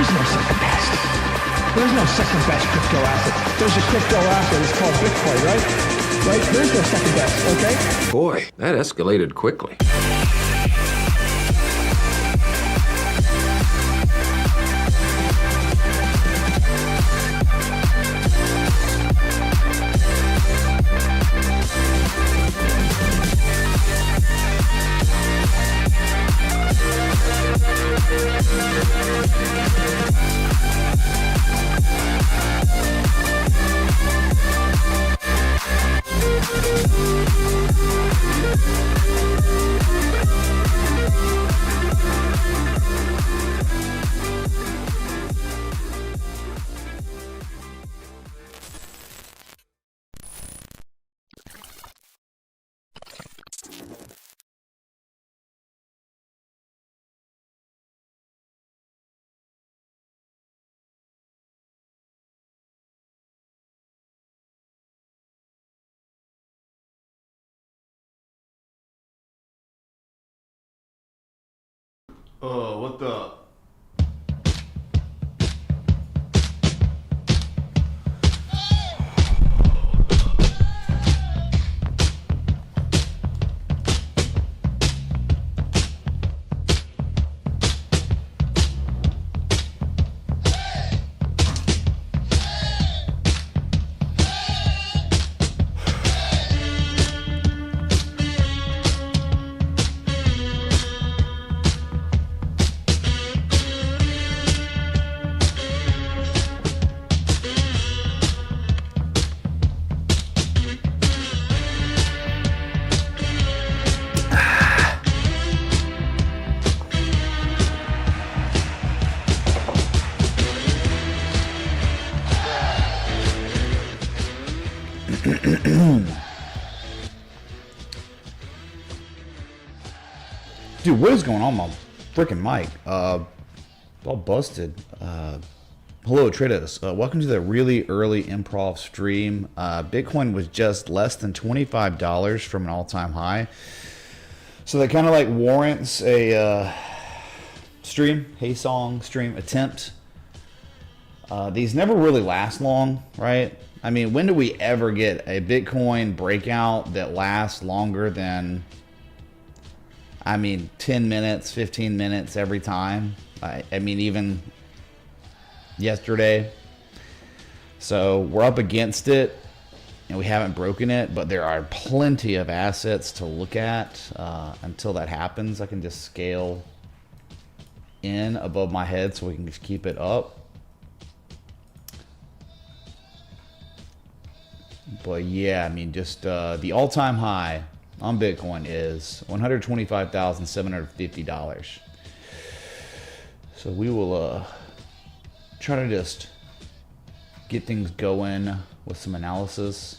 There's no second best. There's no second best crypto asset. There's a crypto asset. It's called Bitcoin, right? Right? There's no second best, okay? Boy, that escalated quickly. What the? Dude, what is going on my freaking mic? All busted. Hello, Tritos. Welcome to the really early improv stream. Bitcoin was just less than $25 from an all-time high. So that kind of like warrants a stream, hey song stream attempt. These never really last long, right? I mean, when do we ever get a Bitcoin breakout that lasts longer than, I mean, 10 minutes, 15 minutes every time? I mean, even yesterday. So we're up against it, and we haven't broken it, but there are plenty of assets to look at. Until that happens, I can just scale in above my head so we can just keep it up. But yeah, I mean, just the all-time high on Bitcoin is $125,750. So we will try to just get things going with some analysis,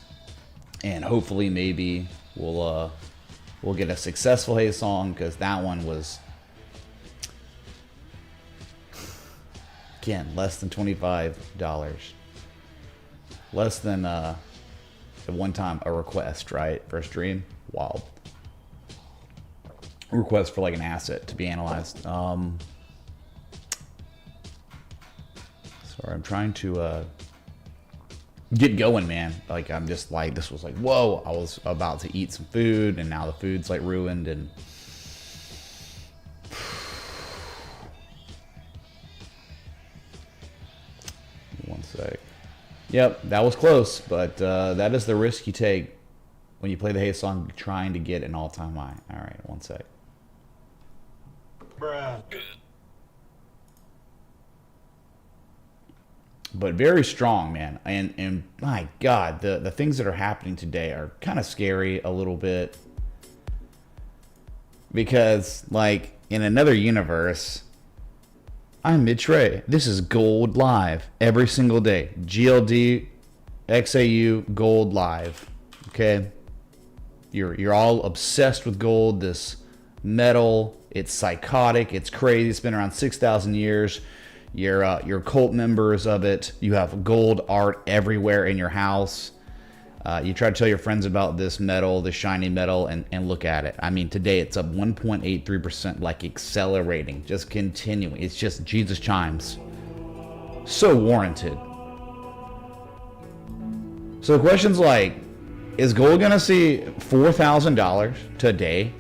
and hopefully maybe we'll get a successful hey song, because that one was, again, less than $25, less than at one time a request, right, for a stream. Wild request for like an asset to be analyzed. Sorry, I'm trying to get going, man. Like, I'm just like, this was like, whoa, I was about to eat some food and now the food's like ruined. And one sec. Yep, that was close, but that is the risk you take when you play the hey song trying to get an all-time high. All right, one sec. Bruh. But very strong, man. And my God, the things that are happening today are kind of scary a little bit. Because, like, in another universe, I'm Mitch-Ray. This is Gold Live every single day. GLD, XAU, Gold Live. Okay? You're all obsessed with gold, this metal. It's psychotic. It's crazy. It's been around 6,000 years. You're cult members of it. You have gold art everywhere in your house. You try to tell your friends about this metal, this shiny metal, and look at it. I mean, today it's up 1.83%, like accelerating, just continuing. It's just Jesus chimes. So warranted. So the question's like, is gold going to see $4,000 today?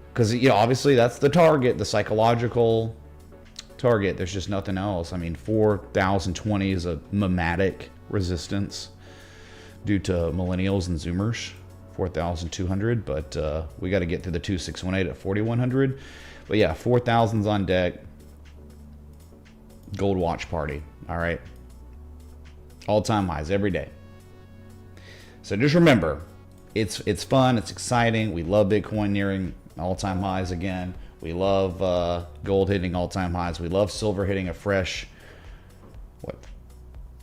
Because, you know, obviously that's the target, the psychological target. There's just nothing else. I mean, 4,020 is a mimetic resistance due to millennials and zoomers. 4,200, but we got to get through the 2618 at 4,100. But yeah, 4,000's on deck. Gold watch party. All right. All-time highs every day. So just remember, it's fun, it's exciting. We love Bitcoin nearing all-time highs again. We love gold hitting all-time highs. We love silver hitting a fresh,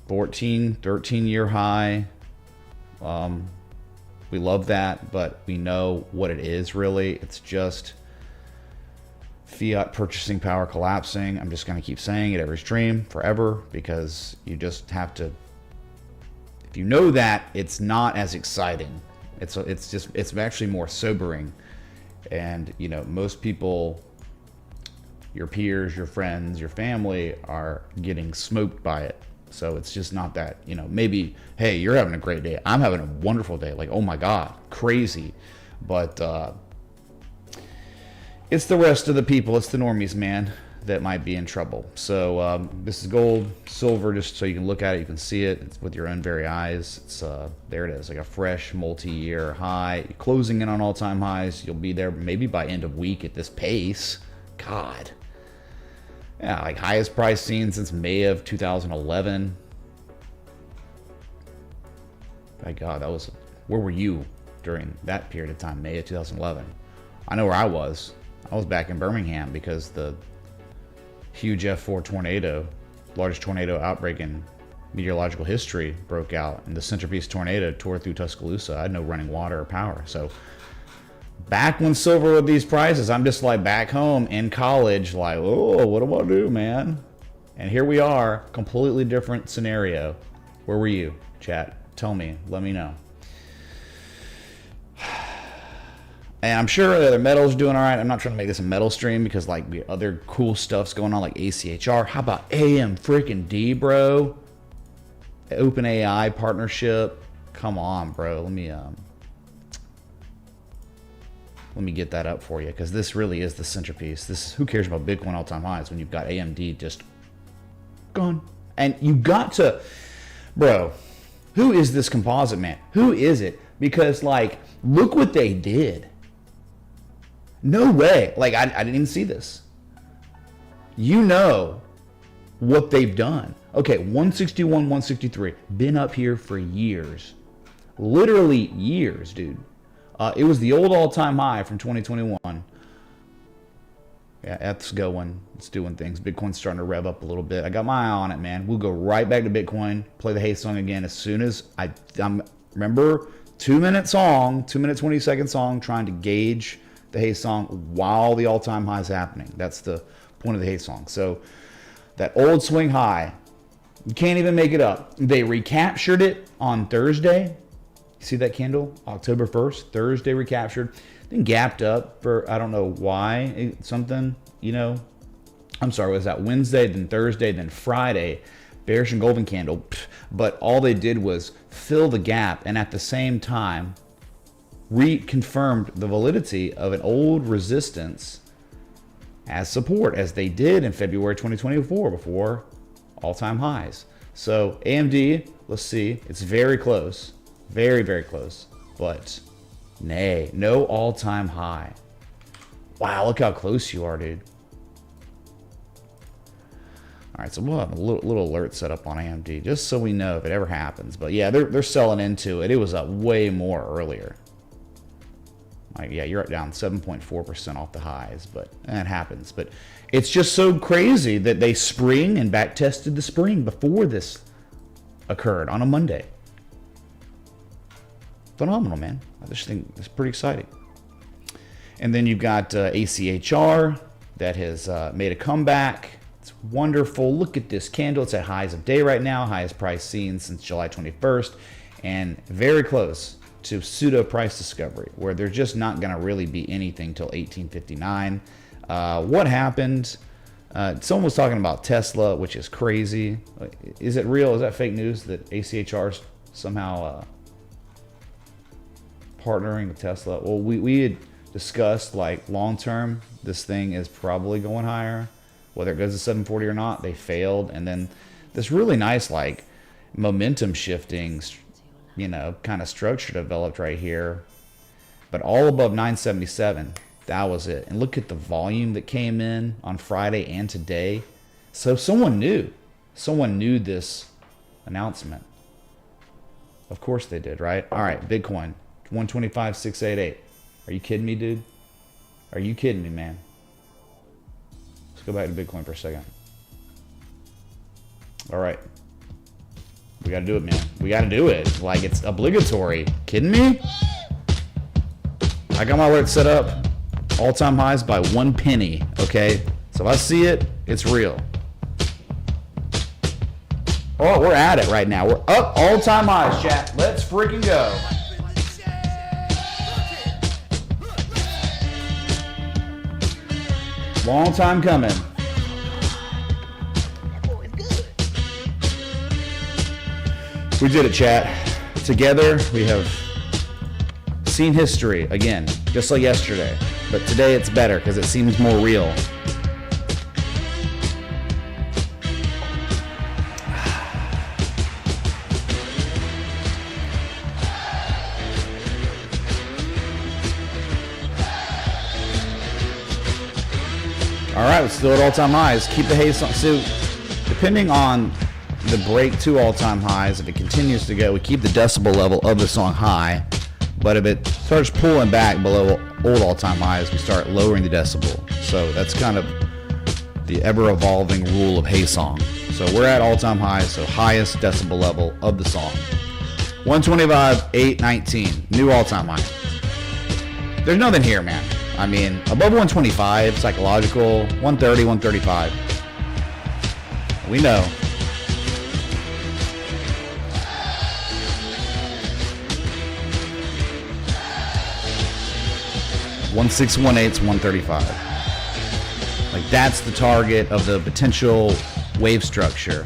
13-year high. We love that, but we know what it is really. It's just fiat purchasing power collapsing. I'm just going to keep saying it every stream forever, because you just have to, if you know that, it's not as exciting. It's actually more sobering. And, you know, most people, your peers, your friends, your family are getting smoked by it. So it's just not that, you know, maybe, hey, you're having a great day. I'm having a wonderful day. Like, oh my God, crazy. But it's the rest of the people, it's the normies, man, that might be in trouble. So this is gold, silver, just so you can look at it, you can see it. It's with your own very eyes. It's there it is, like a fresh multi-year high. Closing in on all-time highs. You'll be there maybe by end of week at this pace. God. Yeah, like highest price seen since May of 2011. My God, that was, where were you during that period of time, May of 2011? I know where I was. I was back in Birmingham because the huge F4 tornado, largest tornado outbreak in meteorological history, broke out, and the centerpiece tornado tore through Tuscaloosa. I had no running water or power. So back when silver with these prices, I'm just like back home in college, like, oh, what do I do, man? And here we are, completely different scenario. Where were you, chat? Tell me, let me know. And I'm sure the other metals doing all right. I'm not trying to make this a metal stream because like the other cool stuff's going on, like ACHR. How about AM freaking D, bro? The OpenAI partnership. Come on, bro. Let me get that up for you, because this really is the centerpiece. This is, who cares about Bitcoin all-time highs when you've got AMD just gone? And you got to, bro, who is this composite, man? Who is it? Because like, look what they did. No way. Like, I didn't even see this. You know what they've done. Okay, 161, 163. Been up here for years. Literally years, dude. It was the old all-time high from 2021. Yeah, Eth's going. It's doing things. Bitcoin's starting to rev up a little bit. I got my eye on it, man. We'll go right back to Bitcoin. Play the Hey song again as soon as I'm remember, 2-minute song, 2-minute 20-second song, trying to gauge the Hey song while the all-time high is happening. That's the point of the Hey song. So that old swing high, you can't even make it up. They recaptured it on Thursday. See that candle? October 1st, Thursday recaptured. Then gapped up for, I don't know why, something, you know. I'm sorry, was that Wednesday, then Thursday, then Friday. Bearish and golden candle. But all they did was fill the gap and at the same time reconfirmed the validity of an old resistance as support, as they did in February 2024 before all-time highs. So AMD, let's see, it's very close. Very, very close, but nay, no all-time high. Wow, look how close you are, dude. All right, so we'll have a little alert set up on AMD just so we know if it ever happens. But yeah, they're selling into it. It was up way more earlier. Like, yeah, you're down 7.4% off the highs, but that happens. But it's just so crazy that they spring and back tested the spring before this occurred on a Monday. Phenomenal, man. I just think it's pretty exciting. And then you've got ACHR that has made a comeback. It's wonderful. Look at this candle. It's at highs of day right now, highest price seen since July 21st, and very close to pseudo price discovery, where there's just not going to really be anything till 1859. What happened? Someone was talking about Tesla, which is crazy. Is it real? Is that fake news that ACHR's somehow partnering with Tesla? Well, we had discussed, like, long term, this thing is probably going higher. Whether it goes to 740 or not, they failed. And then this really nice, like, momentum shifting, you know, kind of structure developed right here. But all above 977, that was it. And look at the volume that came in on Friday and today. So someone knew. Someone knew this announcement. Of course they did, right? All right, Bitcoin, 125,688. Are you kidding me, dude? Are you kidding me, man? Let's go back to Bitcoin for a second. All right. We got to do it, man. We got to do it. Like, it's obligatory. Kidding me? I got my alert set up. All-time highs by 1 penny, okay? So if I see it, it's real. Oh, we're at it right now. We're up all-time highs, chat. Let's freaking go. Long time coming. We did it, chat. Together, we have seen history again, just like yesterday. But today it's better because it seems more real. All right, let's still at all-time highs. Keep the haze on. So, depending on the break to all-time highs, if it continues to go, we keep the decibel level of the song high. But if it starts pulling back below old all-time highs, we start lowering the decibel. So that's kind of the ever-evolving rule of Hey Song. So we're at all-time highs, so highest decibel level of the song. 125,819, new all-time high. There's nothing here, man. I mean, above 125, psychological, 130, 135. We know. $1,618's 135. Like, that's the target of the potential wave structure.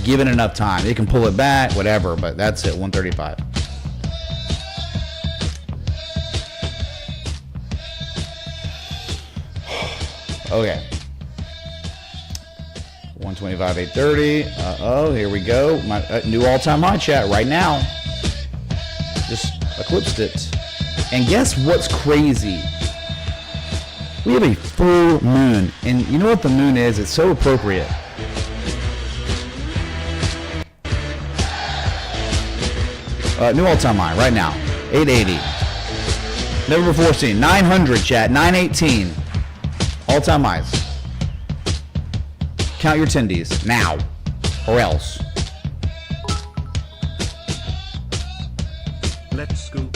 Given enough time, it can pull it back, whatever, but that's it. 135. Okay. 125,830. Uh-oh, here we go. My new all-time high, chat, right now. Just eclipsed it. And guess what's crazy? We have a full moon. And you know what the moon is? It's so appropriate. New all-time high right now. 880. Never before seen. 900, chat. 918. All-time highs. Count your tendies now, or else. Let's go.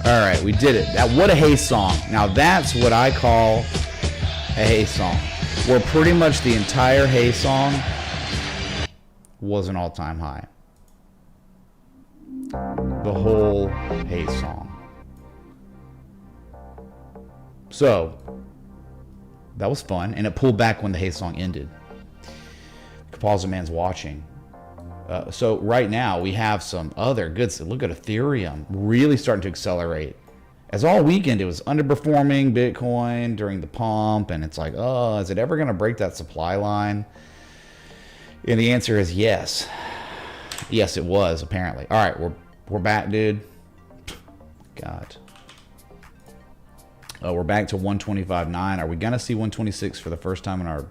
All right, we did it. What a Hey song. Now that's what I call a Hey song, where pretty much the entire Hey song was an all-time high. The whole Hey song. So that was fun, and it pulled back when the Hey song ended. Composite Man's watching. So right now we have some other good stuff. Look at Ethereum really starting to accelerate. As all weekend it was underperforming Bitcoin during the pump, and it's like, oh, is it ever going to break that supply line? And the answer is yes. Yes, it was, apparently. All right, we're back, dude. God. We're back to 125.9. Are we going to see 126 for the first time in our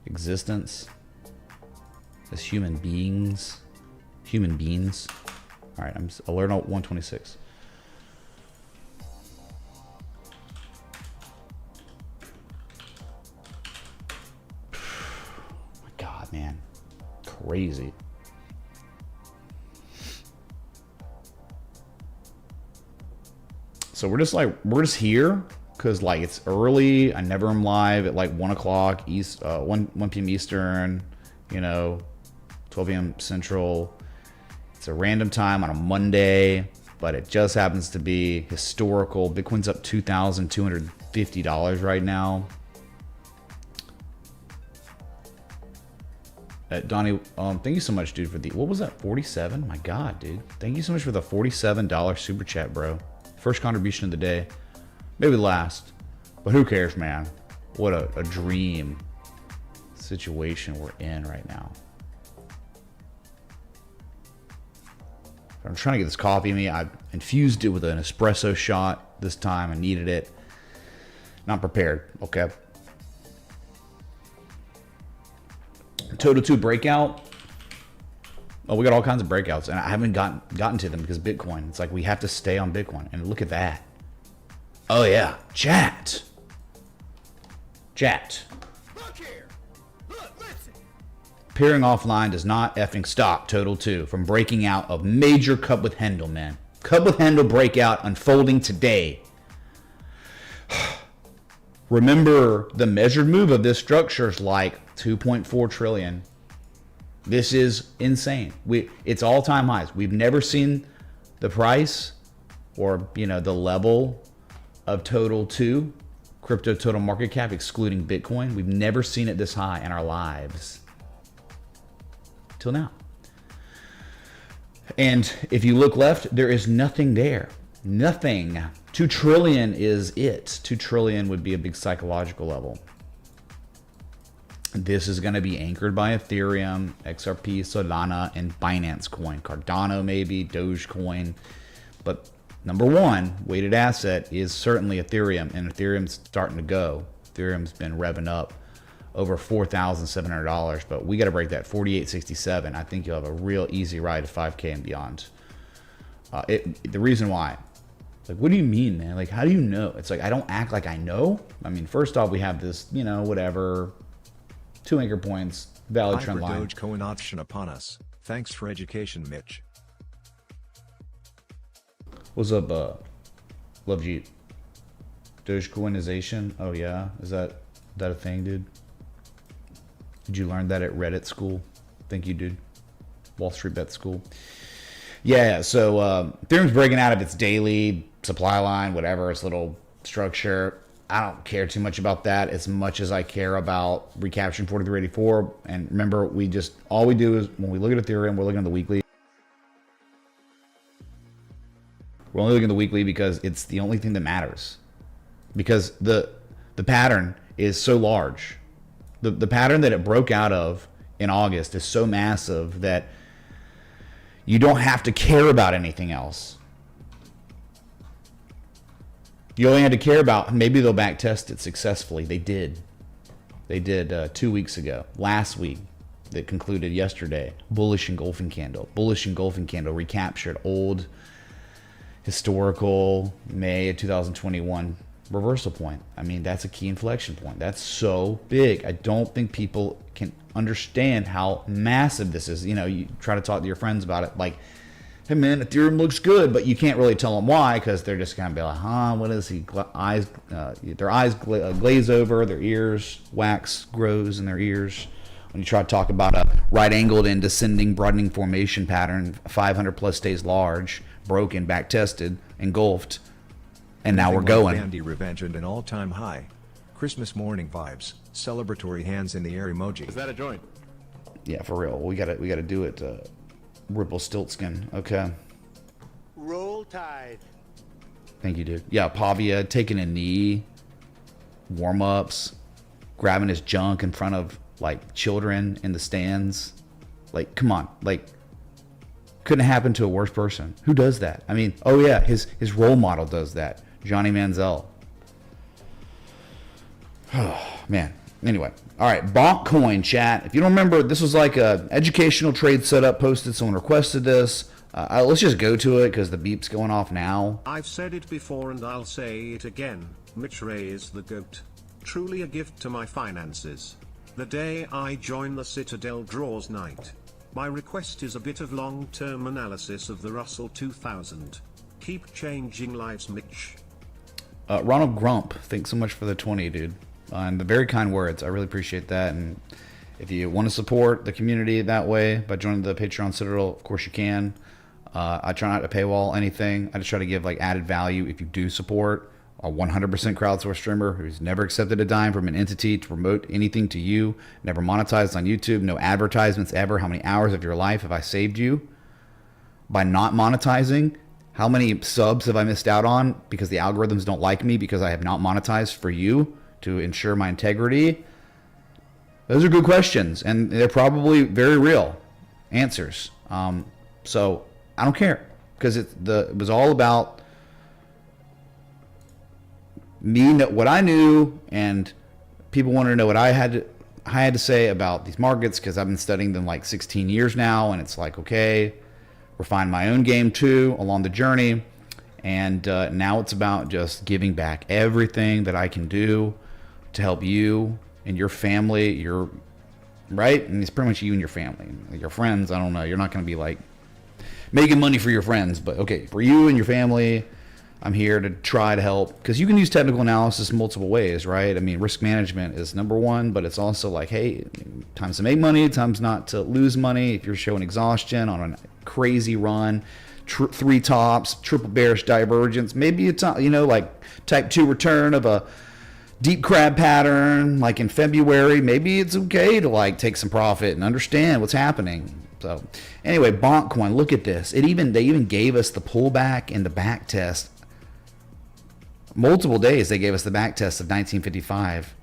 existence? As human beings. All right, I'm alert on 126. My God, man, crazy. So we're just here because like it's early. I never am live at like 1 o'clock East, 1 p.m. Eastern. You know. 12 a.m. Central. It's a random time on a Monday. but it just happens to be historical. Bitcoin's up $2,250 right now. Donnie, thank you so much, dude, for the, what was that, 47? My God, dude. Thank you so much for the $47 super chat, bro. First contribution of the day. Maybe last, but who cares, man? What a dream situation we're in right now. I'm trying to get this coffee in me. I infused it with an espresso shot this time. I needed it. Not prepared, okay? Total 2 breakout. Oh, we got all kinds of breakouts, and I haven't gotten to them because Bitcoin. It's like we have to stay on Bitcoin, and look at that. Oh yeah, chat. Look here. Look, listen. Appearing offline does not effing stop Total 2 from breaking out of major Cup with Hendel, man. Cup with Hendel breakout unfolding today. Remember, the measured move of this structure is like 2.4 trillion. This is insane. It's all-time highs. We've never seen the price or, you know, the level of Total 2, crypto total market cap excluding Bitcoin. We've never seen it this high in our lives till now. And if you look left, there is nothing there. Nothing. 2 trillion is it. 2 trillion would be a big psychological level. This is going to be anchored by Ethereum, XRP, Solana, and Binance Coin. Cardano maybe, Dogecoin. But number one weighted asset is certainly Ethereum, and Ethereum's starting to go. Ethereum's been revving up over $4,700, but we got to break that 48.67. I think you'll have a real easy ride to 5K and beyond. The reason why, like, what do you mean, man? Like, how do you know? It's like, I don't act like I know. I mean, first off, we have this, you know, whatever, 2 anchor points, valid trend line. Dogecoin option upon us. Thanks for education, Mitch. What's up, Love Jeep? Dogecoinization? Oh yeah, is that a thing, dude? Did you learn that at Reddit school? Thank you, dude. Wall Street Bet school. Yeah, so Ethereum's breaking out of its daily supply line, whatever, its little structure. I don't care too much about that as much as I care about recapturing 4384. And remember, all we do is when we look at Ethereum, we're looking at the weekly. We're only looking at the weekly because it's the only thing that matters. Because the pattern is so large. The pattern that it broke out of in August is so massive that you don't have to care about anything else. You only had to care about maybe they'll back test it successfully. They did. They did 2 weeks ago. Last week, that concluded yesterday. Bullish engulfing candle. Bullish engulfing candle recaptured old historical May of 2021 reversal point. I mean, that's a key inflection point. That's so big. I don't think people can understand how massive this is. You know, you try to talk to your friends about it, like, hey man, Ethereum looks good, but you can't really tell them why, because they're just gonna be like, huh, what is he? Their eyes glaze over, their ears, wax grows in their ears. When you try to talk about a right-angled and descending broadening formation pattern, 500 plus stays large, broken, back tested, engulfed, and now we're going. Bandy revenge and an all-time high. Christmas morning vibes. Celebratory hands in the air emoji. Is that a joint? Yeah, for real. We gotta do it. Ripple Stiltskin. Okay. Roll Tide. Thank you, dude. Yeah, Pavia taking a knee, warm-ups, grabbing his junk in front of like children in the stands. Like, come on. Like, couldn't happen to a worse person. Who does that? I mean, oh yeah, his role model does that. Johnny Manziel. Oh, man. Anyway, all right, Bonk Coin chat. If you don't remember, this was like a educational trade setup posted. Someone requested this. Let's just go to it because the beep's going off now. I've said it before and I'll say it again. Mitch Ray is the GOAT. Truly a gift to my finances. The day I join the Citadel draws night. My request is a bit of long-term analysis of the Russell 2000. Keep changing lives, Mitch. Ronald Grump, thanks so much for the 20, dude. And the very kind words. I really appreciate that. And if you want to support the community that way by joining the Patreon Citadel, of course you can. I try not to paywall anything. I just try to give like added value. If you do support a 100% crowdsourced streamer who's never accepted a dime from an entity to promote anything to you, never monetized on YouTube, no advertisements ever, how many hours of your life have I saved you by not monetizing? How many subs have I missed out on because the algorithms don't like me because I have not monetized for you to ensure my integrity? Those are good questions, and they're probably very real answers. So I don't care, because it was all about me, what I knew, and people wanted to know what I had to say about these markets, because I've been studying them like 16 years now, and it's like, okay, refine my own game too along the journey, and now it's about just giving back everything that I can do to help you and your family, right? And it's pretty much you and your family. Your friends, I don't know, you're not going to be like making money for your friends, but okay, for you and your family, I'm here to try to help, because you can use technical analysis multiple ways, right? I mean, risk management is number one, but it's also like, hey, times to make money, times not to lose money. If you're showing exhaustion on a crazy run, three tops, triple bearish divergence, maybe it's, like type 2 return of a deep crab pattern like in February, maybe it's okay to like take some profit and understand what's happening. So anyway, Bonkcoin, look at this. They even gave us the pullback and the back test. Multiple days they gave us the back test of 1955,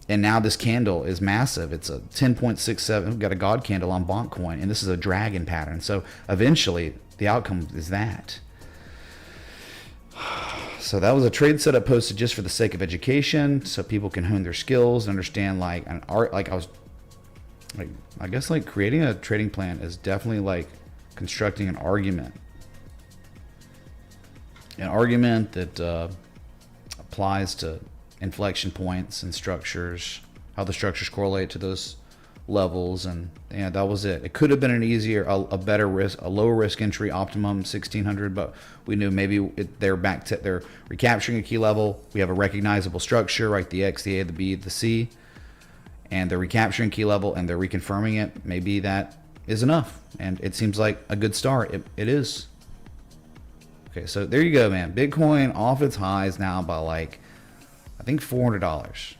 and now this candle is massive. It's a 10.67. We've got a God candle on Bonkcoin, and this is a dragon pattern. So eventually the outcome is that. So that was a trade setup posted just for the sake of education, so people can hone their skills and understand like an art. Like I guess like creating a trading plan is definitely like constructing an argument that applies to inflection points and structures, how the structures correlate to those levels, and yeah, that was it. It could have been an easier, a better risk, a lower risk entry, optimum 1600, but we knew maybe they're they're recapturing a key level. We have a recognizable structure, right? The X, the A, the B, the C, and they're recapturing key level and they're reconfirming it. Maybe that is enough, and it seems like a good start. It is. Okay, so there you go, man. Bitcoin off its highs now by like, I think $400.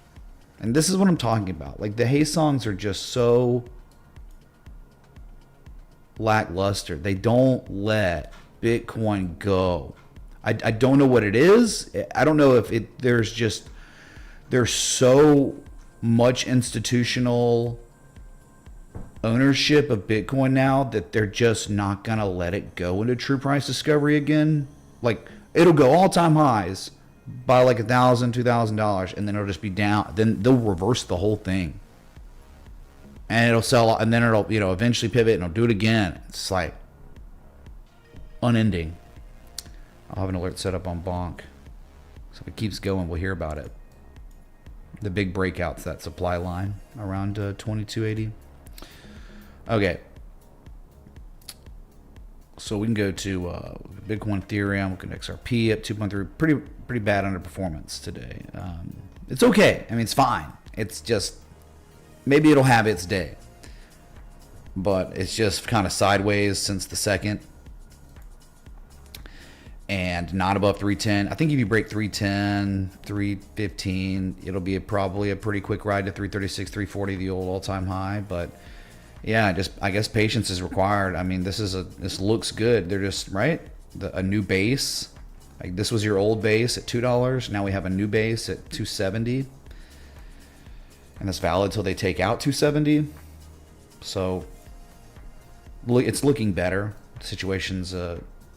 And this is what I'm talking about. Like the Hey songs are just so lackluster. They don't let Bitcoin go. I don't know what it is. I don't know if there's so much institutional ownership of Bitcoin now that they're just not gonna let it go into true price discovery again. Like it'll go all-time highs by like $1,000, $2,000, and then it'll just be down. Then they'll reverse the whole thing, and it'll sell, and then it'll eventually pivot and it'll do it again. It's like unending. I'll have an alert set up on Bonk, so if it keeps going, we'll hear about it. The big breakouts, that supply line around 2280. Okay, so we can go to Bitcoin, Ethereum. We can XRP up 2.3. Pretty bad underperformance today. It's okay. I mean, it's fine. It's just maybe it'll have its day, but it's just kind of sideways since the second, and not above 310. I think if you break 310, 315, it'll be probably a pretty quick ride to 336, 340, the old all-time high, but. Yeah, I guess patience is required. I mean, this looks good. They're just right. A new base. Like this was your old base at $2. Now we have a new base at 270, and that's valid till they take out 270. So it's looking better. The situation's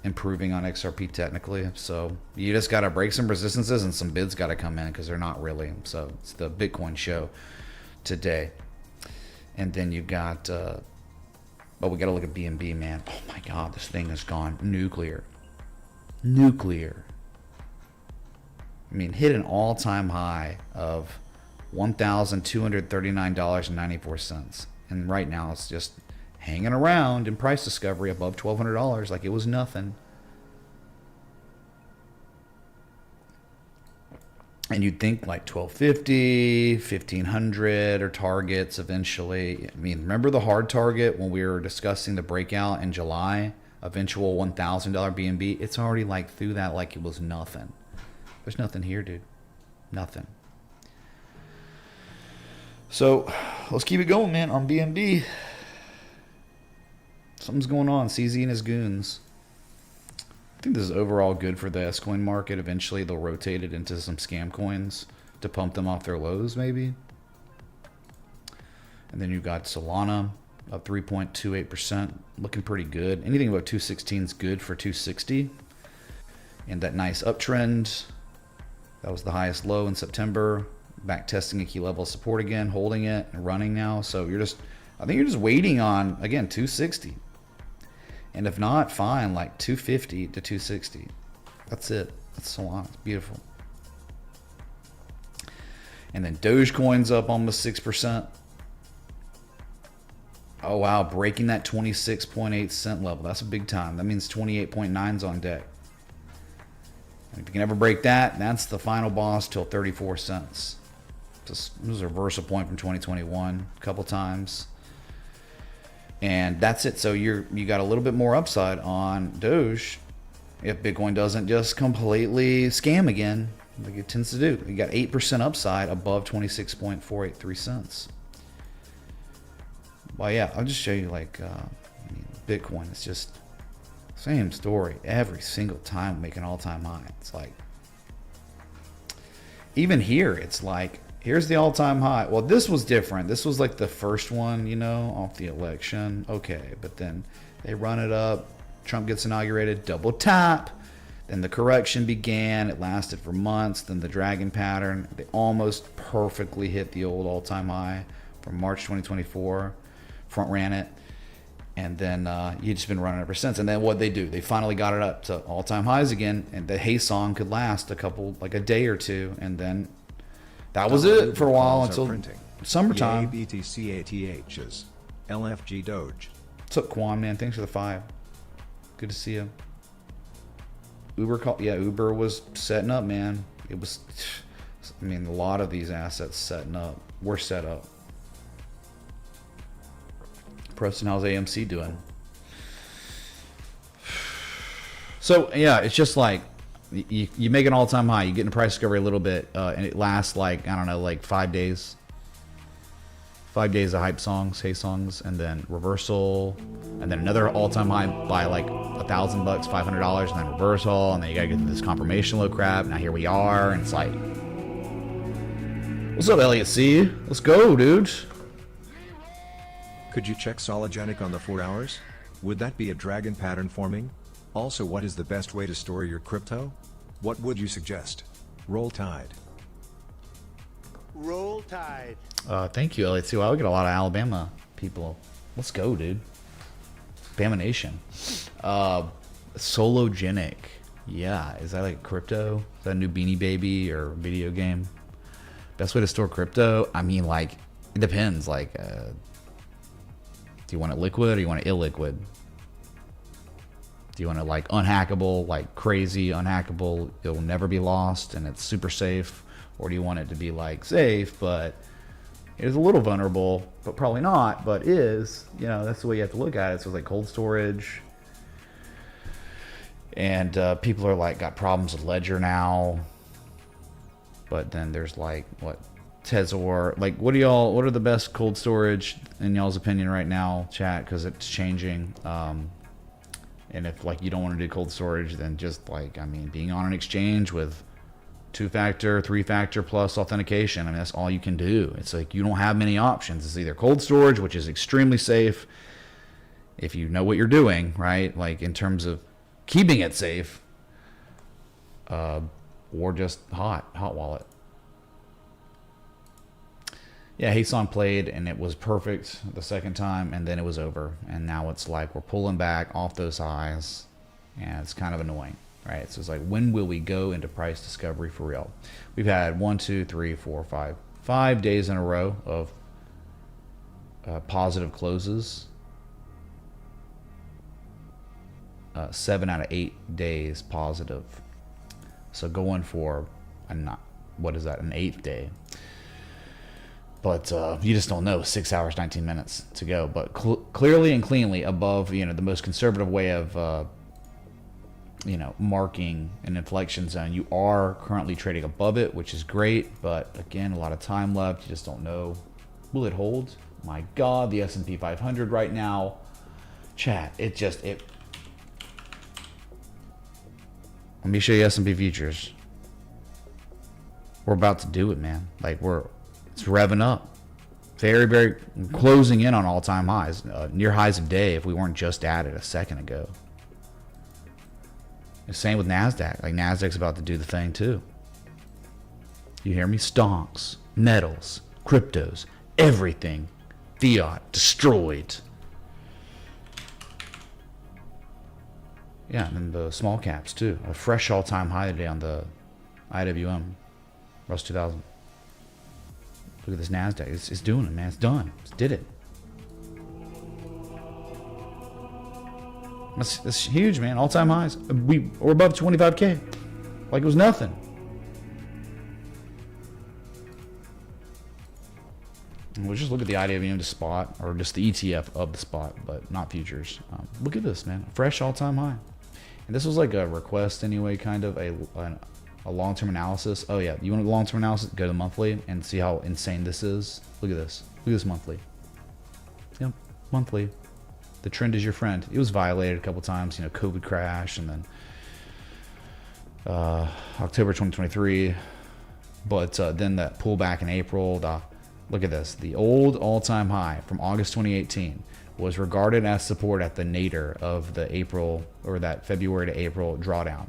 improving on XRP technically. So you just gotta break some resistances and some bids gotta come in because they're not really. So it's the Bitcoin show today. And then you've got, we got to look at BNB, man. Oh my God, this thing has gone nuclear. Nuclear. I mean, hit an all-time high of $1,239.94. And right now it's just hanging around in price discovery above $1,200 like it was nothing. And you'd think like 1250, 1500 are targets eventually. I mean, remember the hard target when we were discussing the breakout in July eventual $1,000 BNB, it's already like through that like it was nothing. There's nothing here, dude. Nothing. So let's keep it going, man, on BNB. Something's going on. CZ and his goons. I think this is overall good for the S coin market. Eventually they'll rotate it into some scam coins to pump them off their lows, maybe. And then you've got Solana up 3.28%, looking pretty good. Anything above 216 is good for 260. And that nice uptrend. That was the highest low in September. Back testing a key level of support again, holding it and running now. So I think you're just waiting on, again, 260. And if not, fine, like 250 to 260. That's it. That's Solana. It's beautiful. And then Dogecoin's up almost 6%. Oh, wow. Breaking that 26.8 cent level. That's a big time. That means 28.9's on deck. And if you can ever break that, that's the final boss till 34 cents. This was a reversal point from 2021 a couple times. And that's it. So you got a little bit more upside on Doge if Bitcoin doesn't just completely scam again, like it tends to do. You got 8% upside above 26.483 cents. Well, yeah, I'll just show you like Bitcoin. It's just same story every single time, make an all-time high. It's like even here, it's like here's the all-time high. Well, this was different. This was like the first one, you know, off the election. Okay, but then they run it up. Trump gets inaugurated, double tap. Then the correction began. It lasted for months. Then the dragon pattern. They almost perfectly hit the old all-time high from March 2024. Front ran it. And then you've just been running ever since. And then what they do, they finally got it up to all-time highs again. And the Hey song could last like a day or two. And then that was it for a while until summertime. Yay, BTCATHs. LFG Doge. What's up, Quan, man? Thanks for the 5. Good to see you. Uber was setting up, man. It was, I mean, a lot of these assets setting up. We're set up. Preston, how's AMC doing? So, yeah, it's just like, you make an all-time high, you get in price discovery a little bit, and it lasts like, I don't know, like 5 days. 5 days of hype songs, Hey songs, and then reversal, and then another all-time high by like $1,000, $500, and then reversal, and then you gotta get to this confirmation low crap. Now here we are, and it's like, what's up, Elliot C? Let's go, dude. Could you check Sologenic on the 4 hours? Would that be a dragon pattern forming? Also, what is the best way to store your crypto? What would you suggest? Roll Tide. Roll Tide. Thank you, Elliot C. Well, we get a lot of Alabama people. Let's go, dude. Bama Nation. Sologenic. Yeah, is that like crypto? Is that a new Beanie Baby or video game? Best way to store crypto? I mean, like, it depends. Like, do you want it liquid or you want it illiquid? Do you want it like unhackable, like crazy unhackable, it'll never be lost and it's super safe? Or do you want it to be like safe, but it is a little vulnerable, but probably not, but is, you know, that's the way you have to look at it. So it's like cold storage. And people are like, got problems with Ledger now. But then there's like, what, Tezor, like, what are the best cold storage in y'all's opinion right now, chat? Because it's changing. And if like you don't want to do cold storage, then just like, I mean, being on an exchange with 2-factor, 3-factor plus authentication, I mean, that's all you can do. It's like you don't have many options. It's either cold storage, which is extremely safe if you know what you're doing, right? Like in terms of keeping it safe, or just hot wallet. Yeah, Hason played and it was perfect the second time, and then it was over. And now it's like we're pulling back off those highs, and it's kind of annoying, right? So it's like, when will we go into price discovery for real? We've had 5 days in a row of positive closes. 7 out of 8 days positive. So going for an 8th day. But you just don't know. 6 hours, 19 minutes to go. But clearly and cleanly above, the most conservative way of, marking an inflection zone. You are currently trading above it, which is great. But again, a lot of time left. You just don't know. Will it hold? My God, the S&P 500 right now. Chat, it. Let me show you S&P futures. We're about to do it, man. Like it's revving up. Very, very closing in on all-time highs. Near highs of day if we weren't just at it a second ago. The same with NASDAQ. Like NASDAQ's about to do the thing too. You hear me? Stonks, metals, cryptos, everything. Fiat, destroyed. Yeah, and then the small caps too. A fresh all-time high today on the IWM. Russell 2000. Look at this NASDAQ. It's doing it, man. It's done. It did it. That's huge, man. All-time highs. We're above 25K. Like it was nothing. And we'll just look at the IWM to spot, or just the ETF of the spot, but not futures. Look at this, man. Fresh all-time high. And this was like a request anyway, kind of a long-term analysis. Oh yeah, you want a long-term analysis? Go to monthly and see how insane this is. Look at this. Look at this monthly. Yep, monthly. The trend is your friend. It was violated a couple times. COVID crash, and then October 2023. But then that pullback in April. Look at this. The old all-time high from August 2018 was regarded as support at the nadir of the April, or that February to April drawdown.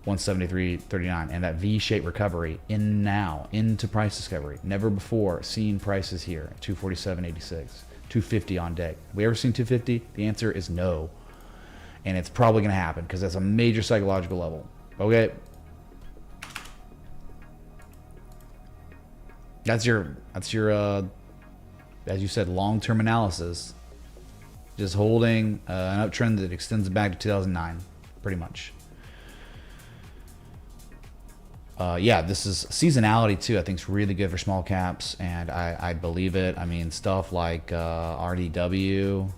173.39, and that V-shaped recovery into price discovery. Never before seen prices here. 247.86, 250 on deck. Have we ever seen 250? The answer is no, and it's probably going to happen because that's a major psychological level. Okay, that's your as you said, long-term analysis. Just holding an uptrend that extends back to 2009, pretty much. Yeah, this is seasonality too. I think it's really good for small caps, and I believe it. I mean, stuff like RDW,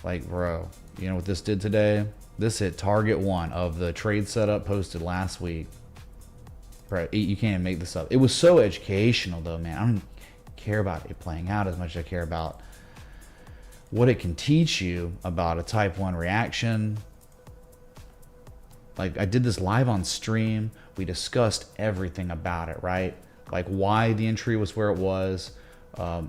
like bro, you know what this did today? This hit target 1 of the trade setup posted last week. Bro, you can't even make this up. It was so educational though, man. I don't care about it playing out as much as I care about what it can teach you about a type 1 reaction. Like, I did this live on stream. We discussed everything about it, right? Like why the entry was where it was.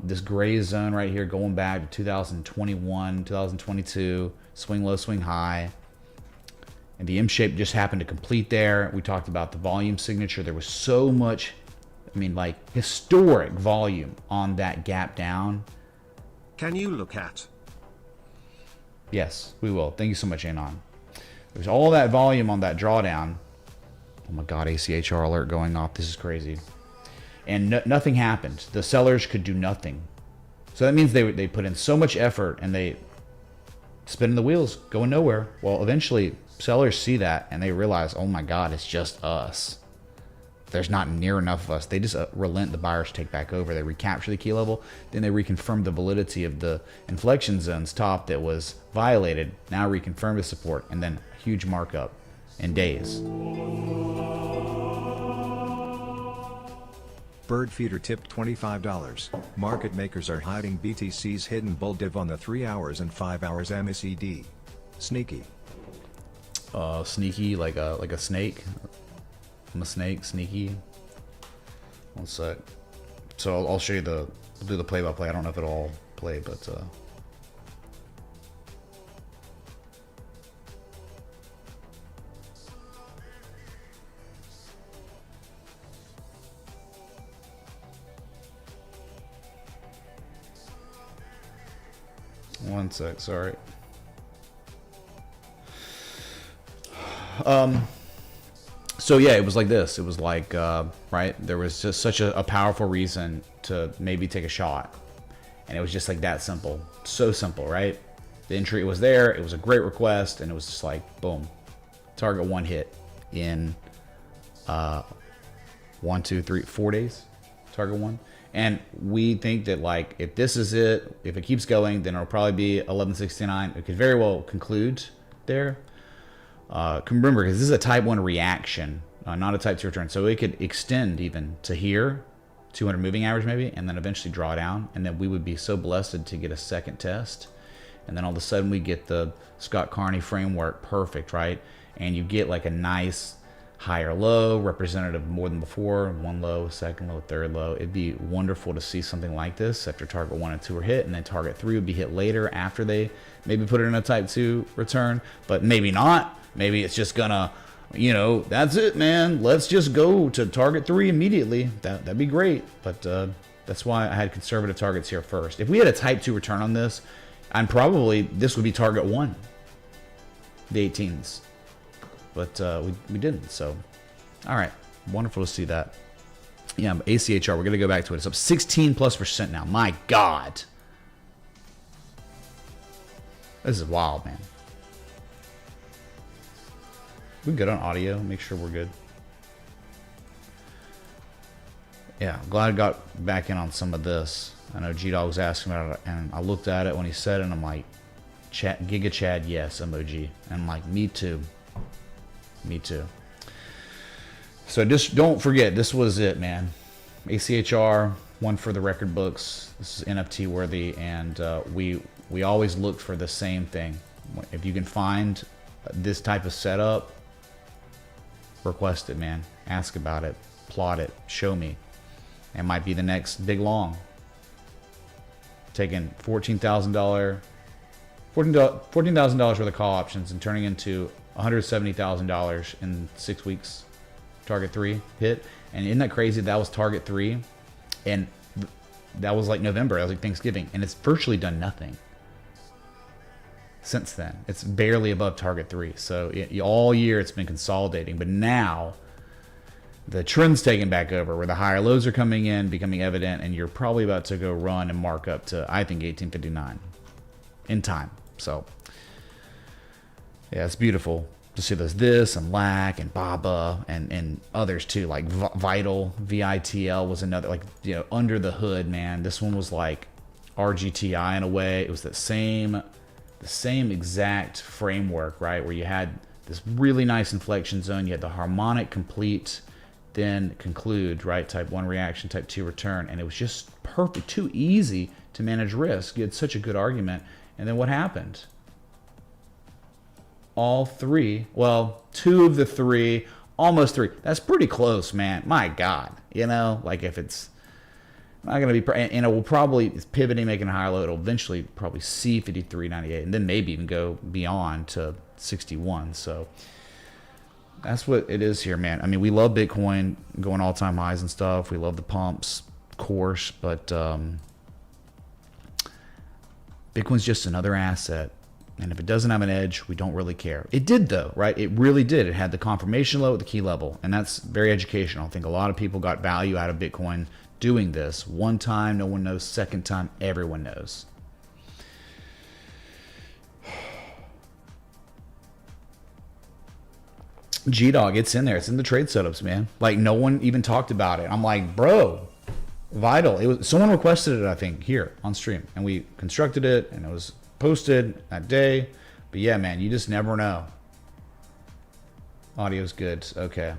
This gray zone right here going back to 2021, 2022, swing low, swing high. And the M shape just happened to complete there. We talked about the volume signature. There was so much, like historic volume on that gap down. Can you look at? Yes, we will. Thank you so much, Anon. There's all that volume on that drawdown. Oh my God, ACHR alert going off. This is crazy. And nothing happened. The sellers could do nothing. So that means they put in so much effort and they spinning the wheels, going nowhere. Well, eventually sellers see that and they realize, oh my God, it's just us. There's not near enough of us. They just relent. The buyers take back over. They recapture the key level. Then they reconfirm the validity of the inflection zone's top that was violated. Now reconfirm the support, and then a huge markup in days. Bird feeder tipped $25. Market makers are hiding BTC's hidden bull div on the 3 hours and 5 hours MACD. Sneaky. Sneaky like a snake. I'm a snake, sneaky. One sec. So I'll show you I'll do the play-by-play. I don't know if it'll all play, but one sec, sorry. So yeah, it was like this. It was like, right? There was just such a powerful reason to maybe take a shot. And it was just like that simple. So simple, right? The entry was there. It was a great request. And it was just like, boom. Target 1 hit in 1, 2, 3, 4 days. Target 1. And we think that like if this is it, if it keeps going, then it'll probably be 1169. It could very well conclude there. Remember, because this is a type 1 reaction, not a type 2 return. So it could extend even to here, 200 moving average maybe, and then eventually draw down. And then we would be so blessed to get a second test. And then all of a sudden we get the Scott Carney framework perfect, right? And you get like a nice higher low, representative of more than before, one low, second low, third low. It'd be wonderful to see something like this after target 1 and 2 are hit, and then target 3 would be hit later after they maybe put it in a type 2 return, but maybe not. Maybe it's just gonna, you know, that's it, man. Let's just go to target 3 immediately. That'd be great, but that's why I had conservative targets here first. If we had a type 2 return on this, this would be target 1, the 18s. But we didn't, so all right, wonderful to see that. Yeah, but ACHR, we're gonna go back to it. It's up 16+% now. My God, this is wild, man. We good on audio? Make sure we're good. Yeah, I'm glad I got back in on some of this. I know G-Dog was asking about it, and I looked at it when he said it, and I'm like, Giga Chad, yes, emoji. And I'm like, me too. Me too. So just don't forget, this was it, man. ACHR, one for the record books. This is NFT worthy, and we always look for the same thing. If you can find this type of setup, request it, man. Ask about it, plot it, show me. It might be the next big long. Taking $14,000 worth of call options and turning into $170,000 in 6 weeks. Target 3 hit, and isn't that crazy? That was target 3, and that was like November. That was like Thanksgiving, and it's virtually done nothing since then. It's barely above target 3. So all year it's been consolidating, but now the trend's taking back over, where the higher lows are coming in, becoming evident, and you're probably about to go run and mark up to, I think, 1859 in time. So yeah, it's beautiful to see this and LAC and Baba and others too, like Vital, VITL was another, like, you know, under the hood, man. This one was like RGTI in a way. It was the same exact framework, right? Where you had this really nice inflection zone, you had the harmonic complete, then conclude, right? Type 1 reaction, type 2 return, and it was just perfect, too easy to manage risk. You had such a good argument, and then what happened? All 3, well, 2 of the 3, almost 3. That's pretty close, man. My God, you know, like if it's not going to be, and it will probably, it's pivoting, making a higher low. It'll eventually probably see 53.98, and then maybe even go beyond to 61. So that's what it is here, man. I mean, we love Bitcoin going all-time highs and stuff. We love the pumps, of course, but Bitcoin's just another asset. And if it doesn't have an edge, we don't really care. It did, though, right? It really did. It had the confirmation low at the key level, and that's very educational. I think a lot of people got value out of Bitcoin doing this. One time, no one knows. Second time, everyone knows. G-Dog, it's in there. It's in the trade setups, man. Like, no one even talked about it. I'm like, bro, Vital. It was, someone requested it, I think, here on stream, and we constructed it, and it was posted that day. But yeah, man, you just never know. Audio's good. Okay.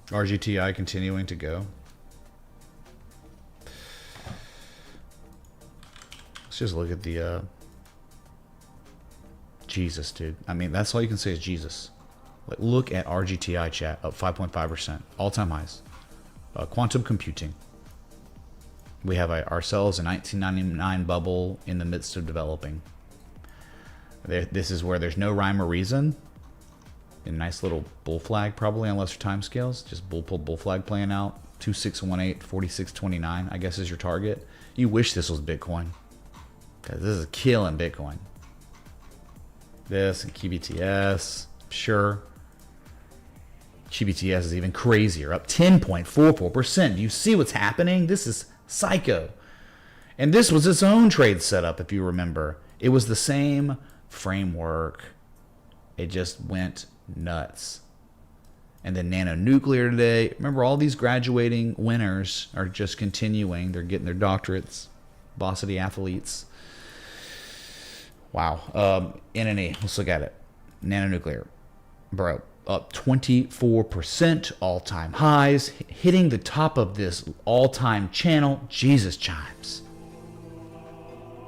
RGTI continuing to go. Let's just look at the Jesus, dude. I mean, that's all you can say is Jesus. Like, look at RGTI chat, up 5.5%, all-time highs. Quantum computing. We have ourselves a 1999 bubble in the midst of developing. This is where there's no rhyme or reason. A nice little bull flag, probably on lesser time scales. Just bull flag playing out. 2618, 4629, I guess is your target. You wish this was Bitcoin, because this is killing Bitcoin. This and QBTS, sure. QBTS is even crazier, up 10.44%. Do you see what's happening? This is psycho. And this was its own trade setup, if you remember. It was the same framework. It just went nuts. And then nanonuclear today. Remember, all these graduating winners are just continuing. They're getting their doctorates. Varsity athletes. Wow. NNE. Let's look at it. Nanonuclear. Bro. Up 24%. All-time highs. Hitting the top of this all-time channel. Jesus chimes.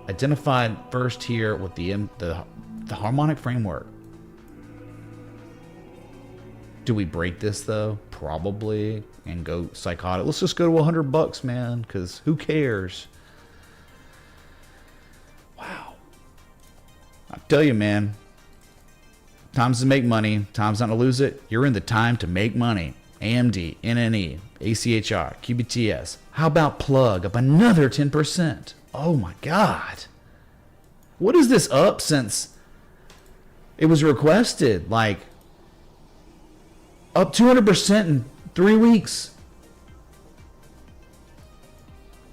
Identified first here with the harmonic framework. Do we break this though? Probably. And go psychotic. Let's just go to $100, man, because who cares? Wow. I tell you, man. Times to make money. Times not to lose it. You're in the time to make money. AMD, NNE, ACHR, QBTS. How about plug up another 10%? Oh my God. What is this up since it was requested? Like, up 200% in 3 weeks.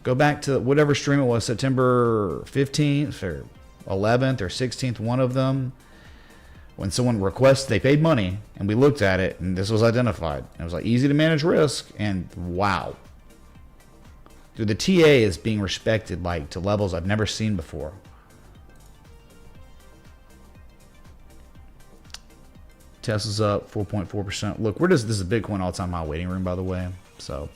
Go back to whatever stream it was, September 15th or 11th or 16th, one of them. When someone requests, they paid money, and we looked at it, and this was identified. It was like easy to manage risk, and wow. Dude, the TA is being respected like to levels I've never seen before. Tesla's up 4.4%. Look, this is a Bitcoin all-time high waiting room, by the way. So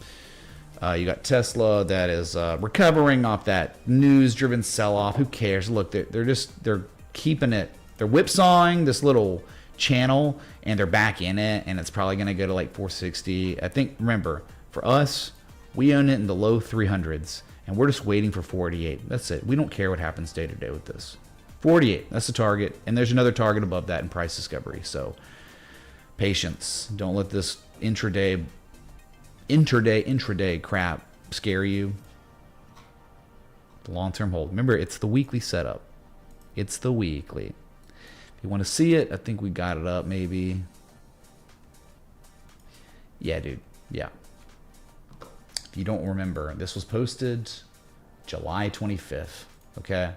you got Tesla that is recovering off that news-driven sell-off. Who cares? Look, they're keeping it. They're whipsawing this little channel, and they're back in it, and it's probably going to go to like 460. I think, remember, for us, we own it in the low 300s, and we're just waiting for 48. That's it. We don't care what happens day to day with this. 48, that's the target, and there's another target above that in price discovery. So patience. Don't let this intraday crap scare you. The long-term hold. Remember, it's the weekly setup. It's the weekly. If you want to see it, I think we got it up maybe. Yeah, dude. Yeah. If you don't remember, this was posted July 25th. Okay?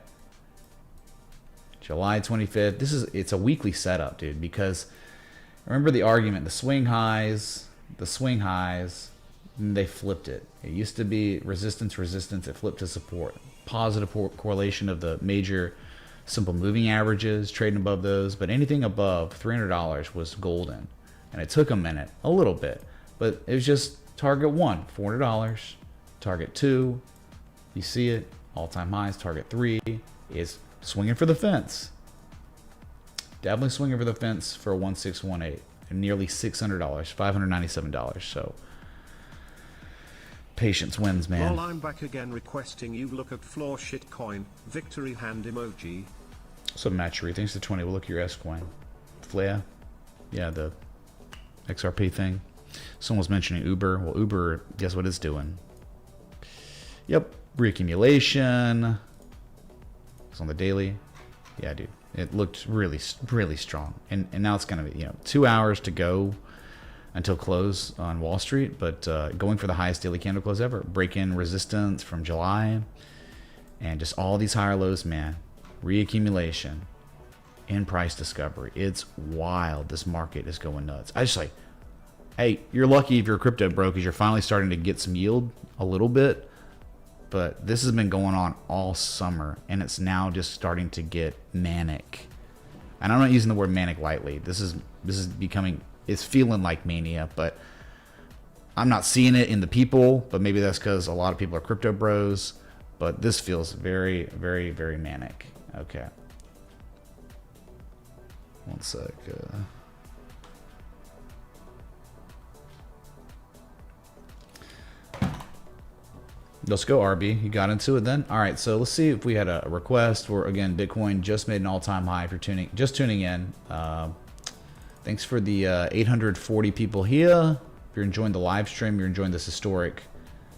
July 25th. It's a weekly setup, dude, because remember the argument, the swing highs, they flipped it. It used to be resistance, it flipped to support. Positive correlation of the major simple moving averages, trading above those, but anything above $300 was golden. And it took a minute, a little bit, but it was just target 1, $400, target 2, you see it, all-time highs, target 3 is swinging for the fence. Definitely swinging for the fence for a 1618 and nearly $600, $597. So patience wins, man. Well, I'm back again requesting you look at floor shitcoin, victory hand emoji. So Matchery, thanks to 20. We'll look at your S coin. Flea, yeah, the XRP thing. Someone was mentioning Uber. Well, Uber, guess what it's doing? Yep, reaccumulation. It's on the daily. Yeah, dude. It looked really, really strong. And now it's going to be, 2 hours to go until close on Wall Street. But going for the highest daily candle close ever. Break in resistance from July. And just all these higher lows, man. Reaccumulation. And price discovery. It's wild. This market is going nuts. I just like, hey, you're lucky if you're a crypto bro because you're finally starting to get some yield a little bit. But this has been going on all summer, and it's now just starting to get manic. And I'm not using the word manic lightly. This is becoming, it's feeling like mania, but I'm not seeing it in the people, but maybe that's because a lot of people are crypto bros. But this feels very, very, very manic. Okay. One sec. Let's go, RB. You got into it then? All right, so let's see if we had a request. Where again, Bitcoin just made an all-time high. If you're tuning in, thanks for the 840 people here. If you're enjoying the live stream, you're enjoying this historic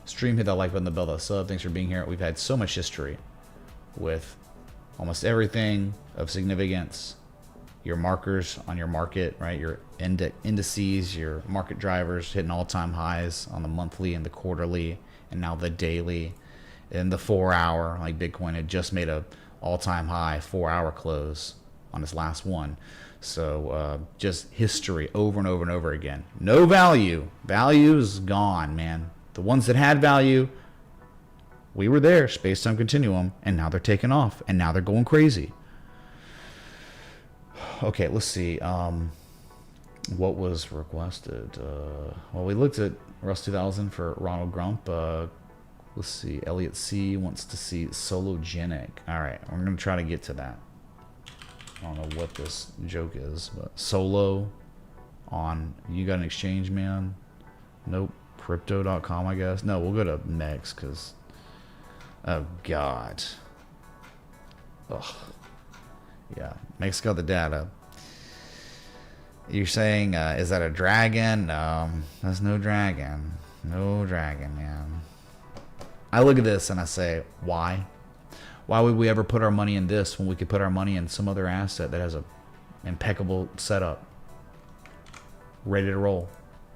stream, hit that like button, the bell, that sub. Thanks for being here. We've had so much history with almost everything of significance. Your markers on your market, right? Your indices, your market drivers hitting all-time highs on the monthly and the quarterly, and now the daily and the 4 hour. Like Bitcoin had just made a all-time high 4 hour close on its last one. So just history over and over and over again. No value. Value is gone, man. The ones that had value, we were there, space-time continuum, and now they're taking off, and now they're going crazy. Okay, let's see. What was requested? Well, we looked at Rust 2000 for Ronald Grump. Let's see. Elliot C wants to see Sologenic. All right, we're going to try to get to that. I don't know what this joke is, but Solo on, you got an exchange, man? Nope. Crypto.com, I guess. No, we'll go to Mex because, oh, God. Ugh. Yeah, Mex got the data. You're saying, is that a dragon? No, that's no dragon. No dragon, man. I look at this and I say, why? Why would we ever put our money in this when we could put our money in some other asset that has a impeccable setup, ready to roll?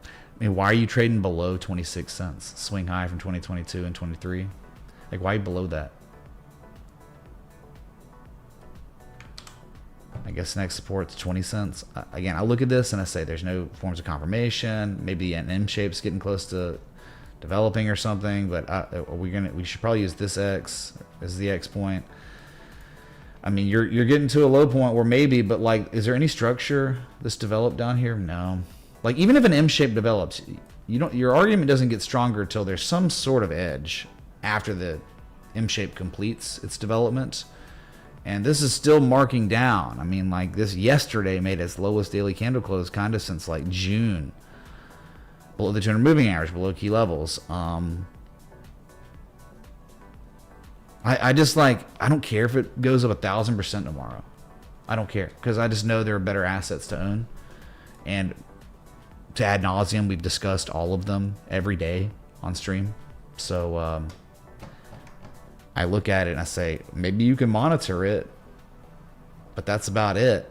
I mean, why are you trading below 26 cents? Swing high from 2022 and 23. Like, why below that? I guess next support's 20 cents. Again, I look at this and I say there's no forms of confirmation. Maybe an M shape's getting close to developing or something, but we should probably use this X as the X point. I mean, you're getting to a low point where maybe, but like, is there any structure that's developed down here? No. Like, even if an M shape develops, your argument doesn't get stronger until there's some sort of edge after the M shape completes its development. And this is still marking down. I mean, like, this yesterday made its lowest daily candle close kind of since like June. Below the 200 moving average, below key levels. I just like, I don't care if it goes up 1,000% tomorrow. I don't care, because I just know there are better assets to own. And to ad nauseum, we've discussed all of them every day on stream. So I look at it and I say, maybe you can monitor it, but that's about it.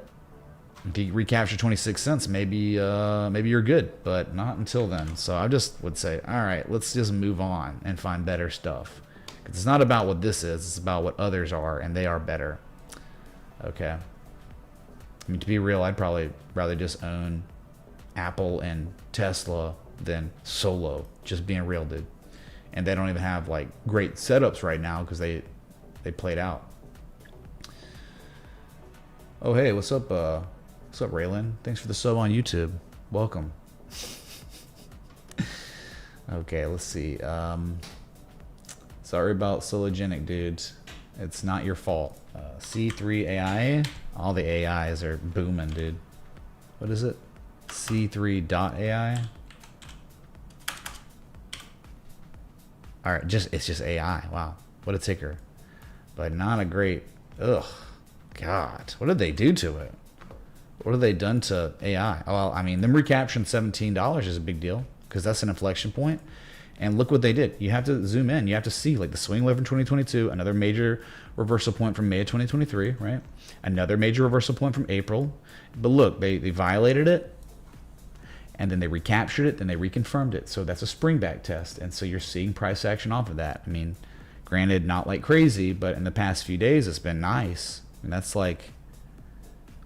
If you recapture 26 cents, maybe you're good, but not until then. So I just would say, all right, let's just move on and find better stuff. Because it's not about what this is, it's about what others are, and they are better. Okay. I mean, to be real, I'd probably rather just own Apple and Tesla than Solo, just being real, dude. And they don't even have like great setups right now because they played out. Oh, hey, what's up, Raylan? Thanks for the sub on YouTube. Welcome. Okay, let's see. Sorry about Sologenic, dude. It's not your fault. C3 AI. All the AIs are booming, dude. What is it? C3.ai. All right, it's just AI. Wow, what a ticker. But not a great. Ugh, God, what did they do to it? What have they done to AI? Well, I mean, them recapturing $17 is a big deal because that's an inflection point. And look what they did. You have to zoom in. You have to see like the swing low from 2022, another major reversal point from May of 2023, right? Another major reversal point from April. But look, they violated it, and then they recaptured it, then they reconfirmed it. So that's a spring back test. And so you're seeing price action off of that. I mean, granted, not like crazy, but in the past few days, it's been nice. And that's like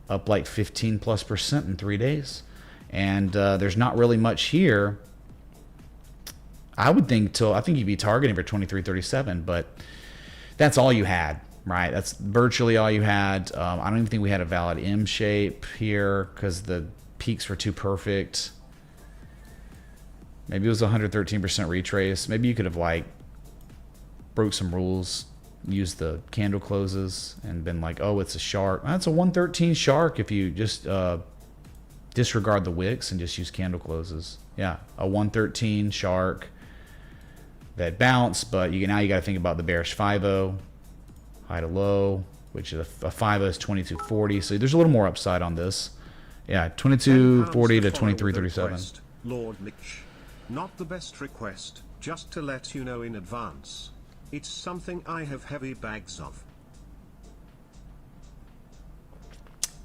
up like 15+% in 3 days. And there's not really much here. I would think I think you'd be targeting for 23.37, but that's all you had, right? That's virtually all you had. I don't even think we had a valid M shape here because the peaks were too perfect. Maybe it was 113% retrace. Maybe you could have like broke some rules, used the candle closes and been like, oh, it's a shark. That's a 113 shark if you just disregard the wicks and just use candle closes. Yeah, a 113 shark that bounced, but now you got to think about the bearish 5-0, high to low, which is a 5-0 is 22.40. So there's a little more upside on this. Yeah, 22.40 to 23.37. Lord Mitch, not the best request, just to let you know in advance. It's something I have heavy bags of.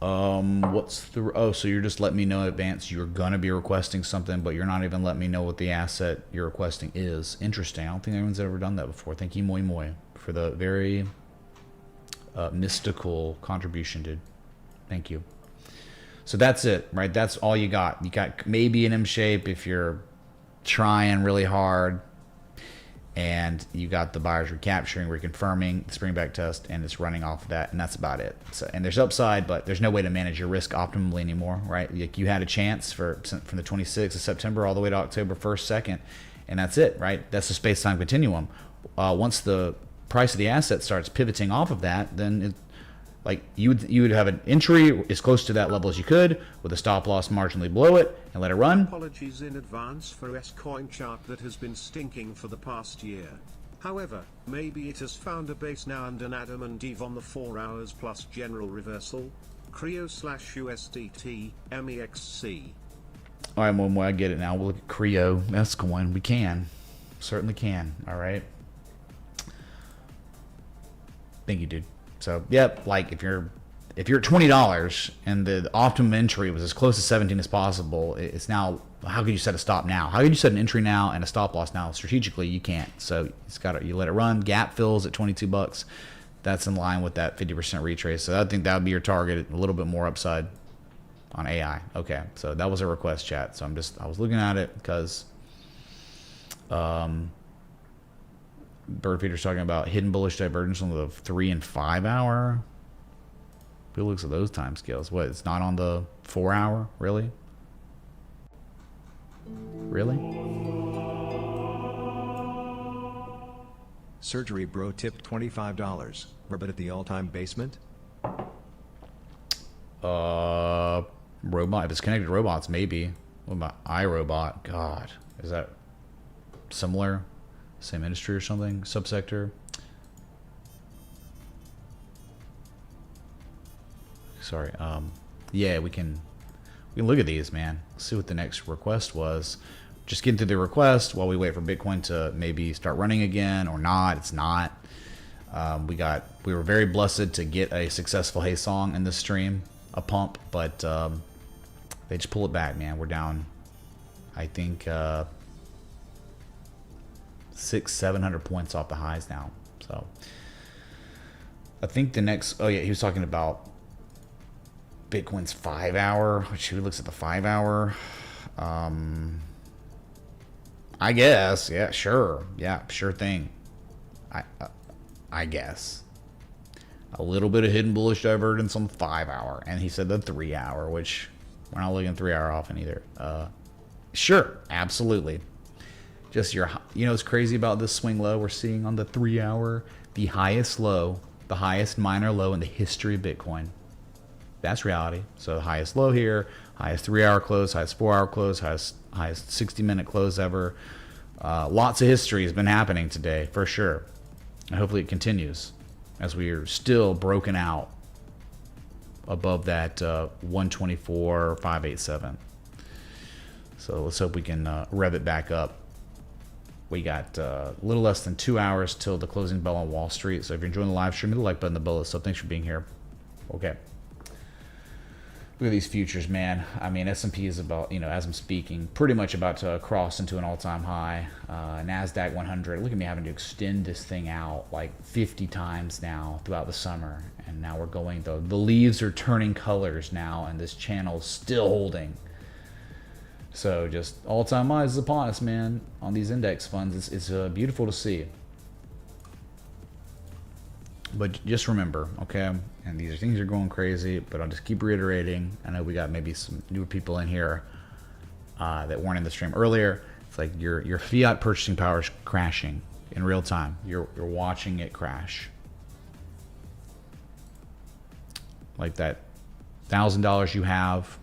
So you're just letting me know in advance you're gonna be requesting something, but you're not even letting me know what the asset you're requesting is. Interesting. I don't think anyone's ever done that before. Thank you, Moi Moi, for the very mystical contribution, dude. Thank you. So that's it, right? That's all you got. You got maybe an M shape if you're trying really hard, and you got the buyers recapturing, reconfirming the spring back test, and it's running off of that, and that's about it. So, and there's upside, but there's no way to manage your risk optimally anymore, right? Like you had a chance from the 26th of September all the way to October 1st, 2nd, and that's it, right? That's the space-time continuum. Once the price of the asset starts pivoting off of that, then you would have an entry as close to that level as you could, with a stop loss marginally below it, and let it run. Apologies in advance for S-Coin chart that has been stinking for the past year. However, maybe it has found a base now and an Adam and Eve on the 4 hours plus general reversal. Creo/USDT, MEXC. All right, well, I get it now. We'll look at Creo, S-Coin. We can. Certainly can. All right. Thank you, dude. So, yep, like if you're at $20 and the optimum entry was as close to 17 as possible, it's now, how could you set a stop now? How could you set an entry now and a stop loss now? Strategically, you can't. So you let it run. Gap fills at $22. That's in line with that 50% retrace. So I think that would be your target, a little bit more upside on AI. Okay, so that was a request, chat. So I was looking at it because Bird Peter's talking about hidden bullish divergence on the 3 and 5 hour. Who looks at those time scales? What? It's not on the 4 hour? Really? Really? Surgery bro tipped $25. Rabbit at the all-time basement? Robot. If it's connected to robots, maybe. What about iRobot? God. Is that similar? Same industry or something? Subsector? Sorry. Yeah, we can look at these, man. Let's see what the next request was. Just getting through the request while we wait for Bitcoin to maybe start running again or not. It's not. We were very blessed to get a successful Hey Song in this stream, a pump, but they just pull it back, man. We're down, I think, 600-700 points off the highs now. So I think the next, oh yeah, he was talking about Bitcoin's 5 hour, which who looks at the 5 hour? I guess, yeah, sure. Yeah, sure thing. I guess. A little bit of hidden bullish divergence on the 5 hour. And he said the 3 hour, which we're not looking 3 hour often either. Sure, absolutely. Just what's crazy about this swing low we're seeing on the 3 hour? The highest low, the highest minor low in the history of Bitcoin. That's reality. So the highest low here, highest 3 hour close, highest 4 hour close, highest 60-minute close ever. Lots of history has been happening today, for sure. And hopefully it continues as we are still broken out above that 124.587. So let's hope we can rev it back up. We got a little less than 2 hours till the closing bell on Wall Street. So if you're enjoying the live stream, hit the like button, the bell. So thanks for being here. Okay. Look at these futures, man. I mean, S&P is about, as I'm speaking, pretty much about to cross into an all-time high. NASDAQ 100. Look at me having to extend this thing out like 50 times now throughout the summer. And now we're going, the leaves are turning colors now, and this channel is still holding. So just all-time highs is upon us, man, on these index funds. It's beautiful to see. But just remember, okay, and these are things are going crazy, but I'll just keep reiterating. I know we got maybe some newer people in here that weren't in the stream earlier. It's like your fiat purchasing power is crashing in real time. You're watching it crash. Like that $1,000 you have,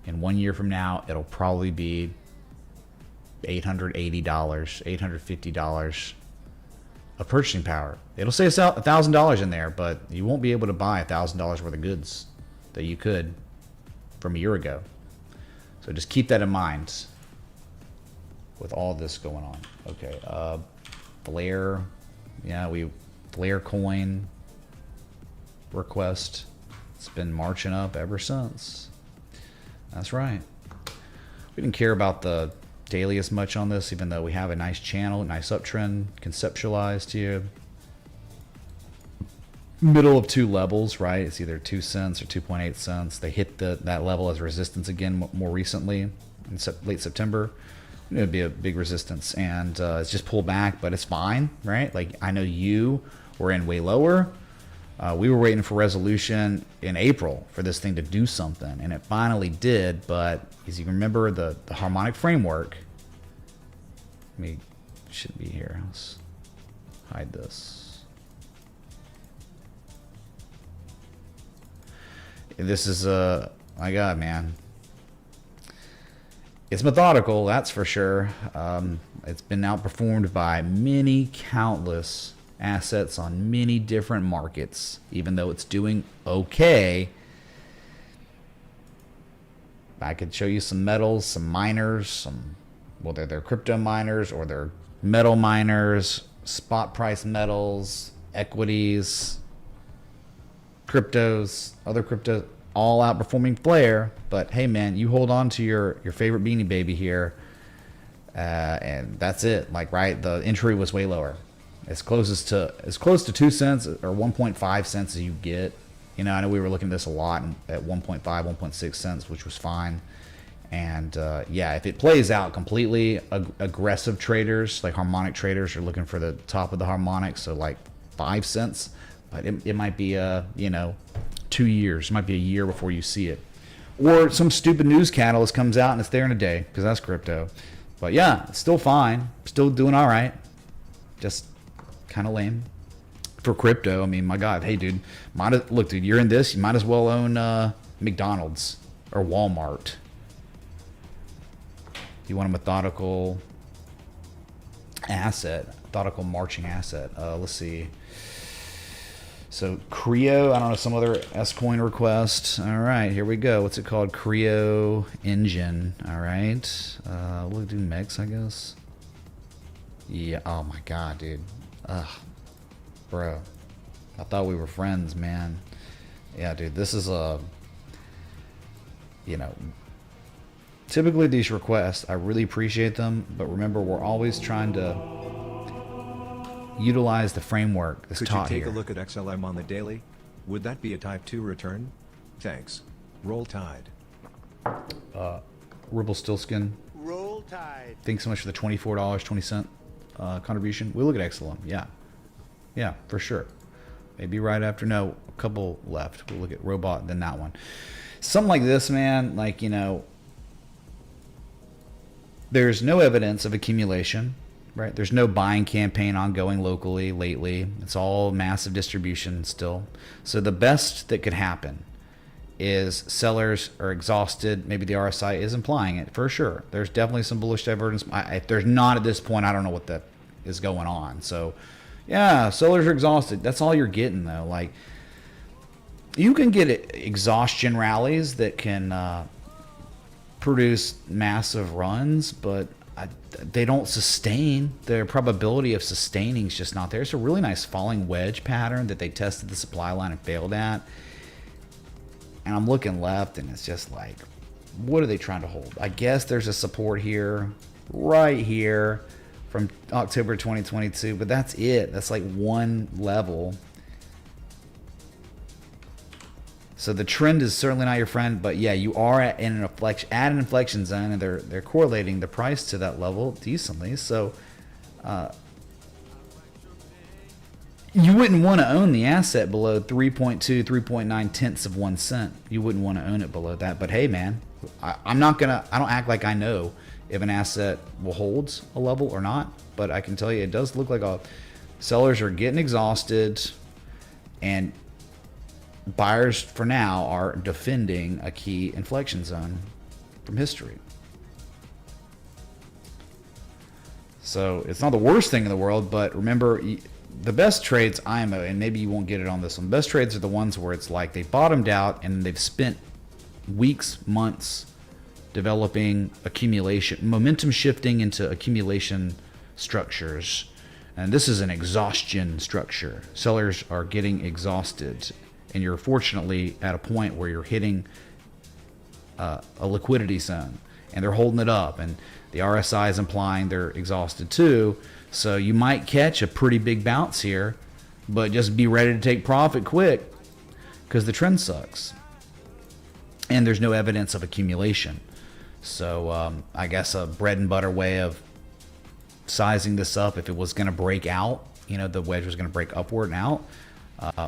in 1 year from now, it'll probably be $880, $850 of purchasing power. It'll say $1,000 in there, but you won't be able to buy $1,000 worth of goods that you could from a year ago. So just keep that in mind with all this going on. Okay, Flare, yeah, Flare coin request. It's been marching up ever since. That's right. We didn't care about the daily as much on this, even though we have a nice channel, nice uptrend conceptualized here. middle of two levels, right? It's either 2 cents or 2.8 cents. They hit that level as resistance again more recently in late September. It would be a big resistance, and it's just pulled back, but it's fine, right? Like, I know you were in way lower. We were waiting for resolution in April for this thing to do something, and it finally did. But as you remember, the harmonic framework, should be here. Let's hide this. This is my God, man. It's methodical, that's for sure. It's been outperformed by many countless assets on many different markets, even though it's doing okay. I could show you some metals, some miners, whether they're crypto miners or they're metal miners, spot price metals, equities, cryptos, other cryptos, all outperforming Flare. But hey, man, you hold on to your favorite beanie baby here, and that's it. Like, right, the entry was way lower, as close to 2 cents or 1.5 cents as you get. You know, I know we were looking at this a lot at 1.5, 1.6 cents, which was fine. And yeah, if it plays out completely, aggressive traders, like harmonic traders, are looking for the top of the harmonic, so like 5 cents. But it might be 2 years. It might be a year before you see it. Or some stupid news catalyst comes out and it's there in a day, because that's crypto. But yeah, it's still fine. Still doing all right. Just kind of lame for crypto. I mean, my God. Hey, dude. Look, dude, you're in this. You might as well own McDonald's or Walmart. You want a methodical asset, methodical marching asset. Let's see. So Creo, I don't know, some other S-Coin request. All right, here we go. What's it called? Creo Engine. All right. We'll do Mex, I guess. Yeah. Oh my God, dude. Ugh, bro. I thought we were friends, man. Yeah, dude. This is typically these requests, I really appreciate them, but remember, we're always trying to utilize the framework that's taught here. Could you take a look at XLM on the daily? Would that be a Type 2 return? Thanks. Roll Tide. Rumpelstiltskin, Roll Tide. thanks so much for the $24.20 contribution. We'll look at XLM. Yeah, for sure. Maybe right after. No, a couple left. We'll look at Robot, then that one. Something like this, man, like, there's no evidence of accumulation, right? There's no buying campaign ongoing locally lately. It's all massive distribution still. So the best that could happen is sellers are exhausted. Maybe the RSI is implying it for sure. There's definitely some bullish divergence. If there's not at this point, I don't know what that is going on. So yeah, sellers are exhausted. That's all you're getting though. Like, you can get exhaustion rallies that can produce massive runs, but they don't sustain. Their probability of sustaining is just not there. It's a really nice falling wedge pattern that they tested the supply line and failed at. And I'm looking left, and it's just like, what are they trying to hold? I guess there's a support here, right here, from October 2022, but that's it. That's like one level. So the trend is certainly not your friend, but yeah, you are at an inflection zone, and they're correlating the price to that level decently. So you wouldn't want to own the asset below 3.2, 3.9 tenths of 1 cent. You wouldn't want to own it below that. But hey, man, I don't act like I know if an asset will hold a level or not, but I can tell you it does look like sellers are getting exhausted, and buyers for now are defending a key inflection zone from history. So it's not the worst thing in the world, but remember, the best trades IMO, and maybe you won't get it on this one, the best trades are the ones where it's like they bottomed out and they've spent weeks, months developing accumulation, momentum shifting into accumulation structures. And this is an exhaustion structure. Sellers are getting exhausted, and you're fortunately at a point where you're hitting a liquidity zone, and they're holding it up, and the RSI is implying they're exhausted too. So you might catch a pretty big bounce here but just be ready to take profit quick because the trend sucks. And there's no evidence of accumulation. So I guess a bread and butter way of sizing this up, if it was going to break out, you know, the wedge was going to break upward and out,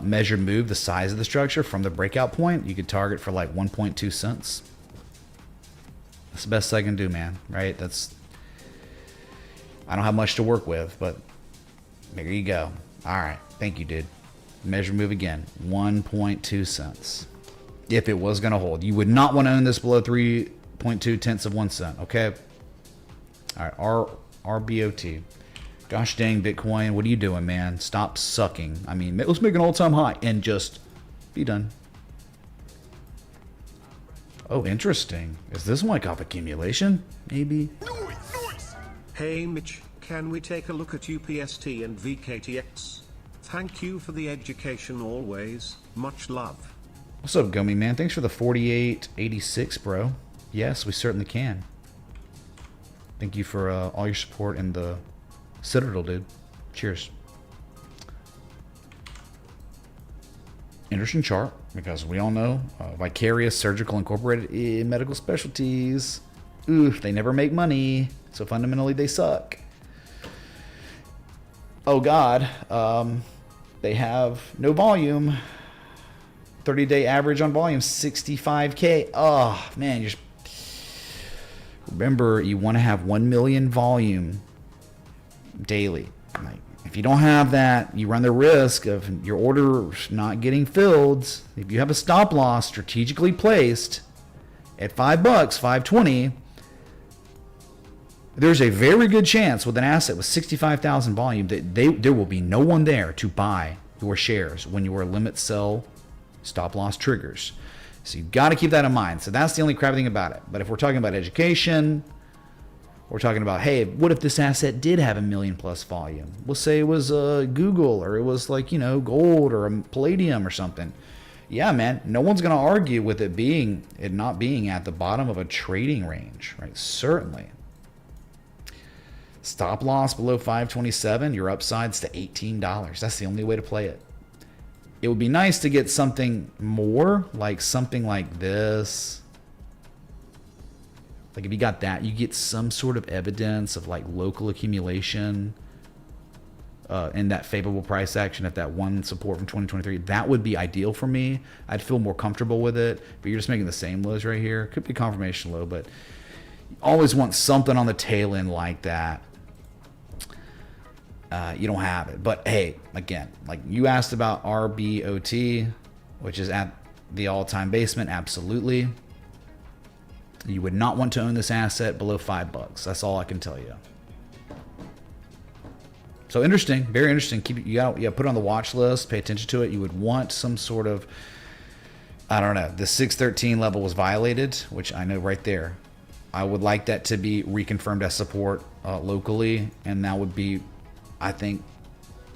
measure move the size of the structure from the breakout point, you could target for like 1.2 cents. That's the best I can do, man, right? I don't have much to work with, but there you go. All right, thank you, dude. Measure move again, 1.2 cents. If it was going to hold, you would not want to own this below 3.2 tenths of 1 cent, okay? All right, RBOT. Gosh dang, Bitcoin, what are you doing, man? Stop sucking. I mean, let's make an all-time high and just be done. Oh, interesting. Is this one like off accumulation? Maybe. Hey Mitch, can we take a look at UPST and VKTX? Thank you for the education always. Much love. What's up, Gummy Man? Thanks for the 4886, bro. Yes, we certainly can. Thank you for all your support in the Citadel, dude. Cheers. Interesting chart, because we all know Vicarious Surgical Incorporated in medical specialties. Oof, they never make money, so fundamentally they suck. Oh God, they have no volume. 30-day average on volume, 65K. Oh, man, you just remember, you want to have 1 million volume daily. Like, if you don't have that, you run the risk of your order not getting filled. If you have a stop loss strategically placed at $5, $5.20, there's a very good chance with an asset with 65,000 volume that there will be no one there to buy your shares when your limit sell stop loss triggers. So you've got to keep that in mind. So that's the only crappy thing about it. But if we're talking about education, we're talking about, hey, what if this asset did have 1 million plus volume? We'll say it was Google, or it was like, you know, gold or a palladium or something. Yeah, man, no one's going to argue with it not being at the bottom of a trading range, right? Certainly. Stop loss below 527, your upside's to $18. That's the only way to play it. It would be nice to get something more, like something like this. Like if you got that, you get some sort of evidence of like local accumulation in that favorable price action at that one support from 2023. That would be ideal for me. I'd feel more comfortable with it. But you're just making the same lows right here. Could be a confirmation low, but you always want something on the tail end like that. You don't have it. But hey, again, like you asked about RBOT, which is at the all-time basement. Absolutely. You would not want to own this asset below $5. That's all I can tell you. So interesting, very interesting. You got put it on the watch list. Pay attention to it. You would want some sort of, I don't know. The 613 level was violated, which I know right there. I would like that to be reconfirmed as support locally, and that would be, I think,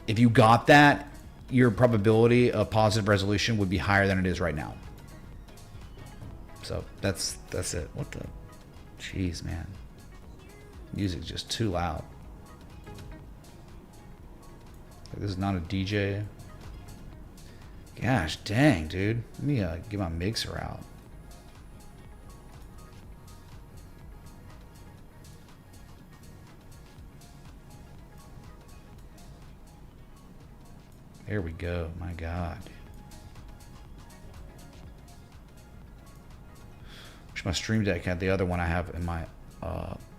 if you got that, your probability of positive resolution would be higher than it is right now. So that's it. What the? Jeez, man. Music's just too loud. This is not a DJ. Gosh dang, dude. Let me get my mixer out. There we go. My God. Wish my Stream Deck had the other one I have in my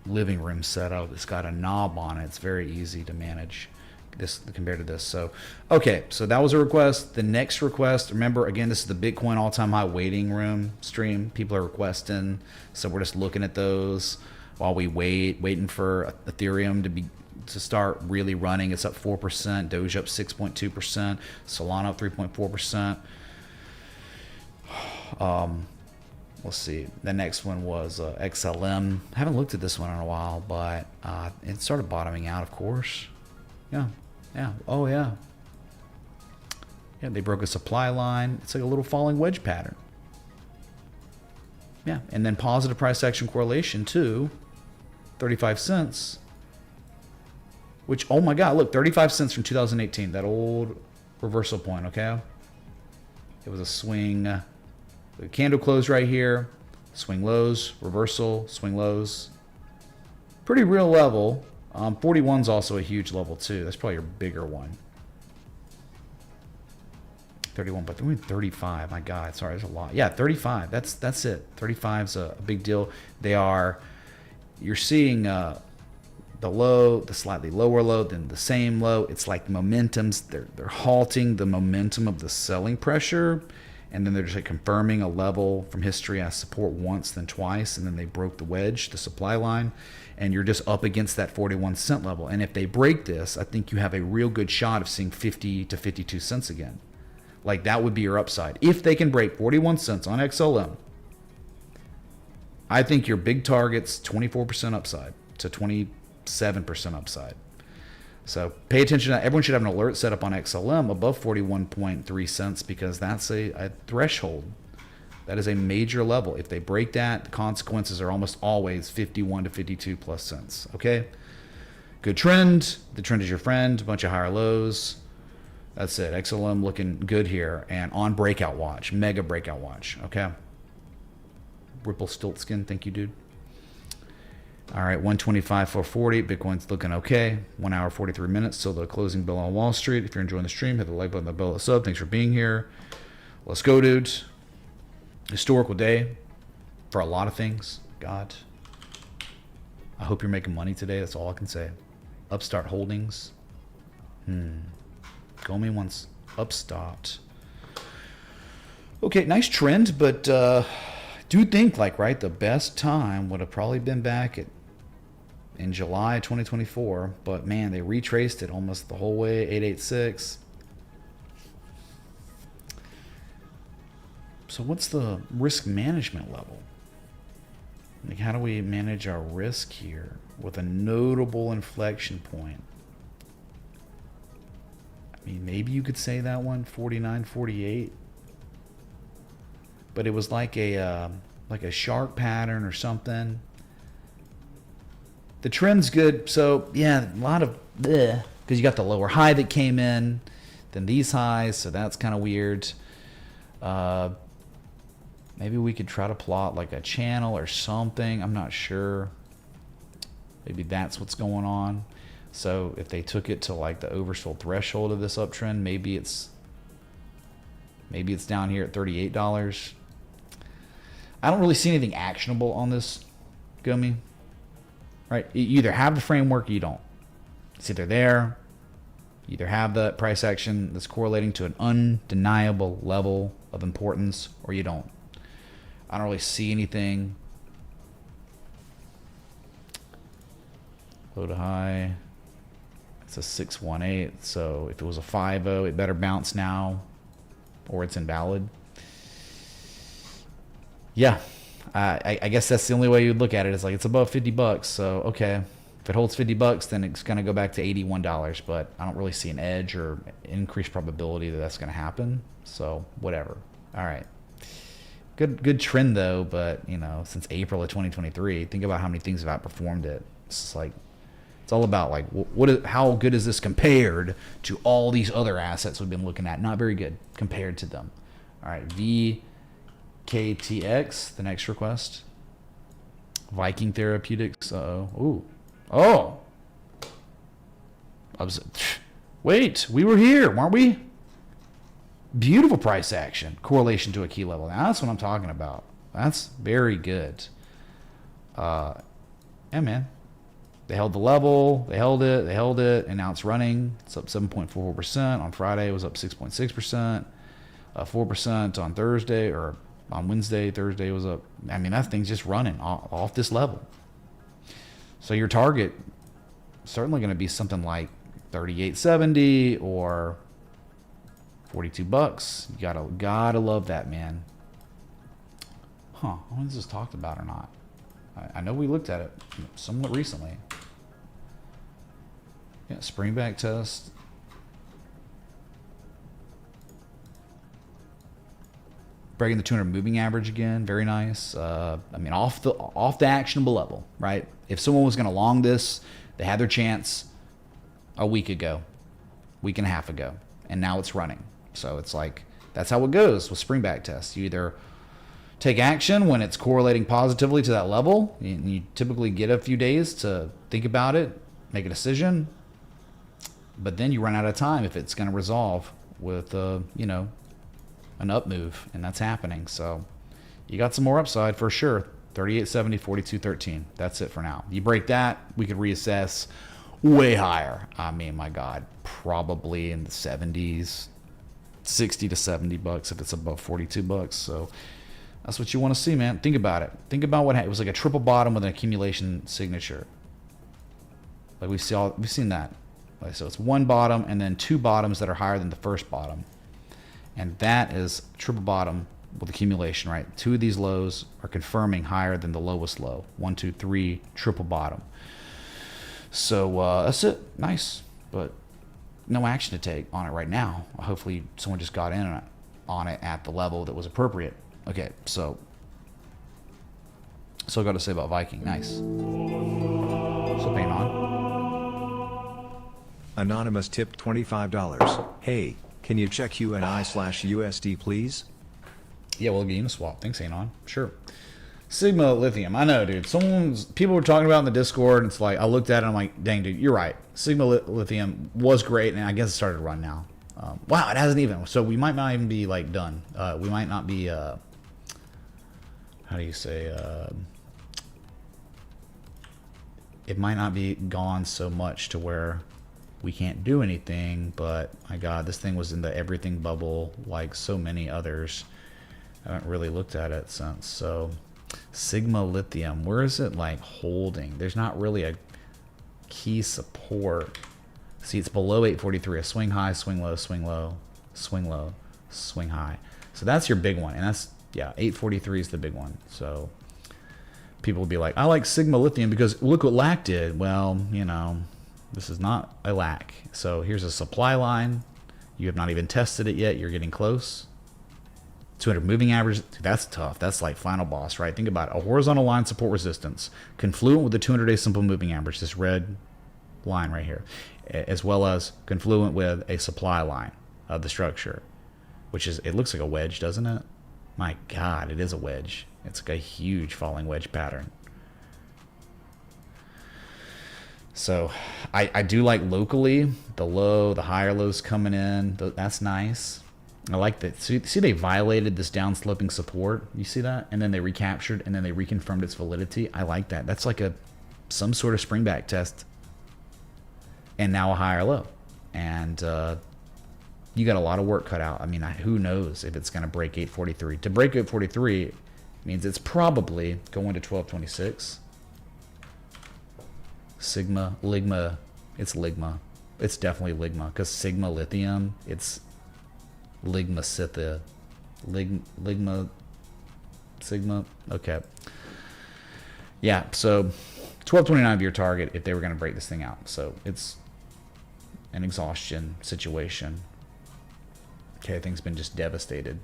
living room set up. It's got a knob on it. It's very easy to manage this compared to this. So, okay. So that was a request. The next request, remember, again, this is the Bitcoin all-time high waiting room stream. People are requesting. So we're just looking at those while we waiting for Ethereum to start really running. It's up 4%, Doge up 6.2%, Solana up 3.4%. Let's see. The next one was XLM. I haven't looked at this one in a while, but it started bottoming out, of course. Yeah. Oh, yeah. Yeah, they broke a supply line. It's like a little falling wedge pattern. Yeah, and then positive price action correlation too. 35 cents. Which, oh my God, look, 35 cents from 2018. That old reversal point, okay? It was a swing. The candle closed right here. Swing lows, reversal, swing lows. Pretty real level. 41's also a huge level too. That's probably your bigger one. 31, but they're 35. My God, sorry, there's a lot. Yeah, 35. That's it. 35's a big deal. You're seeing the low, the slightly lower low, then the same low. It's like momentums. They're halting the momentum of the selling pressure, and then they're just like confirming a level from history as support once, then twice, and then they broke the wedge, the supply line, and you're just up against that 41-cent level. And if they break this, I think you have a real good shot of seeing 50 to 52 cents again. Like, that would be your upside. If they can break 41 cents on XLM, I think your big target's 24% upside to 27% upside. So pay attention to that. Everyone should have an alert set up on XLM above 41.3 cents because that's a threshold. That is a major level. If they break that, the consequences are almost always 51 to 52 plus cents. Okay? Good trend. The trend is your friend. A bunch of higher lows. That's it. XLM looking good here. And on breakout watch. Mega breakout watch. Okay? Ripple Stiltskin. Thank you, dude. All right. 125, 440. Bitcoin's looking okay. 1 hour, 43 minutes. Still the closing bell on Wall Street. If you're enjoying the stream, hit the like button, the bell, the sub. Thanks for being here. Let's go, dudes. Historical day for a lot of things. God. I hope you're making money today. That's all I can say. Upstart Holdings. Call me once. Upstart. Okay, nice trend, but do think like, right, the best time would have probably been back in July 2024, but man, they retraced it almost the whole way, 886. So what's the risk management level? Like, how do we manage our risk here with a notable inflection point? I mean, maybe you could say that one, 49, 48. But it was like a shark pattern or something. The trend's good, so yeah, a lot of because you got the lower high that came in, then these highs, so that's kind of weird. Maybe we could try to plot like a channel or something. I'm not sure. Maybe that's what's going on. So if they took it to like the oversold threshold of this uptrend, maybe it's down here at $38. I don't really see anything actionable on this, Gummy. Right? You either have the framework or you don't. It's either there. You either have the price action that's correlating to an undeniable level of importance or you don't. I don't really see anything. Low to high. It's a 618. So if it was a 50, it better bounce now or it's invalid. Yeah. I guess that's the only way you'd look at it. Is like it's above $50. So okay. If it holds $50, then it's going to go back to $81. But I don't really see an edge or increased probability that that's going to happen. So whatever. All right. Good trend though, but you know, since April of 2023, think about how many things have outperformed it. It's like it's all about like how good is this compared to all these other assets we've been looking at? Not very good compared to them. All right, VKTX, the next request. Viking Therapeutics. Ooh. Oh. Wait, we were here, weren't we? Beautiful price action. Correlation to a key level. Now, that's what I'm talking about. That's very good. Yeah, man. They held the level. They held it, and now it's running. It's up 7.44%. On Friday, it was up 6.6%. 4% on Thursday, or on Wednesday. Thursday was up. I mean, that thing's just running off this level. So your target is certainly going to be something like 38.70 or $42. You gotta love that, man. Huh? When is this talked about or not? I know we looked at it somewhat recently. Yeah, spring back test. Breaking the 200 moving average again, very nice. I mean, off the actionable level, right? If someone was going to long this, they had their chance a week and a half ago. and now it's running. So it's like, that's how it goes with spring back tests. You either take action when it's correlating positively to that level. You typically get a few days to think about it, make a decision, but then you run out of time if it's going to resolve with, you know, an up move, and that's happening. So you got some more upside for sure. 38.70, 42.13. That's it for now. You break that, we could reassess way higher. I mean, my God, probably in the 70s, 60 to 70 bucks if it's above 42 bucks. So that's what you want to see, man. Think about it. Think about what happened. It was like a triple bottom with an accumulation signature. Like we've seen that. Like, so it's one bottom and then two bottoms that are higher than the first bottom. And that is triple bottom with accumulation, right? Two of these lows are confirming higher than the lowest low. 1, 2, 3, triple bottom. So that's it. Nice. But no action to take on it right now. Hopefully someone just got in on it at the level that was appropriate. Okay, so still got to say about Viking. Nice. Still paying on. Anonymous tipped $25. Hey, can you check UNI/USD please? Yeah, we'll get Uniswap. Thanks, Anon. Sure. Sigma Lithium. I know, dude. People were talking about in the Discord, and it's like, I looked at it and I'm like, dang, dude, you're right. Sigma Lithium was great, and I guess it started to run now. Wow, it hasn't even. So we might not even be, like, done. We might not be, how do you say, it might not be gone so much to where we can't do anything, but my God, this thing was in the everything bubble like so many others. I haven't really looked at it since. So Sigma Lithium, where is it like holding? There's not really a key support. See, it's below 843, a swing high, swing low, swing low, swing low, swing high. So that's your big one. And that's, yeah, 843 is the big one. So people will be like, I like Sigma Lithium because look what LAC did. Well, you know, this is not a LAC. So here's a supply line. You have not even tested it yet. You're getting close. 200 moving average. Dude, that's tough. That's like final boss, right? Think about it. A horizontal line support resistance, confluent with the 200-day simple moving average, this red line right here, as well as confluent with a supply line of the structure, which is, it looks like a wedge, doesn't it? My God, it is a wedge. It's like a huge falling wedge pattern. So I do like locally, the low, the higher lows coming in. That's nice. I like that. See, they violated this downsloping support. You see that? And then they recaptured, and then they reconfirmed its validity. I like that. That's like some sort of spring back test. And now a higher low. And you got a lot of work cut out. I mean, who knows if it's going to break 843. To break 843 means it's probably going to 1226. Sigma, Ligma. It's Ligma. It's definitely Ligma. Because Sigma Lithium, it's Ligma Sitha. Ligma Sigma. Okay. Yeah, so 1229 of your target if they were going to break this thing out. So it's an exhaustion situation. Okay, things been just devastated.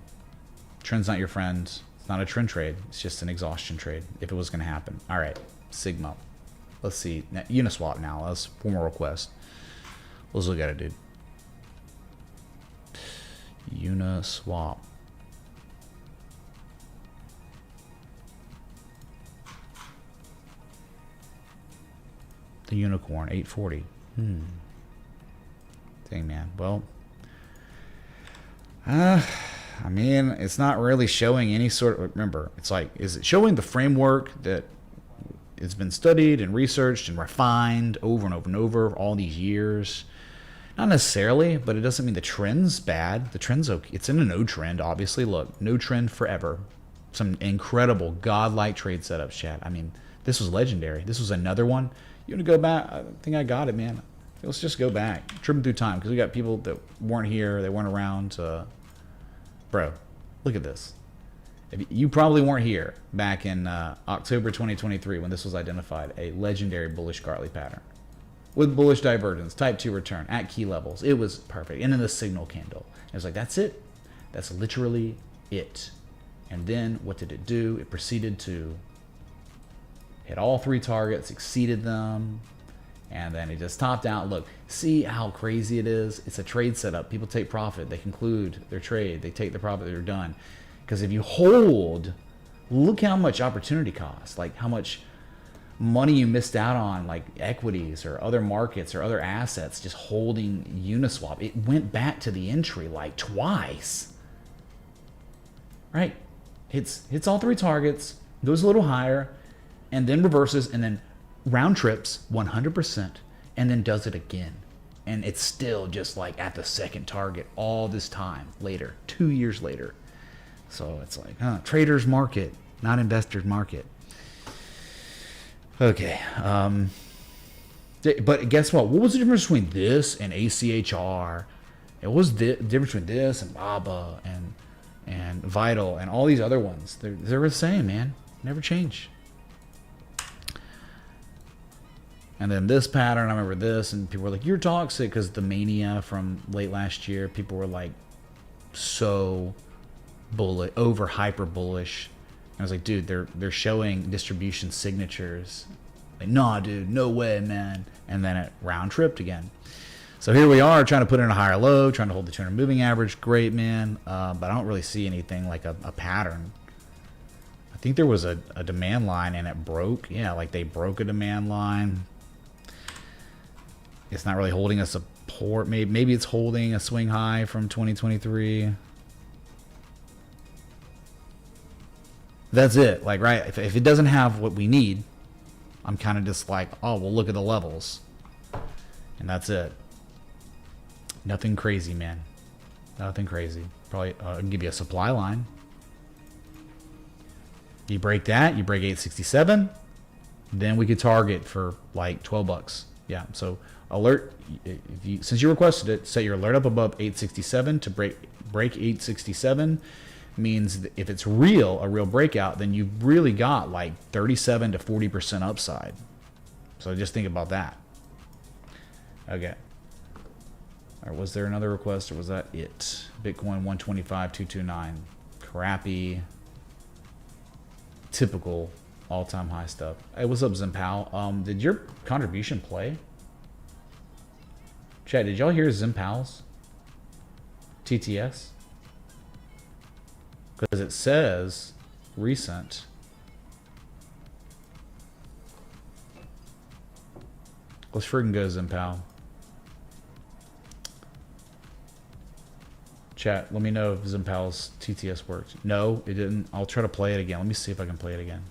Trend's not your friend. It's not a trend trade. It's just an exhaustion trade if it was going to happen. All right, Sigma. Let's see. Uniswap now. That's one more request. Let's look at it, dude. Uniswap. The unicorn, 840. Dang, man. Well, I mean, it's not really showing any sort of, remember, it's like, is it showing the framework that it's been studied and researched and refined over and over and over all these years? Not necessarily, but it doesn't mean the trend's bad. The trend's okay. It's in a no trend, obviously. Look, no trend forever. Some incredible godlike trade setups, chat. I mean, this was legendary. This was another one. You want to go back? I think I got it, man. Let's just go back. Tripping through time, because we got people that weren't here, they weren't around. Bro, look at this. You probably weren't here back in October 2023 when this was identified. A legendary bullish Gartley pattern. With bullish divergence, type 2 return at key levels. It was perfect. And then the signal candle. It was like, that's it. That's literally it. And then what did it do? It proceeded to hit all three targets, exceeded them, And then it just topped out. Look, see how crazy it is? It's a trade setup. People take profit. They conclude their trade. They take the profit. They're done. Because if you hold, look how much opportunity costs. Like how much money you missed out on, like equities or other markets or other assets, just holding Uniswap. It went back to the entry like twice. Right? Hits all three targets, goes a little higher, and then reverses, and then round trips 100%, and then does it again. And it's still just like at the second target all this time later, 2 years later. So it's like, trader's market, not investor's market. Okay. But guess what? What was the difference between this and ACHR? It was the difference between this and BABA and Vital and all these other ones. They're the same, man. Never change. And then this pattern, I remember this, and people were like, "You're toxic," because the mania from late last year, people were like so bullish, over hyper bullish. And I was like, dude, they're showing distribution signatures. Like, nah, dude, no way, man. And then it round tripped again. So here we are trying to put in a higher low, trying to hold the 200 moving average. Great, man. But I don't really see anything like a pattern. I think there was a demand line and it broke. Yeah, like they broke a demand line. It's not really holding a support. Maybe it's holding a swing high from 2023. That's it. Like, right, if it doesn't have what we need, I'm kind of just like, oh, well, look at the levels. And that's it. Nothing crazy, man. Nothing crazy. Probably give you a supply line. You break that, you break 867, then we could target for like 12 bucks. Yeah, so alert, since you requested it, set your alert up above 867 to break 867. Means that if it's a real breakout, then you've really got like 37 to 40% upside. So just think about that. Okay. All right, was there another request or was that it? Bitcoin 125,229. Crappy, typical all-time high stuff. Hey, what's up, Zimpal? Did your contribution play? Chat, did y'all hear Zimpal's TTS? Because it says recent. Let's freaking go, Zimpal. Chat, let me know if Zimpal's TTS worked. No, it didn't. I'll try to play it again. Let me see if I can play it again.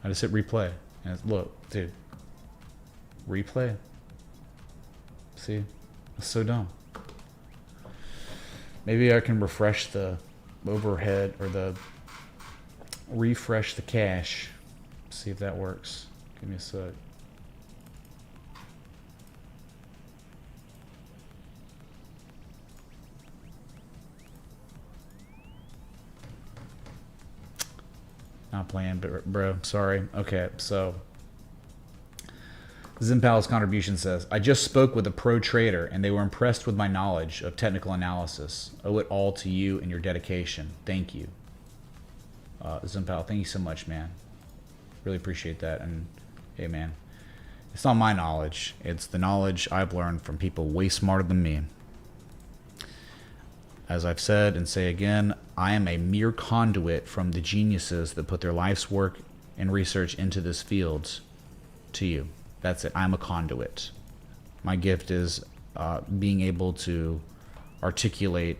I just hit replay. And look, dude. Replay. See? It's so dumb. Maybe I can refresh the overhead or refresh the cache. See if that works. Give me a sec. Not playing, but bro, sorry. Okay, so Zimpal's contribution says, I just spoke with a pro trader and they were impressed with my knowledge of technical analysis. Owe it all to you and your dedication. Thank you. Zimpal, thank you so much, man. Really appreciate that. And hey, man, it's not my knowledge. It's the knowledge I've learned from people way smarter than me. As I've said and say again, I am a mere conduit from the geniuses that put their life's work and research into this field to you. That's it. I'm a conduit. My gift is being able to articulate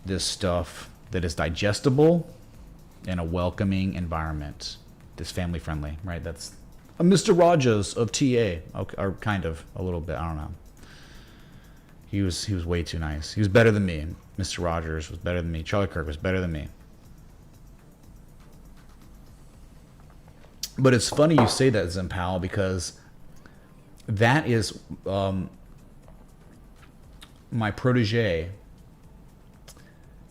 this stuff that is digestible in a welcoming environment. That's family friendly, right? That's a Mr. Rogers of TA, or kind of a little bit. I don't know. He was way too nice. He was better than me. Mr. Rogers was better than me. Charlie Kirk was better than me. But it's funny you say that, Zimpal, because that is my protege,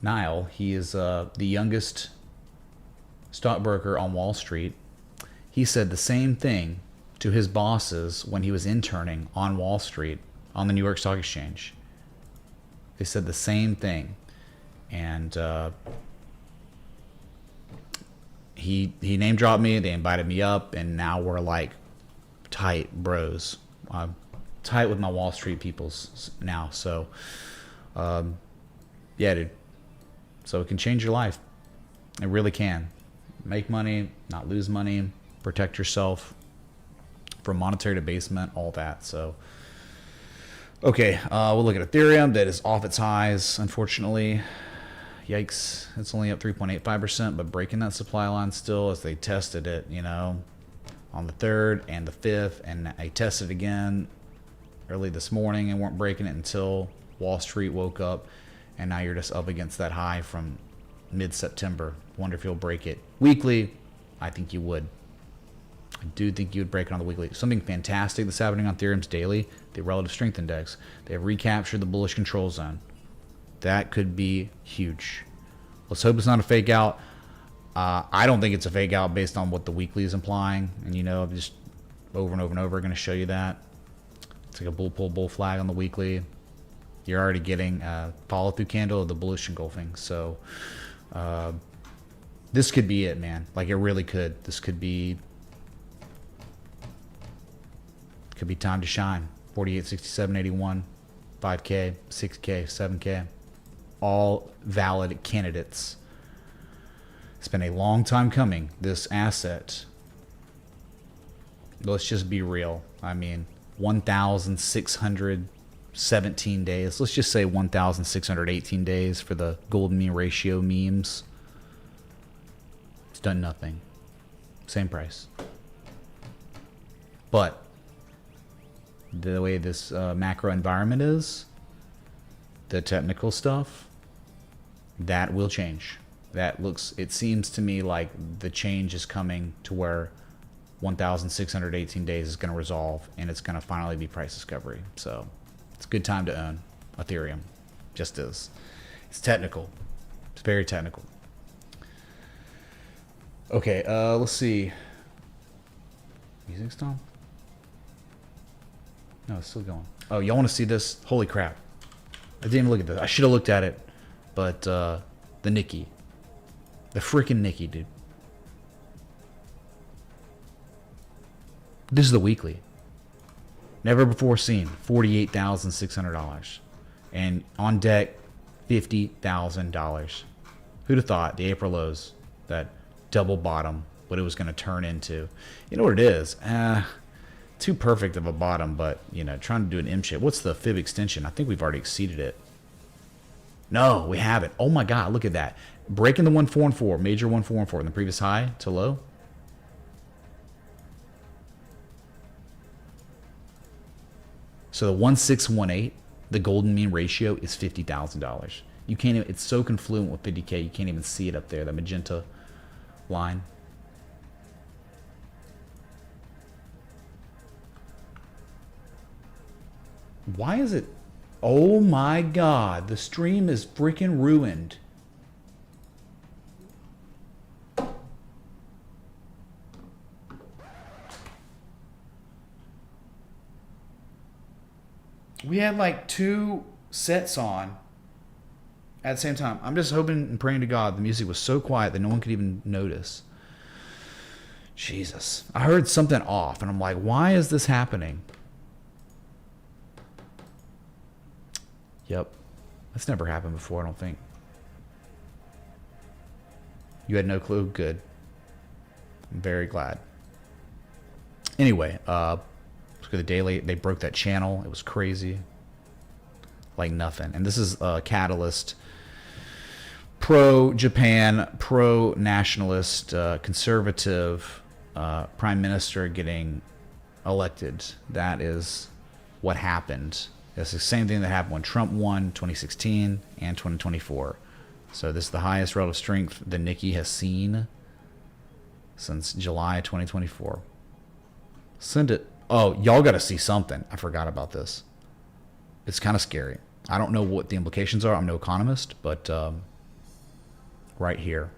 Niall. He is the youngest stockbroker on Wall Street. He said the same thing to his bosses when he was interning on Wall Street on the New York Stock Exchange. They said the he name dropped me. They invited me up, and now we're like tight bros. I'm tight with my Wall Street peoples now. So, yeah, dude. So it can change your life. It really can. Make money, not lose money, protect yourself from monetary debasement, all that. So, okay, we'll look at Ethereum. That is off its highs, unfortunately. Yikes. It's only up 3.85%, but breaking that supply line still as they tested it, you know, on the 3rd and the 5th. And I tested again early this morning and weren't breaking it until Wall Street woke up. And now you're just up against that high from mid-September. Wonder if you'll break it. Weekly, I think you would. I do think you would break it on the weekly. Something fantastic that's happening on Ethereum's daily, the relative strength index. They have recaptured the bullish control zone. That could be huge. Let's hope it's not a fake out. I don't think it's a fake out based on what the weekly is implying. And you know, I'm just over and over and over going to show you that. It's like a bull pull, bull flag on the weekly. You're already getting a follow-through candle of the bullish engulfing. So this could be it, man. Like, it really could. This could be time to shine. 48, 67, 81, 5K, 6K, 7K. All valid candidates. It's been a long time coming, this asset. Let's just be real. I mean, 1,617 days. Let's just say 1,618 days for the golden mean ratio memes. It's done nothing. Same price. But the way this macro environment is, the technical stuff, that will change. It seems to me like the change is coming to where 1,618 days is going to resolve, and it's going to finally be price discovery. So it's a good time to own Ethereum. Just is. It's technical. It's very technical. Okay, let's see. Music stop? No, it's still going. Oh, y'all want to see this? Holy crap. I didn't even look at this. I should have looked at it. But the Nikki. The freaking Nikki, dude. This is the weekly. Never before seen. $48,600. And on deck, $50,000. Who'd have thought the April lows, that double bottom, what it was going to turn into? You know what it is? Too perfect of a bottom, but, you know, trying to do an M shape. What's the fib extension? I think we've already exceeded it. No, we haven't. Oh my God, look at that. Breaking the 1,414, major 1,414 in the previous high to low. So the 1,618, the golden mean ratio is $50,000. You can't even, it's so confluent with 50K, you can't even see it up there, the magenta line. Why is it? Oh my God, the stream is freaking ruined. We had like 2 sets on at the same time. I'm just hoping and praying to God the music was so quiet that no one could even notice. Jesus. I heard something off and I'm like, why is this happening? Yep. That's never happened before, I don't think. You had no clue? Good. I'm very glad. Anyway, look at the daily. They broke that channel. It was crazy. Like nothing. And this is a catalyst. Pro-Japan, pro-nationalist, conservative prime minister getting elected. That is what happened. It's the same thing that happened when Trump won 2016 and 2024. So this is the highest relative strength the Nikkei has seen since July 2024. Send it. Oh, y'all got to see something. I forgot about this. It's kind of scary. I don't know what the implications are. I'm no economist, but right here.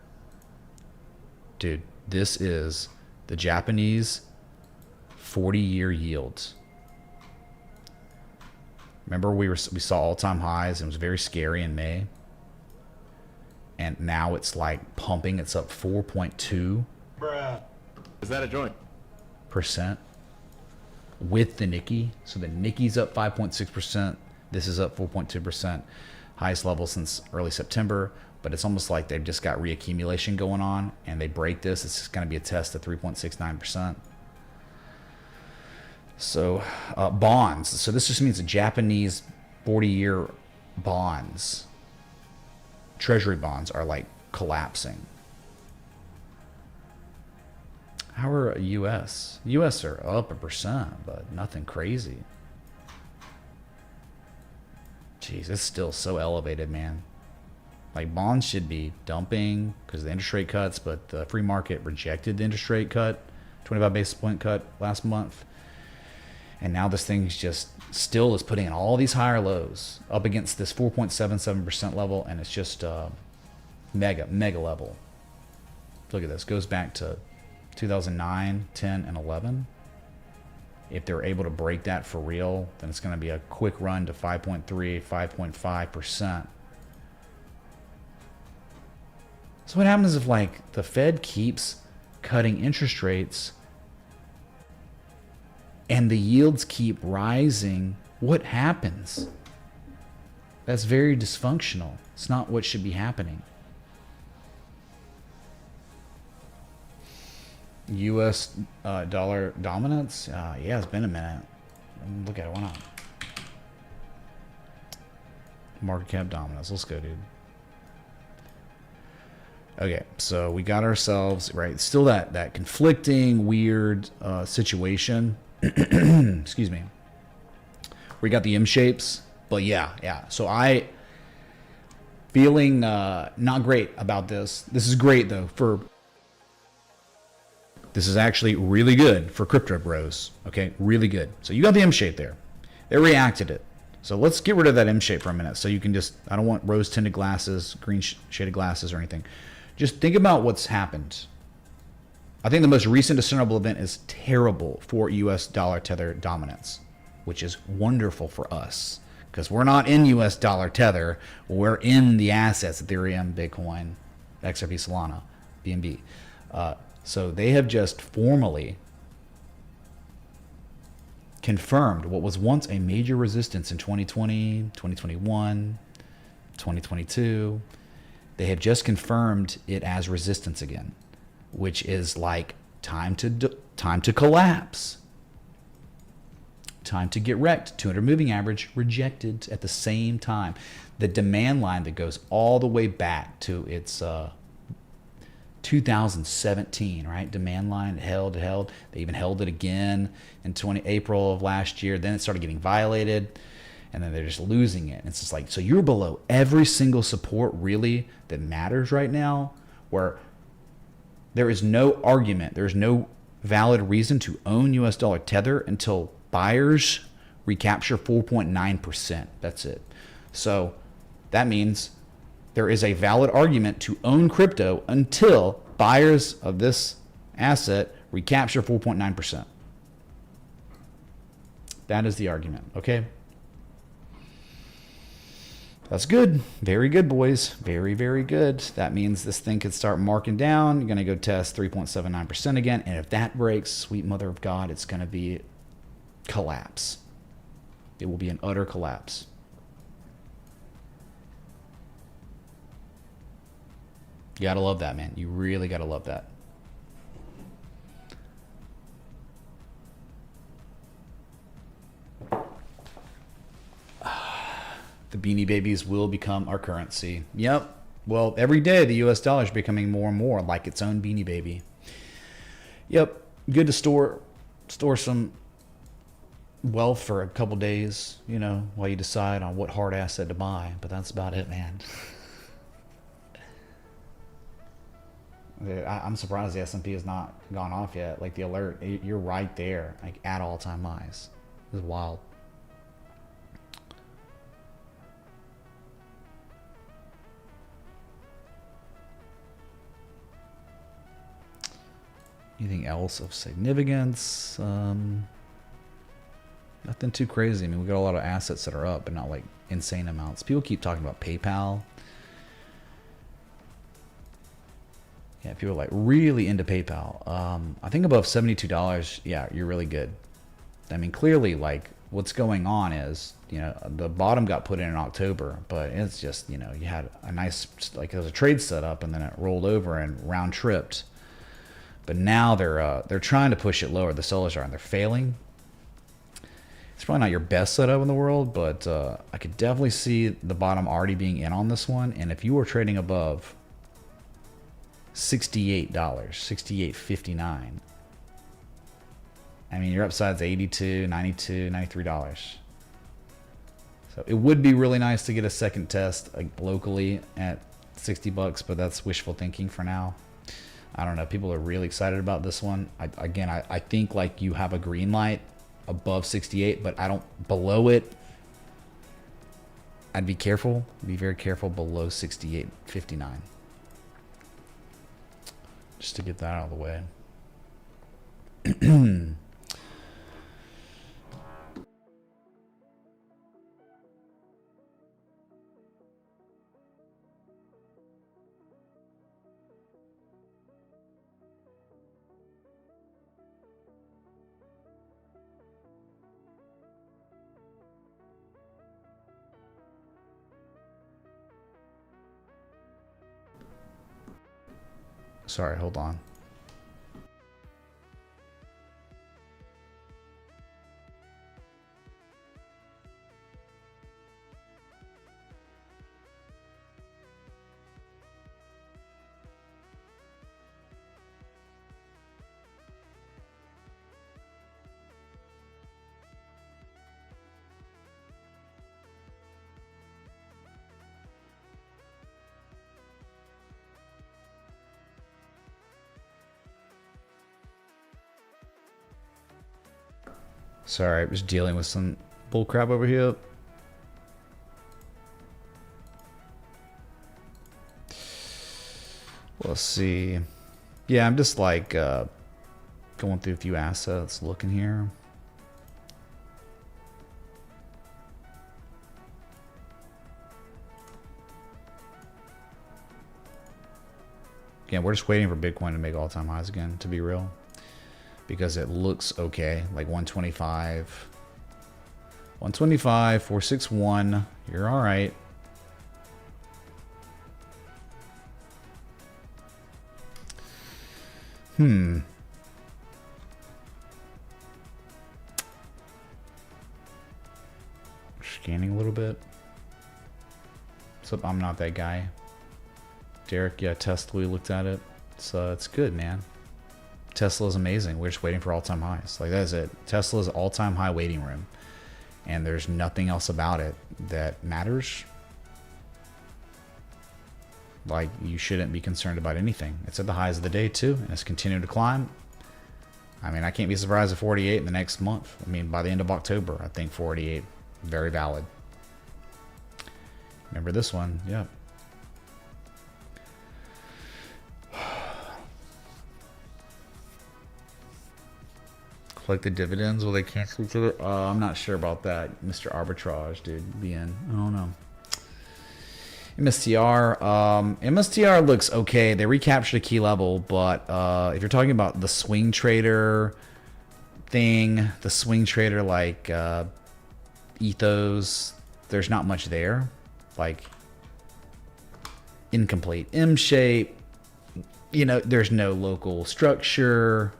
Dude, this is the Japanese 40-year yields. Remember we saw all-time highs and it was very scary in May. And now it's like pumping. It's up 4.2 Is that a joint? percent with the Nikkei. So the Nikkei's up 5.6%. This is up 4.2%. Highest level since early September. But it's almost like they've just got reaccumulation going on, and they break this. It's just going to be a test of 3.69%. So bonds. So this just means the Japanese 40-year bonds, treasury bonds, are like collapsing. How are U.S.? U.S. are up 1%, but nothing crazy. Jeez, it's still so elevated, man. Like, bonds should be dumping because of the interest rate cuts, but the free market rejected the interest rate cut, 25 basis point cut last month. And now this thing's just still is putting in all these higher lows up against this 4.77% level, and it's just mega level. Look at this. Goes back to 2009, 10, and 11. If they're able to break that for real, then it's going to be a quick run to 5.3, 5.5%. So what happens if, like, the Fed keeps cutting interest rates and the yields keep rising? What happens? That's very dysfunctional. It's not what should be happening. U.S. Dollar dominance? Yeah, it's been a minute. Look at it. Why not? Market cap dominance. Let's go, dude. Okay, so we got ourselves, right, still that conflicting, weird situation. Excuse me. We got the M shapes, but yeah. So I feeling not great about this. This is great, though, this is actually really good for crypto bros. Okay, really good. So you got the M shape there. They reacted it. So let's get rid of that M shape for a minute. So you can just, I don't want rose tinted glasses, green shaded glasses or anything. Just think about what's happened. I think the most recent discernible event is terrible for US dollar tether dominance, which is wonderful for us because we're not in US dollar tether. We're in the assets, Ethereum, Bitcoin, XRP, Solana, BNB. So they have just formally confirmed what was once a major resistance in 2020, 2021, 2022. They have just confirmed it as resistance again, which is like time to collapse, time to get wrecked. 200 moving average rejected at the same time. The demand line that goes all the way back to its 2017, right? Demand line held. They even held it again in April of last year. Then it started getting violated, and then they're just losing it. And it's just like, so you're below every single support really that matters right now, where there is no argument, there's no valid reason to own US dollar tether until buyers recapture 4.9%. That's it. So that means there is a valid argument to own crypto until buyers of this asset recapture 4.9%. That is the argument, okay? That's good. Very good, boys. Very, very good. That means this thing could start marking down. You're going to go test 3.79% again. And if that breaks, sweet mother of God, it's going to be collapse. It will be an utter collapse. You got to love that, man. You really got to love that. The Beanie Babies will become our currency. Yep. Well, every day the US dollar is becoming more and more like its own Beanie Baby. Yep. Good to store some wealth for a couple days, you know, while you decide on what hard asset to buy. But that's about it, man. I'm surprised the S&P has not gone off yet. Like the alert, you're right there, like at all-time highs. This is wild. Anything else of significance? Nothing too crazy. I mean, we got a lot of assets that are up, but not like insane amounts. People keep talking about PayPal. Yeah, people are like really into PayPal. I think above $72, yeah, you're really good. I mean, clearly, like what's going on is, you know, the bottom got put in October, but it's just, you know, you had a nice, like there was a trade set up and then it rolled over and round tripped. But now they're trying to push it lower. The sellers are, and they're failing. It's probably not your best setup in the world, but I could definitely see the bottom already being in on this one. And if you were trading above $68, $68.59, I mean, your upside's $82, $92, $93. So it would be really nice to get a second test like locally at $60, but that's wishful thinking for now. I don't know. People are really excited about this one. I think like you have a green light above 68, but I don't below it. I'd be careful. Be very careful below 68.59. Just to get that out of the way. Sorry, hold on. Sorry, I was dealing with some bullcrap over here. Let's see. Yeah, I'm just like going through a few assets, looking here. Again, we're just waiting for Bitcoin to make all-time highs again, to be real. Because it looks okay, like 125, 461. You're all right. Scanning a little bit. So I'm not that guy. Derek, yeah, Tesla, we looked at it. So it's good, man. Tesla is amazing. We're just waiting for all-time highs. Like, that is it. Tesla's all-time high waiting room. And there's nothing else about it that matters. Like, you shouldn't be concerned about anything. It's at the highs of the day, too. And it's continuing to climb. I mean, I can't be surprised at 48 in the next month. I mean, by the end of October, I think 48. Very valid. Remember this one? Yeah. Collect the dividends, will they cancel each other? I'm not sure about that, Mr. Arbitrage, dude. Be in. I don't know. MSTR. MSTR looks okay. They recaptured a key level, but if you're talking about the swing trader thing, the swing trader like ethos, there's not much there. Like incomplete M shape. You know, there's no local structure.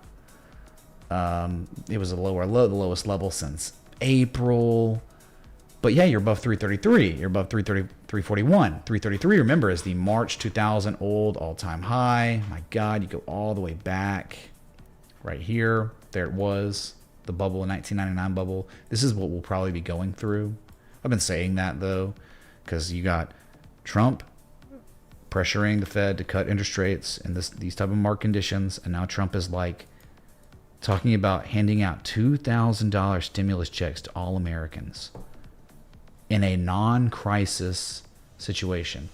It was a lower low, the lowest level since April. But yeah, you're above 333. You're above 330, 341. 333, remember, is the March 2000 old all-time high. My God, you go all the way back. Right here. There it was. The bubble, 1999 bubble. This is what we'll probably be going through. I've been saying that, though, because you got Trump pressuring the Fed to cut interest rates in these type of market conditions. And now Trump is like talking about handing out $2,000 stimulus checks to all Americans in a non-crisis situation.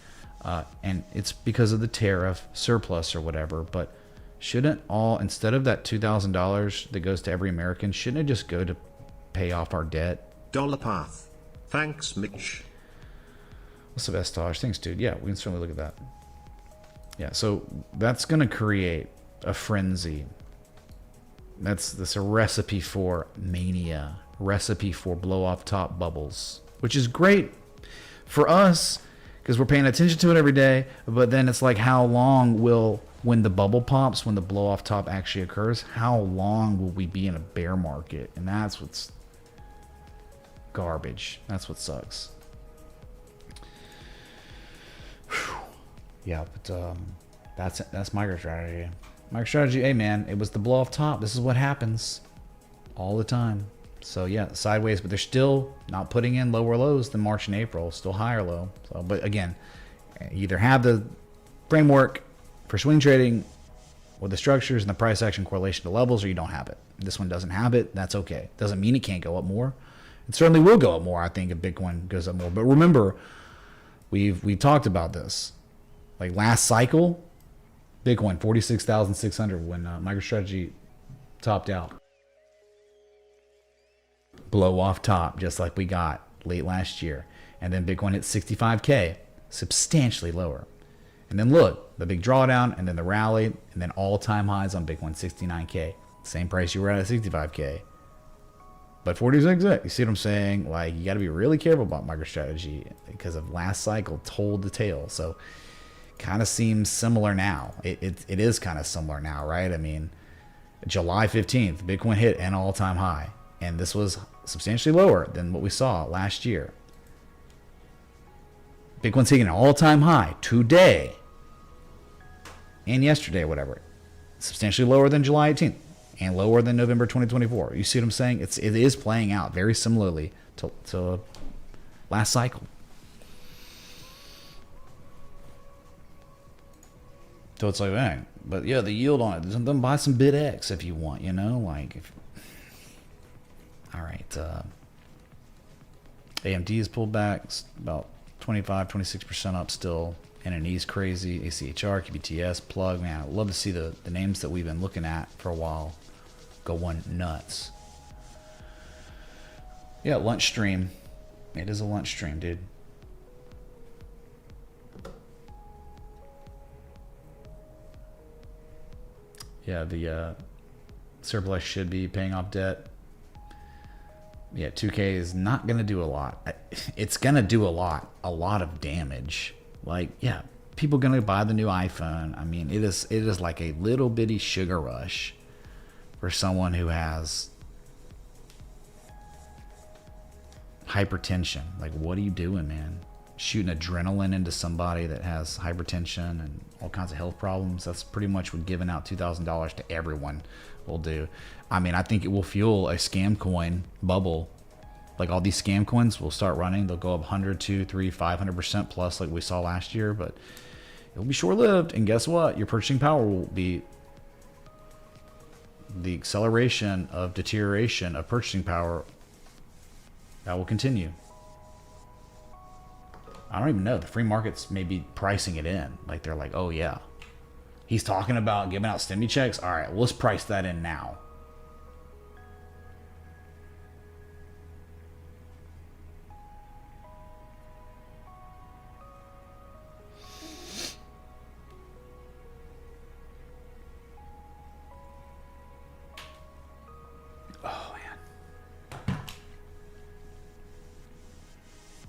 And it's because of the tariff surplus or whatever, but shouldn't all, instead of that $2,000 that goes to every American, shouldn't it just go to pay off our debt? Dollar path. Thanks, Mitch. What's the best Taj? Thanks, dude. Yeah, we can certainly look at that. Yeah, so that's going to create a frenzy. That's a recipe for mania, recipe for blow off top bubbles, which is great for us because we're paying attention to it every day. But then it's like, how long will, when the bubble pops, when the blow off top actually occurs, how long will we be in a bear market? And that's what's garbage. That's what sucks. Whew. Yeah, but that's MicroStrategy. MicroStrategy, hey man, it was the blow off top. This is what happens all the time. So yeah, sideways, but they're still not putting in lower lows than March and April, still higher low. So, but again, you either have the framework for swing trading with the structures and the price action correlation to levels, or you don't have it. This one doesn't have it. That's okay. Doesn't mean it can't go up more. It certainly will go up more, I think, if Bitcoin goes up more. But remember, we've talked about this. Like last cycle, Bitcoin 46,600 when MicroStrategy topped out. Blow off top, just like we got late last year. And then Bitcoin hit 65K, substantially lower. And then look, the big drawdown, and then the rally, and then all-time highs on Bitcoin, 69K. Same price you were at 65K. But 46K, you see what I'm saying? Like, you got to be really careful about MicroStrategy because of last cycle told the tale. So, kind of seems similar now. It is kind of similar now, right? I mean, July 15th, Bitcoin hit an all-time high. And this was substantially lower than what we saw last year. Bitcoin's hitting an all-time high today and yesterday, whatever. Substantially lower than July 18th and lower than November 2024. You see what I'm saying? It is playing out very similarly to last cycle. So it's like, man, but yeah, the yield on it, then buy some BitX if you want, you know, like if. All right, AMD has pulled back about 25-26% up still. NNE's crazy. ACHR, QBTS, Plug, man, I'd love to see the names that we've been looking at for a while go one nuts. Yeah, lunch stream. It is a lunch stream, dude. Yeah, the surplus should be paying off debt. Yeah, 2K is not going to do a lot. It's going to do a lot of damage. Like, yeah, people going to buy the new iPhone. I mean, it is like a little bitty sugar rush for someone who has hypertension. Like, what are you doing, man? Shooting adrenaline into somebody that has hypertension and all kinds of health problems. That's pretty much what giving out $2,000 to everyone will do. I mean, I think it will fuel a scam coin bubble. Like all these scam coins will start running. They'll go up 100, 200, 300, 500% plus like we saw last year, but it'll be short-lived. And guess what? Your purchasing power will be the acceleration of deterioration of purchasing power. That will continue. I don't even know. The free markets may be pricing it in. Like they're like, oh yeah, he's talking about giving out stimmy checks. All right, well, let's price that in now.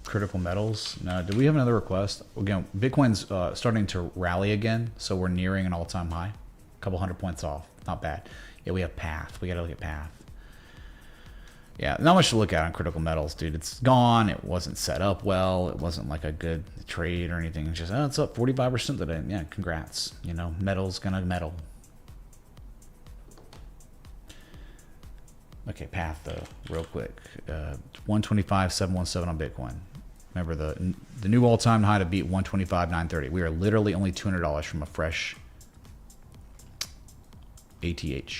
Critical metals. No, do we have another request? Again, Bitcoin's starting to rally again, so we're nearing an all-time high. A couple 100 points off. Not bad. Yeah, we have Path. We got to look at Path. Yeah, not much to look at on critical metals, dude. It's gone. It wasn't set up well. It wasn't like a good trade or anything. It's just, oh, it's up 45% today. Yeah, congrats. You know, metal's gonna metal. Okay, Path though, real quick. 125,717 on Bitcoin. Remember the new all-time high to beat 125,930. We are literally only $200 from a fresh ATH.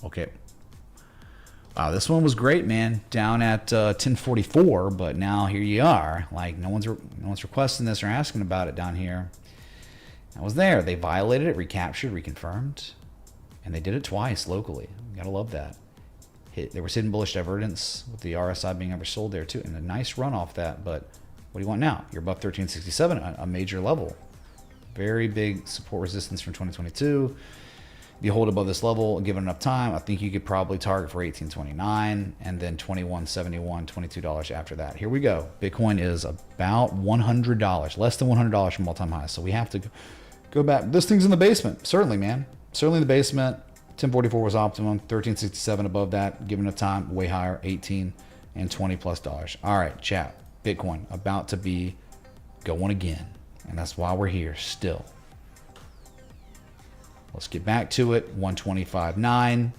Okay. Wow, this one was great, man. Down at 1044, but now here you are. Like no one's requesting this or asking about it down here. I was there. They violated it, recaptured, reconfirmed, and they did it twice locally. You gotta love that. There was hidden bullish divergence with the RSI being oversold there too, and a nice run off that. But what do you want now? You're above 1367, a major level. Very big support resistance from 2022. If you hold above this level, given enough time, I think you could probably target for 18.29 and then 21.71, $22 after that. Here we go. Bitcoin is about $100, less than $100 from all-time highs. So we have to go back. This thing's in the basement. Certainly, man. Certainly in the basement. 1044 was optimum. 1367 above that, given enough time, way higher, 18 and 20 plus dollars. All right, chat. Bitcoin about to be going again. And that's why we're here still. Let's get back to it. 125.9.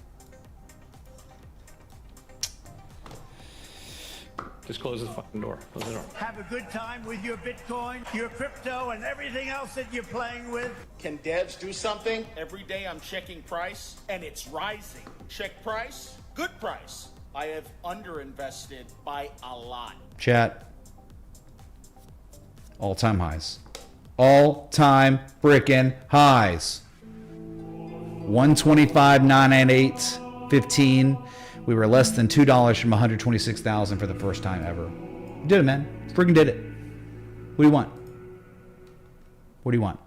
Just close the fucking door. Close the door. Have a good time with your Bitcoin, your crypto, and everything else that you're playing with. Can devs do something? Every day I'm checking price, and it's rising. Check price, good price. I have underinvested by a lot. Chat. All-time highs. All-time frickin' highs. 125.998, 15. We were less than $2 from 126,000 for the first time ever. Did it, man. Freaking did it. What do you want? What do you want?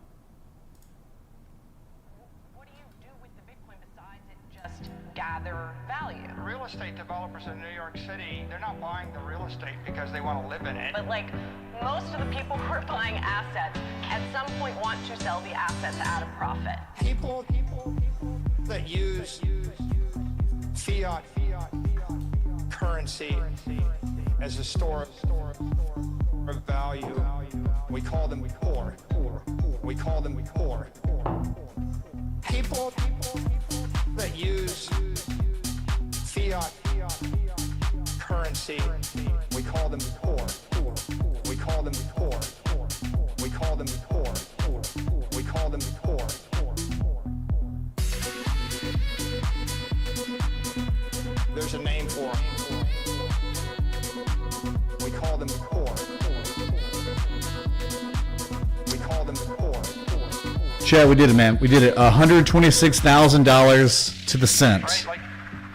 What do you do with the Bitcoin besides it just gather value? Real estate developers in New York City, they're not buying the real estate because they want to live in it. But like most of the people who are buying assets at some point want to sell the assets at a profit. People that use fiat currency as a store of value, we call them poor. We call them poor. People that use fiat currency, we call them poor. We call them poor. We call them poor. We call them poor. There's a name for them. We call them poor. We call them poor. Chad, we did it, man. We did it. $126,000 to the cent. Right? Like,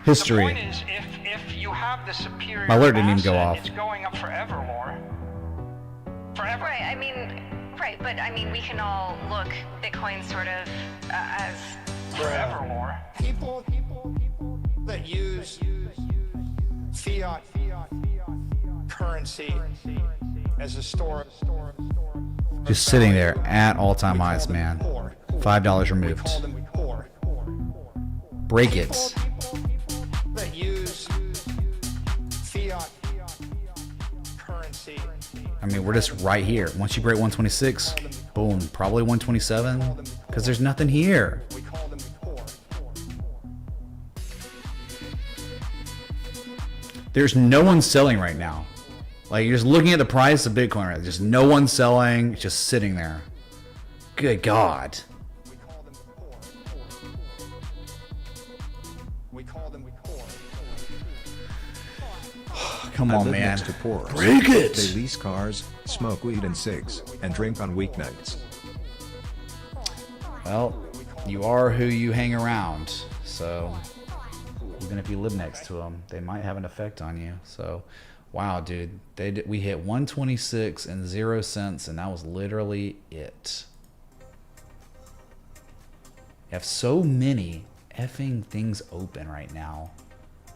History. the point is, if you have the superior My alert didn't even go asset, off. it's going up forever more. Forever. Right, but I mean, we can all look Bitcoin sort of as Forever more. People that use fiat currency as a store. Just sitting there at all-time highs, man. $5 removed. We call them poor. Break it. That use fiat currency. I mean, we're just right here. Once you break 126, boom, probably 127, because there's nothing here. We call them poor. There's no one selling right now. Like, you're just looking at the price of Bitcoin right now. Just no one selling. It's just sitting there. Good God. We call them poor. We call them poor. Come I on, live man. next to poor. Break it. They lease cars, smoke weed and cigs, and drink on weeknights. Well, you are who you hang around. So, even if you live next to them, they might have an effect on you. So, wow, dude. We hit 126 and 0 cents, and that was literally it. You have so many effing things open right now.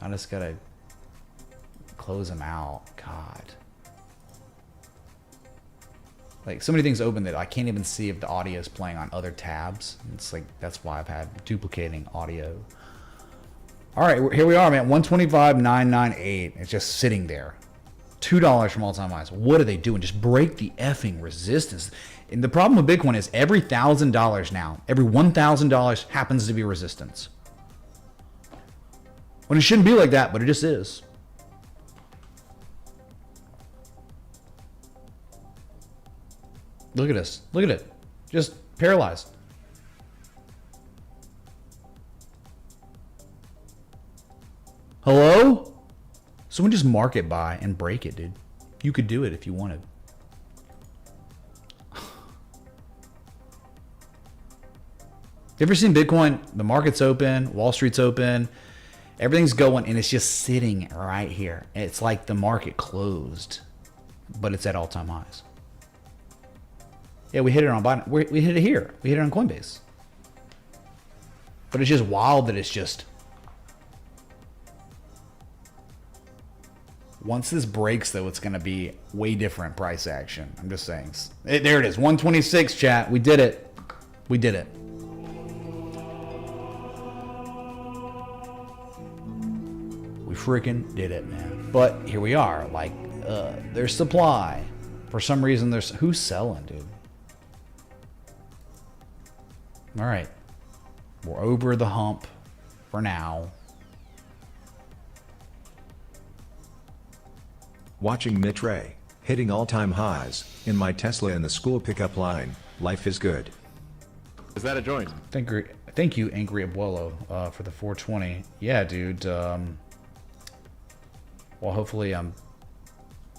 I just gotta close them out. God. Like, so many things open that I can't even see if the audio is playing on other tabs. It's like, that's why I've had duplicating audio. All right, here we are, man. 125.998. It's just sitting there. $2 from all-time highs. What are they doing? Just break the effing resistance. And the problem with Bitcoin is every $1,000 now, every $1,000 happens to be resistance. When it shouldn't be like that, but it just is. Look at us. Look at it. Just paralyzed. Hello? Someone just market buy and break it, dude. You could do it if you wanted. You ever seen Bitcoin? The market's open, Wall Street's open, everything's going, and it's just sitting right here. It's like the market closed, but it's at all-time highs. Yeah, we hit it on Binance. We hit it here. We hit it on Coinbase. But it's just wild that it's just... Once this breaks, though, it's going to be way different price action. I'm just saying. There it is. 126, chat. We did it. We did it. We freaking did it, man. But here we are. Like, there's supply. For some reason, there's... Who's selling, dude? All right. We're over the hump for now. Watching Mitch Ray, hitting all-time highs, in my Tesla in the school pickup line, life is good. Is that a joint? Thank you, Angry Abuelo, for the 420. Yeah, dude. Well, hopefully I'm...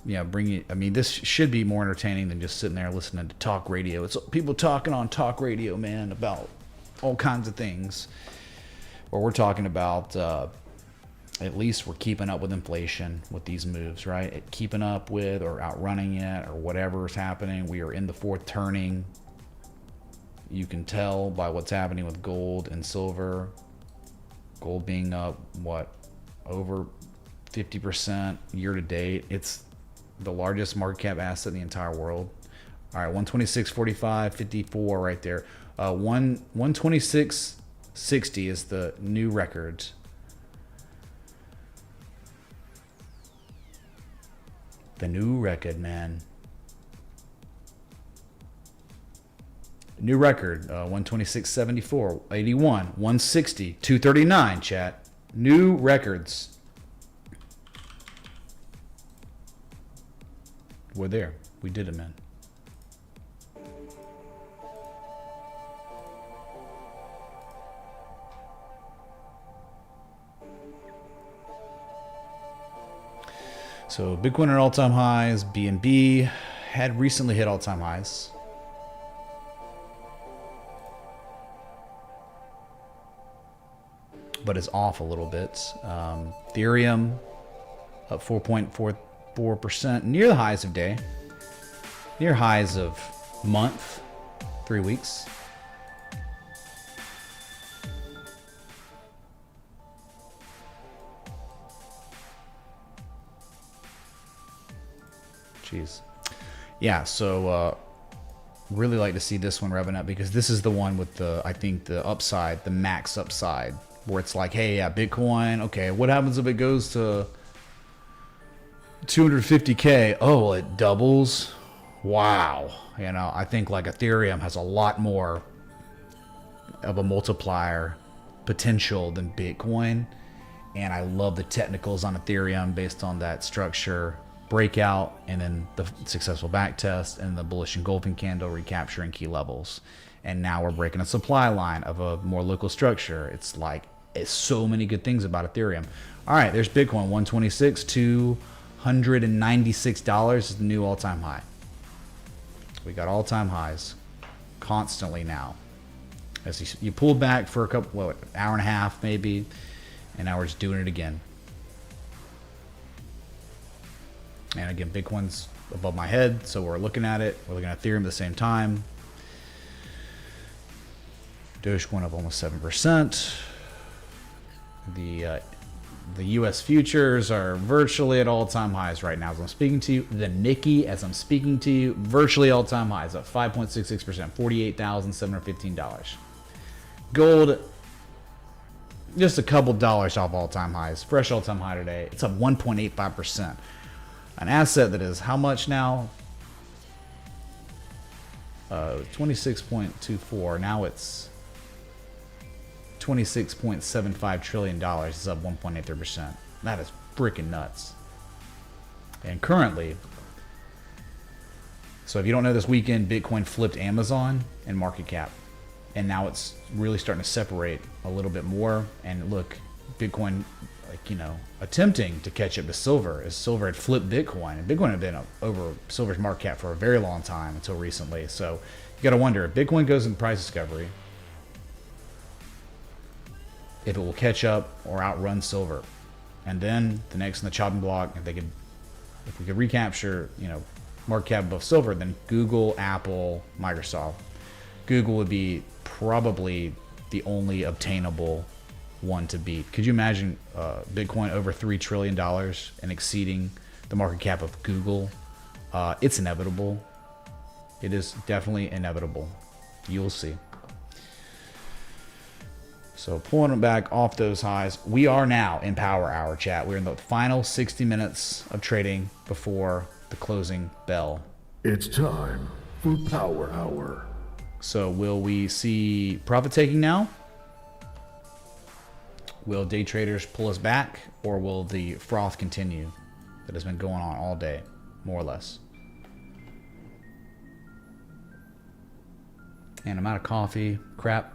bringing... I mean, this should be more entertaining than just sitting there listening to talk radio. It's people talking on talk radio, man, about all kinds of things. Or we're talking about... at least we're keeping up with inflation with these moves, right? Keeping up with or outrunning it or whatever is happening. We are in the fourth turning. You can tell by what's happening with gold and silver. Gold being up, what, over 50% year to date. It's the largest market cap asset in the entire world. All right, 126.45, 54 right there. 126.60 is the new record. The new record, man. New record, 126.74, 81, 160, 239, chat. New records. We're there. We did it, man. So Bitcoin at all-time highs. BNB had recently hit all-time highs. But it's off a little bit. Ethereum up 4.44%, near the highs of day. Near highs of month, 3 weeks. Jeez. Yeah, so really like to see this one revving up because this is the one with the, I think, the upside, the max upside, where it's like, hey, yeah, Bitcoin, okay, what happens if it goes to 250K? Oh, it doubles? Wow. You know, I think like Ethereum has a lot more of a multiplier potential than Bitcoin. And I love the technicals on Ethereum based on that structure breakout and then the successful back test and the bullish engulfing candle recapturing key levels. And now we're breaking a supply line of a more local structure. It's like, it's so many good things about Ethereum. All right, there's Bitcoin, 126, $296 is the new all-time high. We got all-time highs constantly now. As you pulled back for a couple, what, hour and a half maybe, and now we're just doing it again. And again, Bitcoin's above my head, so we're looking at it. We're looking at Ethereum at the same time. Dogecoin up almost 7%. The U.S. futures are virtually at all-time highs right now as I'm speaking to you. The Nikkei, as I'm speaking to you, virtually all-time highs, up 5.66%, $48,715. Gold, just a couple dollars off all-time highs. Fresh all-time high today. It's up 1.85%. An asset that is how much now? 26.24. Now it's $26.75 trillion. It's up 1.83%. That is freaking nuts. And currently, so if you don't know, this weekend Bitcoin flipped Amazon and market cap, and now it's really starting to separate a little bit more. And look, Bitcoin, like, you know, attempting to catch up to silver, as silver had flipped Bitcoin, and Bitcoin had been over silver's market cap for a very long time until recently. So you got to wonder if Bitcoin goes in price discovery, if it will catch up or outrun silver. And then the next in the chopping block, if we could recapture, you know, market cap above silver than Google, Apple, Microsoft. Google would be probably the only obtainable one to beat. Could you imagine Bitcoin over $3 trillion and exceeding the market cap of Google? It's inevitable. It is definitely inevitable. You'll see. So pulling it back off those highs, we are now in power hour, chat. We're in the final 60 minutes of trading before the closing bell. It's time for power hour. So will we see profit taking now? Will day traders pull us back, or will the froth continue that has been going on all day, more or less? And I'm out of coffee. Crap.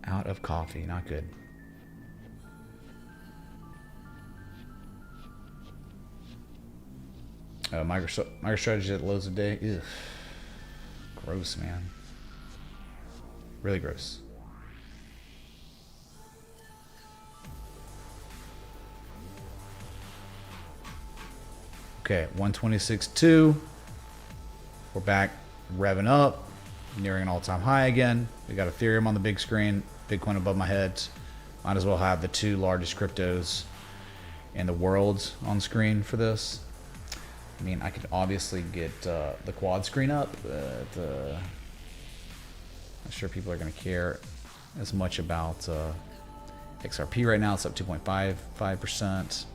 Out of coffee. Not good. MicroStrategy at lows a day. Ugh. Gross, man. Really gross. Okay, 126.2. We're back, revving up, nearing an all-time high again. We got Ethereum on the big screen, Bitcoin above my head. Might as well have the two largest cryptos in the world on screen for this. I mean, I could obviously get the quad screen up, but I'm not sure people are going to care as much about XRP right now. It's up 2.55%.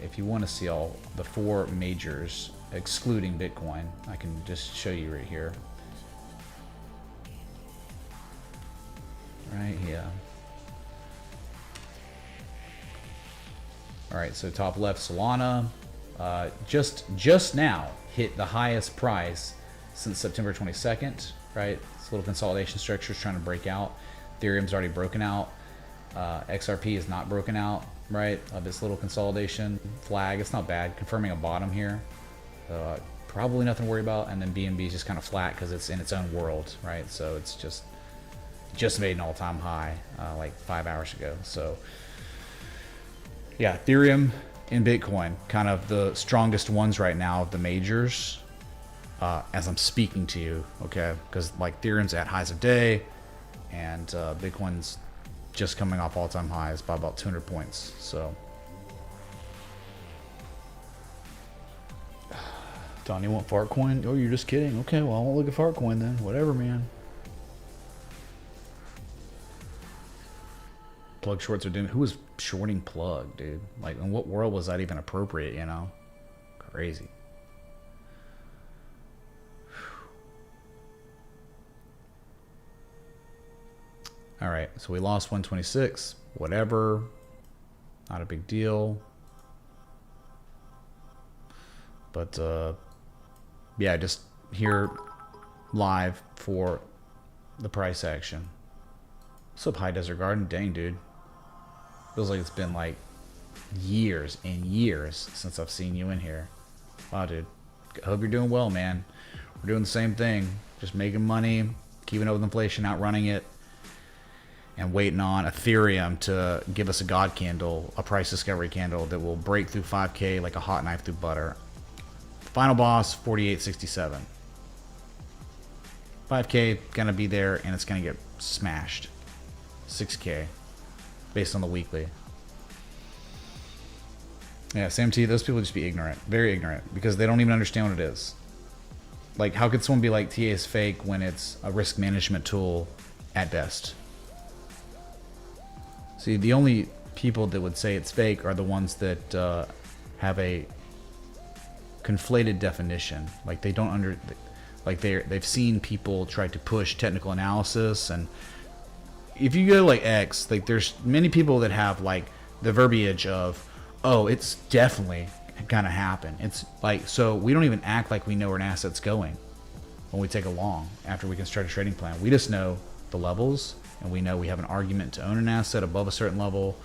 If you want to see all the four majors, excluding Bitcoin, I can just show you right here. Right here. All right, so top left, Solana, just now hit the highest price since September 22nd, right? It's a little consolidation structure is trying to break out. Ethereum's already broken out. XRP is not broken out, right? Of this little consolidation flag. It's not bad. Confirming a bottom here. Probably nothing to worry about. And then BNB is just kind of flat because it's in its own world, right? So it's just made an all-time high like 5 hours ago. So yeah, Ethereum and Bitcoin, kind of the strongest ones right now of the majors as I'm speaking to you, okay? Because like Ethereum's at highs of day and Bitcoin's just coming off all-time highs by about 200 points. So Don, you want Fartcoin? Oh, you're just kidding. Okay, well, I won't look at Fartcoin then. Whatever, man. Plug shorts are doing. Who was shorting Plug, dude? Like, in what world was that even appropriate, you know? Crazy. All right, so we lost 126. Whatever. Not a big deal. But, yeah, just here live for the price action. What's up, High Desert Garden? Dang, dude. Feels like it's been like years and years since I've seen you in here. Wow, dude. I hope you're doing well, man. We're doing the same thing. Just making money, keeping up with inflation, outrunning it, and waiting on Ethereum to give us a God candle, a price discovery candle that will break through 5K like a hot knife through butter. Final boss, 48.67. 5K gonna be there, and it's gonna get smashed. 6K, based on the weekly. Yeah, Sam T, those people just be ignorant, very ignorant, because they don't even understand what it is. Like, how could someone be like TA is fake when it's a risk management tool at best? See, the only people that would say it's fake are the ones that have a conflated definition. Like, they don't they've seen people try to push technical analysis, and if you go to like X, like there's many people that have like the verbiage of, oh, it's definitely gonna happen. It's like, so we don't even act like we know where an asset's going when we take a long after we can start a trading plan. We just know the levels, and we know we have an argument to own an asset above a certain level.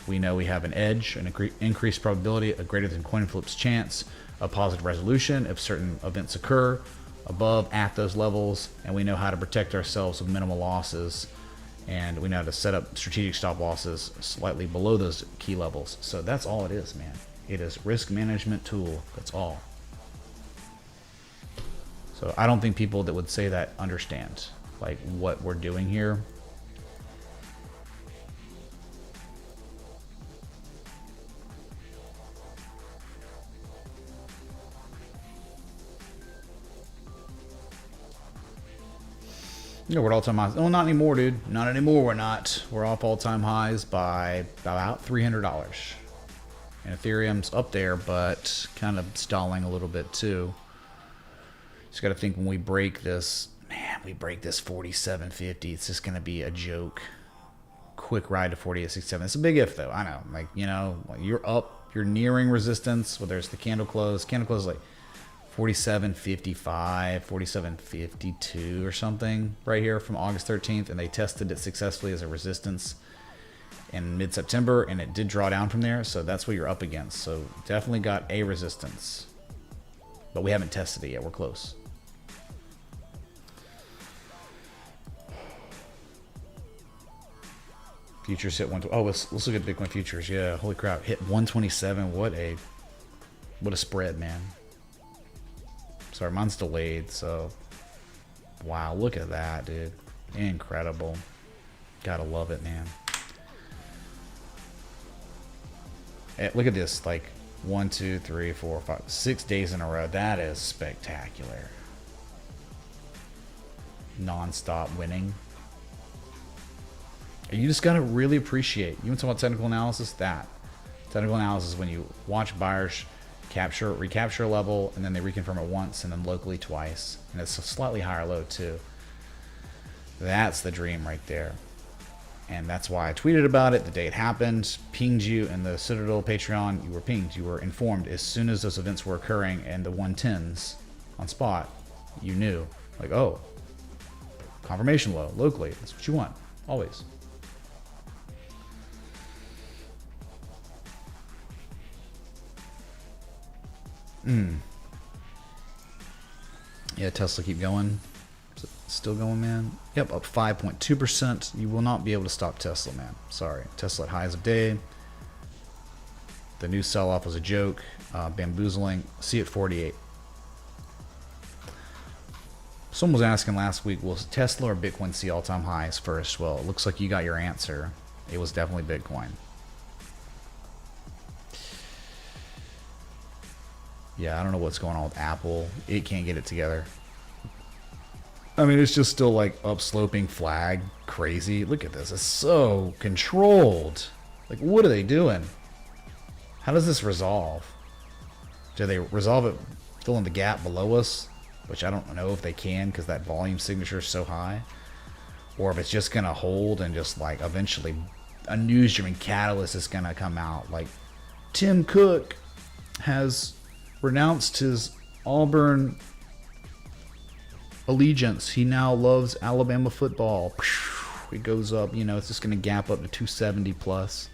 We know we have an edge, an increased probability, a greater than coin flips chance of positive resolution if certain events occur above at those levels, and we know how to protect ourselves with minimal losses And we know how to set up strategic stop losses slightly below those key levels. So that's all it is, man. It is risk management tool. That's all. So I don't think people that would say that understand like what we're doing here. Yeah, we're at all-time highs. Oh, not anymore, dude. Not anymore, we're not. We're off all-time highs by about $300. And Ethereum's up there, but kind of stalling a little bit, too. Just got to think when we break this, man, we break this 47.50, it's just going to be a joke. Quick ride to 48.67. It's a big if, though. I know. Like, you know, you're up, you're nearing resistance. Well, there's the candle close. Candle close is like 47.55, 47.52 or something right here from August 13th, and they tested it successfully as a resistance in mid-September, and it did draw down from there, so that's what you're up against. So definitely got a resistance, but we haven't tested it yet. We're close. Futures hit 120. Oh, let's look at Bitcoin futures. Yeah, holy crap, hit 127. What a spread, man. Sorry, mine's delayed, so wow, look at that, dude. Incredible. Gotta love it, man. Look at this, like 1, 2, 3, 4, 5, 6 days in a row. That is spectacular. Non-stop winning. You just gotta really appreciate. You want to talk about technical analysis? That technical analysis is when you watch buyers recapture a level, and then they reconfirm it once, and then locally twice, and it's a slightly higher low too. That's the dream right there, and that's why I tweeted about it the day it happened, pinged you in the Citadel Patreon. You were pinged, you were informed as soon as those events were occurring, and the 110s on spot, you knew, like, oh, confirmation low locally. That's what you want always. Yeah, Tesla keep going. Is it still going, man? Yep, up 5.2%. You will not be able to stop Tesla, man. Sorry. Tesla at highs of day. The new sell-off was a joke. Bamboozling. See at 48. Someone was asking last week, will Tesla or Bitcoin see all-time highs first? Well, it looks like you got your answer. It was definitely Bitcoin. Yeah, I don't know what's going on with Apple. It can't get it together. I mean, it's just still like upsloping flag. Crazy. Look at this. It's so controlled. Like, what are they doing? How does this resolve? Do they resolve it fill in the gap below us? Which I don't know if they can because that volume signature is so high. Or if it's just going to hold and just like eventually a news-driven catalyst is going to come out. Like Tim Cook has renounced his Auburn allegiance. He now loves Alabama football. It goes up, you know, it's just going to gap up to 270 plus.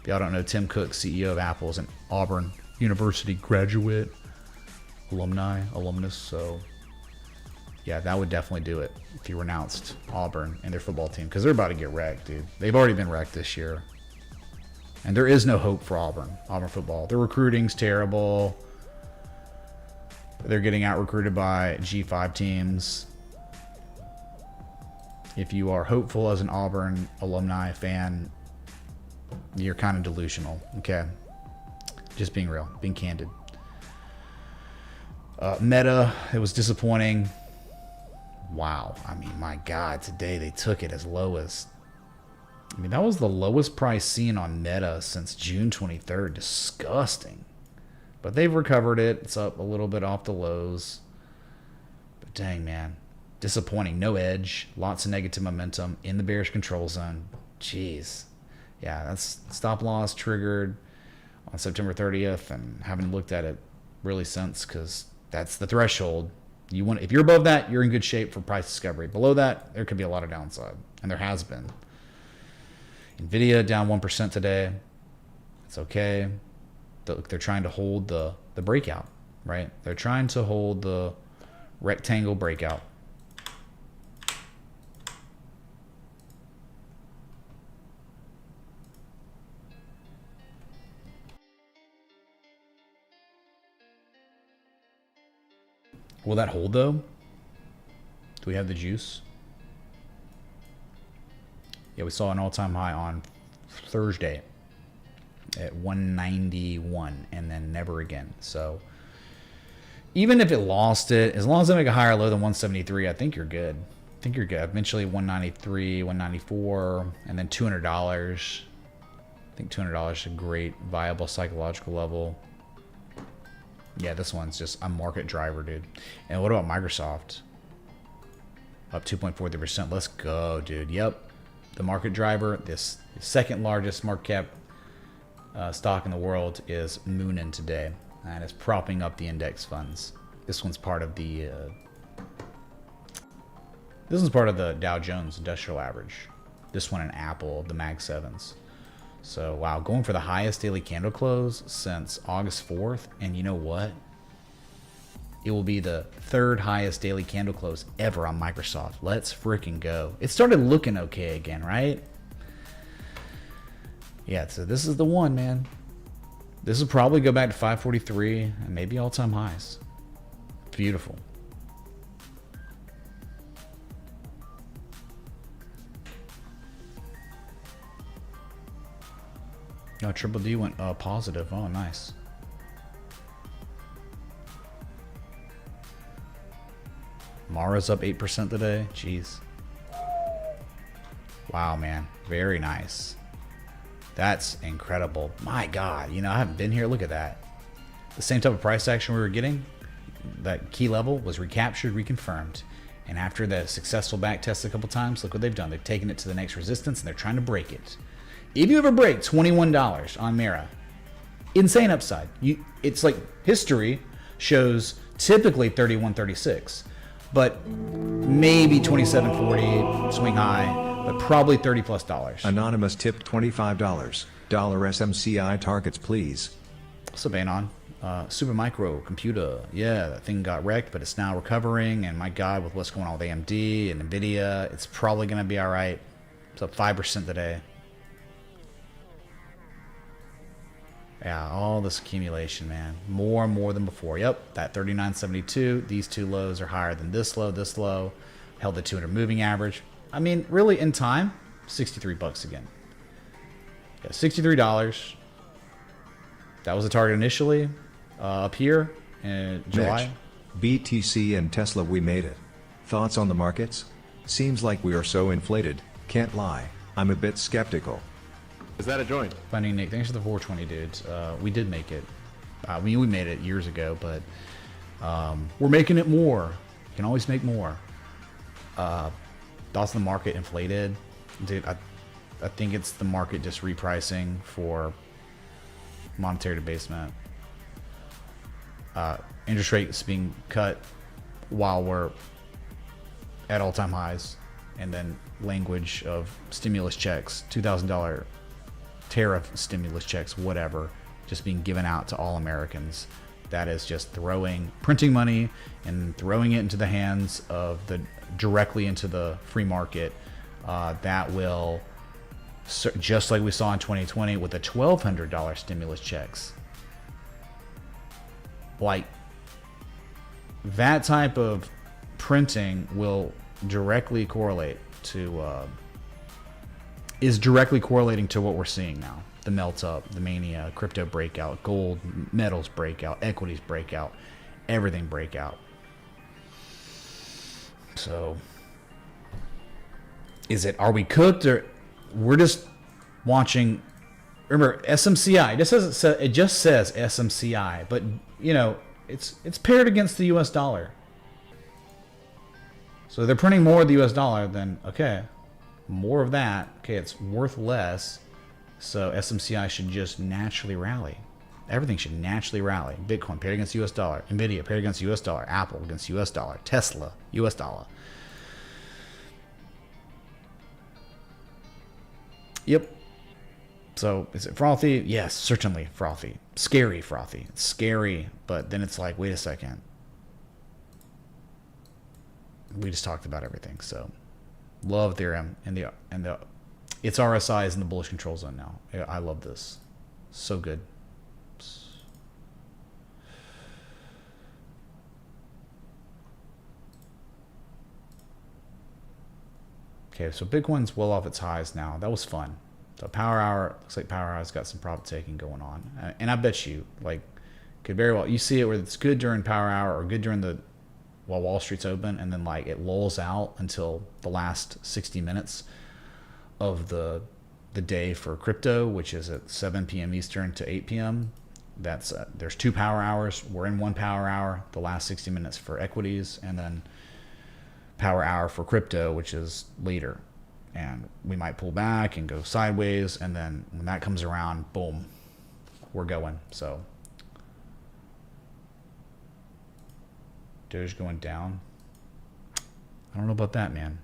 If y'all don't know, Tim Cook, CEO of Apple, is an Auburn University graduate, alumnus. So yeah, that would definitely do it if you renounced Auburn and their football team, because they're about to get wrecked, dude. They've already been wrecked this year. And there is no hope for Auburn football. Their recruiting's terrible. They're getting out-recruited by G5 teams. If you are hopeful as an Auburn alumni fan, you're kind of delusional, okay? Just being real, being candid. Meta, it was disappointing. Wow. I mean, my God, today they took it as low as... I mean, that was the lowest price seen on Meta since June 23rd. Disgusting. But they've recovered it. It's up a little bit off the lows. But dang, man. Disappointing. No edge. Lots of negative momentum in the bearish control zone. Jeez. Yeah, that's stop loss triggered on September 30th, and haven't looked at it really since, because that's the threshold. You want, if you're above that, you're in good shape for price discovery. Below that, there could be a lot of downside, and there has been. Nvidia down 1% today. It's okay. They're trying to hold the breakout, right? They're trying to hold the rectangle breakout. Will that hold though? Do we have the juice? Yeah, we saw an all-time high on Thursday at 191 and then never again. So even if it lost it, as long as they make a higher low than 173, I think you're good. I think you're good. Eventually 193, 194, and then $200. I think $200 is a great viable psychological level. Yeah, this one's just a market driver, dude. And what about Microsoft? Up 2.43%. Let's go, dude. Yep. The market driver, this second largest market cap stock in the world, is mooning today. And it's propping up the index funds. This one's part of the Dow Jones Industrial Average. This one an Apple, the Mag 7s. So, wow, going for the highest daily candle close since August 4th. And you know what? It will be the third highest daily candle close ever on Microsoft. Let's freaking go. It started looking okay again, right? Yeah, so this is the one, man. This will probably go back to 543 and maybe all-time highs. Beautiful. Oh, Triple D went positive. Oh, nice. Mara's up 8% today. Jeez. Wow, man. Very nice. That's incredible. My God. You know, I haven't been here. Look at that. The same type of price action we were getting, that key level was recaptured, reconfirmed. And after the successful back test a couple times, look what they've done. They've taken it to the next resistance and they're trying to break it. If you ever break $21 on Mara, insane upside. It's like history shows typically 31.36, but maybe 27.40 swing high, but probably $30 plus. Anonymous tipped $25. Dollar SMCI targets, please. What's up, Anon? Supermicro computer. Yeah, that thing got wrecked, but it's now recovering. And my God, with what's going on with AMD and NVIDIA, it's probably going to be all right. It's up 5% today. Yeah, all this accumulation, man. More and more than before. Yep, that 39.72. These two lows are higher than this low. Held the 200 moving average. I mean, really, in time, $63 again. Yeah, $63. That was the target initially. Up here in July. Mitch, BTC and Tesla, we made it. Thoughts on the markets? Seems like we are so inflated. Can't lie, I'm a bit skeptical. Is that a joint? Finding Nick, thanks for the 420, dudes. We did make it. We made it years ago, but we're making it more. You can always make more. Thoughts on the market inflated? Dude, I think it's the market just repricing for monetary debasement. Interest rates being cut while we're at all-time highs, and then language of stimulus checks, $2,000 tariff stimulus checks, whatever, just being given out to all Americans. That is just printing money and throwing it into the hands of directly into the free market. That will, just like we saw in 2020 with the $1,200 stimulus checks. Like, that type of printing will directly correlate to is directly correlating to what we're seeing now. The melt up, the mania, crypto breakout, gold, metals breakout, equities breakout, everything breakout. So are we cooked, or we're just watching? Remember, SMCI, it just says SMCI, but you know, it's paired against the US dollar. So they're printing more of the US dollar, then okay, more of that, okay, it's worth less. So SMCI should just naturally rally. Everything should naturally rally. Bitcoin paired against US dollar, NVIDIA paired against US dollar, Apple against US dollar, Tesla, US dollar. Yep. So is it frothy? Yes, certainly frothy. Scary frothy. It's scary, but then it's like, wait a second. We just talked about everything. So love Ethereum and the its RSI is in the bullish control zone now. I love this. So good. Okay, so Bitcoin's well off its highs now. That was fun. So Power Hour, looks like Power Hour's got some profit taking going on. And I bet you, like, could very well, you see it where it's good during Power Hour or good during while Wall Street's open, and then like it lulls out until the last 60 minutes of the day for crypto, which is at 7 p.m. Eastern to 8 p.m. That's there's 2 power hours. We're in 1 power hour, the last 60 minutes for equities, and then power hour for crypto, which is later. And we might pull back and go sideways, and then when that comes around, boom, we're going. So Doge going down. I don't know about that, man.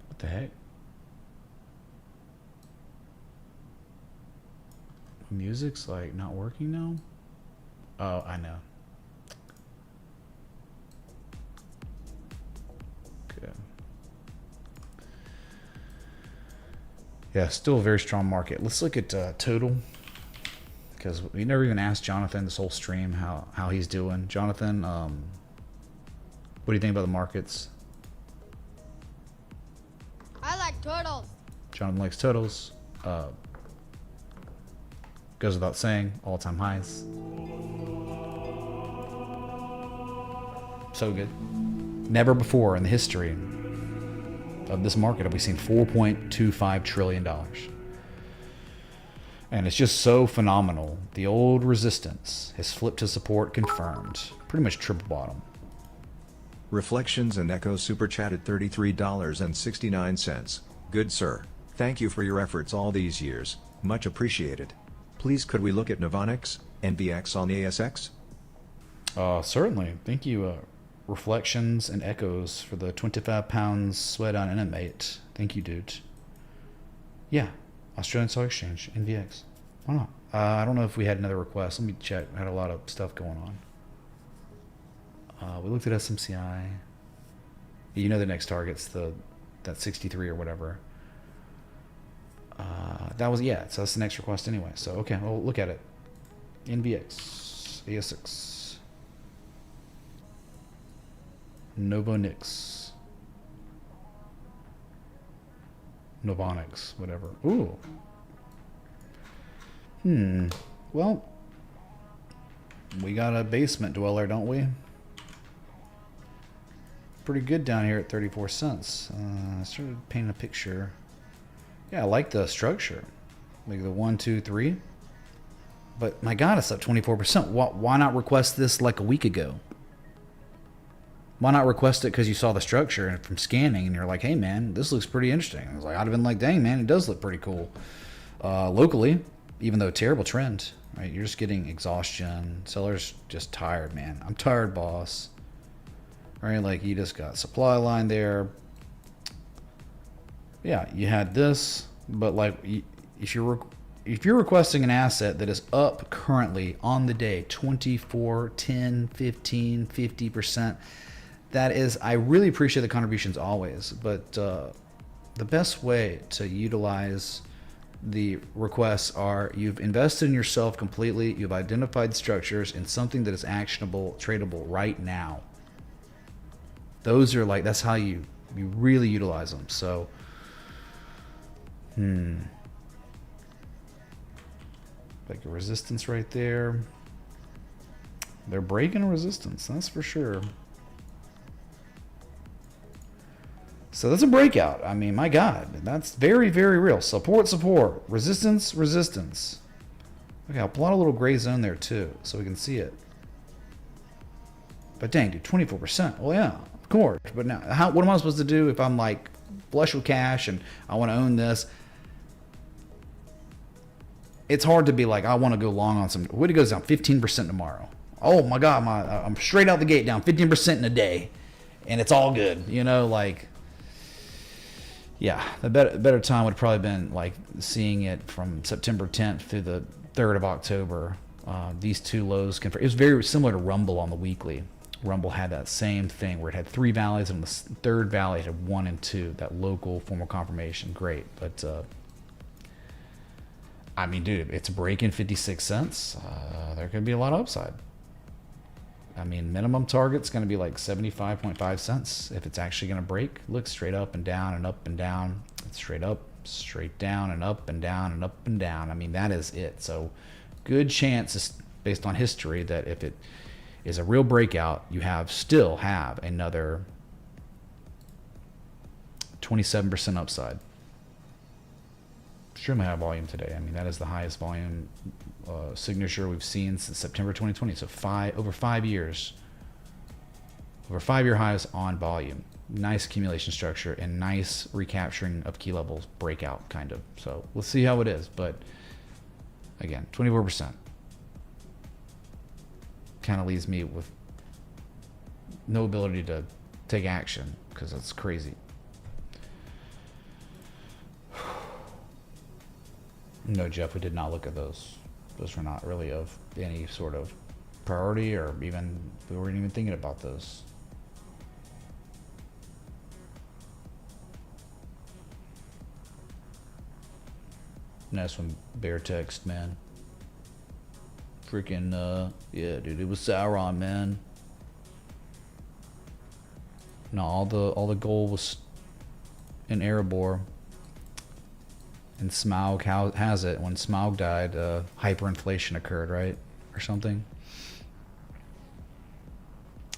What the heck? Music's like not working now? Oh, I know. Good. Yeah, still a very strong market. Let's look at total, because we never even asked Jonathan this whole stream how he's doing. Jonathan, what do you think about the markets? I like turtles. Jonathan likes totals. Goes without saying, all-time highs. So good. Never before in the history of this market have we seen $4.25 trillion. And it's just so phenomenal. The old resistance has flipped to support confirmed. Pretty much triple bottom. Reflections and Echo Super Chatted $33.69. Good sir. Thank you for your efforts all these years. Much appreciated. Please could we look at Novonix, NVX on the ASX? Certainly. Thank you, Reflections and Echoes, for the 25 pounds sweat on Animate. Thank you, dude. Yeah. Australian Stock Exchange, NVX. Why not? I don't know if we had another request. Let me check. I had a lot of stuff going on. We looked at SMCI. You know the next target's that 63 or whatever. That was, yeah, so that's the next request anyway. So, okay, we'll look at it. NVX, ASX, Novonix, Novonix, whatever. Ooh. Well, we got a basement dweller, don't we? Pretty good down here at 34 cents. I started painting a picture. Yeah, I like the structure. Like the 1, 2, 3. But my God, it's up 24%. Why not request this like a week ago? Why not request it because you saw the structure and from scanning and you're like, hey man, this looks pretty interesting. I was like, I'd have been like, dang man, it does look pretty cool. Locally, even though terrible trend, right? You're just getting exhaustion. Sellers just tired, man. I'm tired, boss. Right? Like you just got supply line there. Yeah, you had this, but like if you're requesting an asset that is up currently on the day 24, 10, 15, 50%, that is, I really appreciate the contributions always, but the best way to utilize the requests are you've invested in yourself completely, you've identified structures in something that is actionable, tradable right now. Those are like, that's how you really utilize them. So like a resistance right there. They're breaking a resistance, that's for sure. So that's a breakout. I mean, my God, that's very, very real. Support, support. Resistance, resistance. Okay, I'll plot a little gray zone there too, so we can see it. But dang, dude, 24%. Well, yeah, of course. But now, what am I supposed to do if I'm like flush with cash and I want to own this? It's hard to be like, I want to go long on some. What, it goes down 15% tomorrow. Oh my God, I'm straight out the gate down 15% in a day, and it's all good. You know, like, yeah, the better time would have probably been like seeing it from September 10th through the 3rd of October. These two lows it was very similar to Rumble on the weekly. Rumble had that same thing where it had 3 valleys, and the third valley had 1 and 2. That local formal confirmation, great, but. I mean, dude, it's breaking 56 cents. There could be a lot of upside. I mean, minimum target's going to be like 75.5 cents if it's actually going to break. Look, straight up and down and up and down. It's straight up, straight down and up and down and up and down. I mean, that is it. So good chance, based on history, that if it is a real breakout, you still have another 27% upside. Extremely high volume today. I mean, that is the highest volume signature we've seen since September 2020. So over 5 years, over 5-year highs on volume. Nice accumulation structure and nice recapturing of key levels, breakout kind of. So let's see how it is. But again, 24%. Kind of leaves me with no ability to take action because that's crazy. No, Jeff, we did not look at those. Those were not really of any sort of priority, or even we weren't even thinking about those. Nice one, Bear Text, man. Freaking, yeah, dude, it was Sauron, man. No, all the gold was in Erebor. And Smaug has it. When Smaug died, hyperinflation occurred, right? Or something.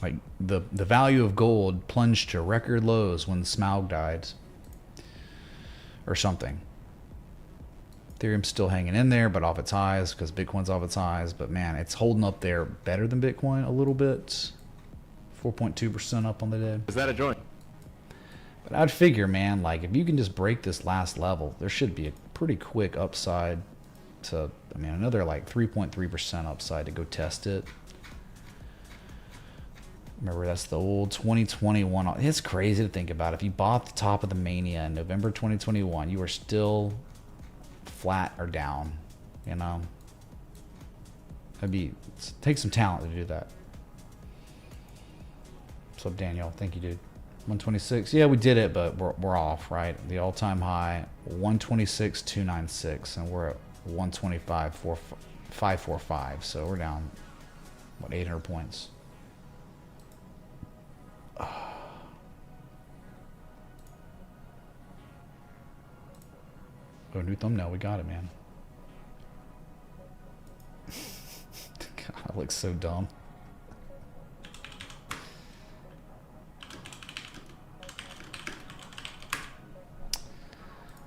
Like, the value of gold plunged to record lows when Smaug died. Or something. Ethereum's still hanging in there, but off its highs, because Bitcoin's off its highs. But man, it's holding up there better than Bitcoin a little bit. 4.2% up on the day. Is that a joint? But I'd figure, man, like, if you can just break this last level, there should be a pretty quick upside to, I mean, another like 3.3% upside to go test it. Remember, that's the old 2021. It's crazy to think about. If you bought the top of the mania in November 2021, you were still flat or down, you know? Take some talent to do that. What's up, Daniel? Thank you, dude. 126. Yeah, we did it, but we're off, right? The all-time high, 126.296, and we're at 125.545. So we're down, what, 800 points. Oh, new thumbnail. We got it, man. God, I look so dumb.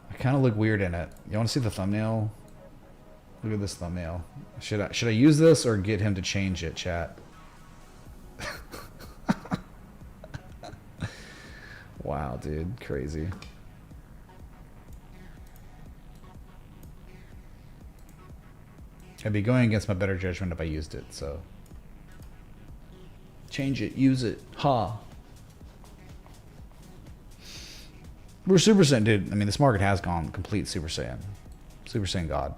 I kind of look weird in it. You want to see the thumbnail? Look at this thumbnail. Should I use this or get him to change it, chat? Wow, dude, crazy. I'd be going against my better judgment if I used it, so change it, use it, ha. We're Super Saiyan, dude. I mean, this market has gone complete Super Saiyan. Super Saiyan God.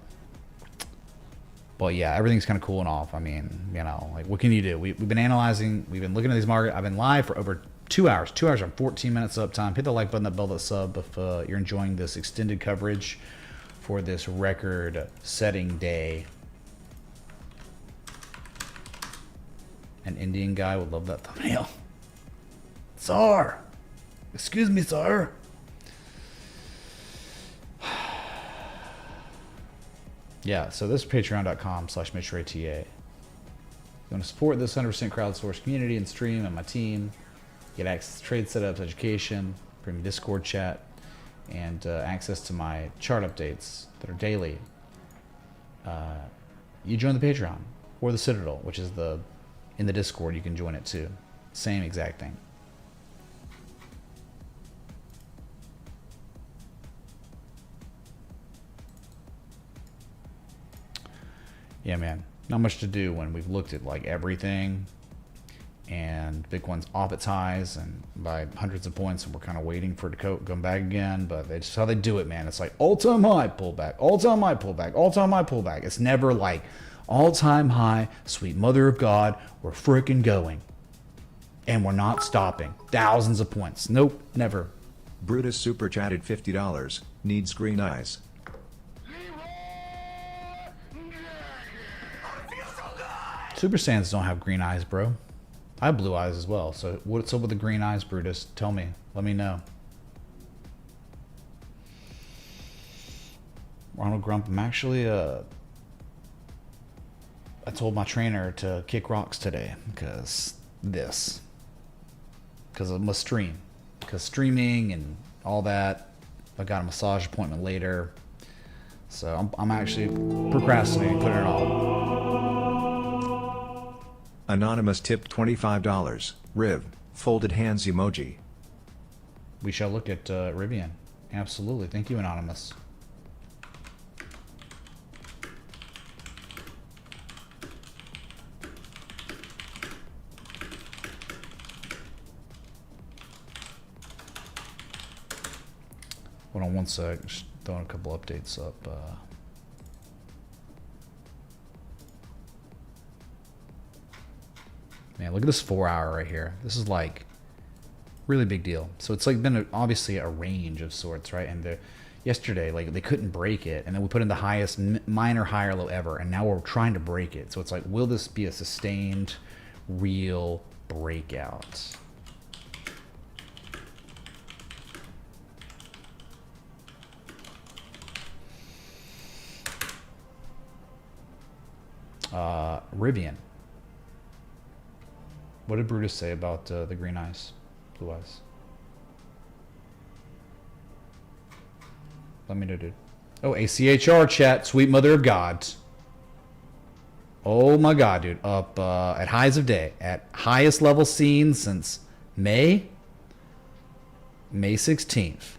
But yeah, everything's kind of cooling off. I mean, you know, like, what can you do? We've been analyzing, we've been looking at these markets. I've been live for over 2 hours. 2 hours and 14 minutes uptime. Hit the like button, that bell, that sub if you're enjoying this extended coverage for this record-setting day. An Indian guy would love that thumbnail. Sir! Excuse me, sir. Yeah, so this is patreon.com/MitchRayTA. If you want to support this 100% crowdsourced community and stream and my team, get access to trade setups, education, premium Discord chat, and access to my chart updates that are daily. You join the Patreon or the Citadel, which is in the Discord. You can join it too. Same exact thing. Yeah, man, not much to do when we've looked at like everything, and Bitcoin's off its highs and by hundreds of points, and we're kind of waiting for it to come back again. But that's how they do it, man. It's like all-time high pullback, all-time high pullback, all-time high pullback. It's never like all-time high, sweet mother of God, we're freaking going, and we're not stopping. Thousands of points. Nope, never. Brutus super chatted $50. Needs green eyes. Super Saiyans don't have green eyes, bro. I have blue eyes as well. So what's up with the green eyes, Brutus? Tell me. Let me know. Ronald Grump, I'm actually, I told my trainer to kick rocks today because of my stream. Because streaming and all that, I got a massage appointment later. So I'm actually procrastinating putting it on. Anonymous tipped $25. Riv, folded hands emoji. We shall look at Rivian. Absolutely. Thank you, Anonymous. Hold on one sec. Just throwing a couple updates up. Man, look at this 4 hour right here. This is like really big deal. So it's like been obviously a range of sorts, right? And yesterday, like they couldn't break it, and then we put in the highest minor higher low ever, and now we're trying to break it. So it's like, will this be a sustained, real breakout? Rivian. What did Brutus say about the green eyes, blue eyes? Let me know, dude. Oh, ACHR chat, sweet mother of God. Oh my God, dude. Up at highs of day, at highest level seen since May 16th.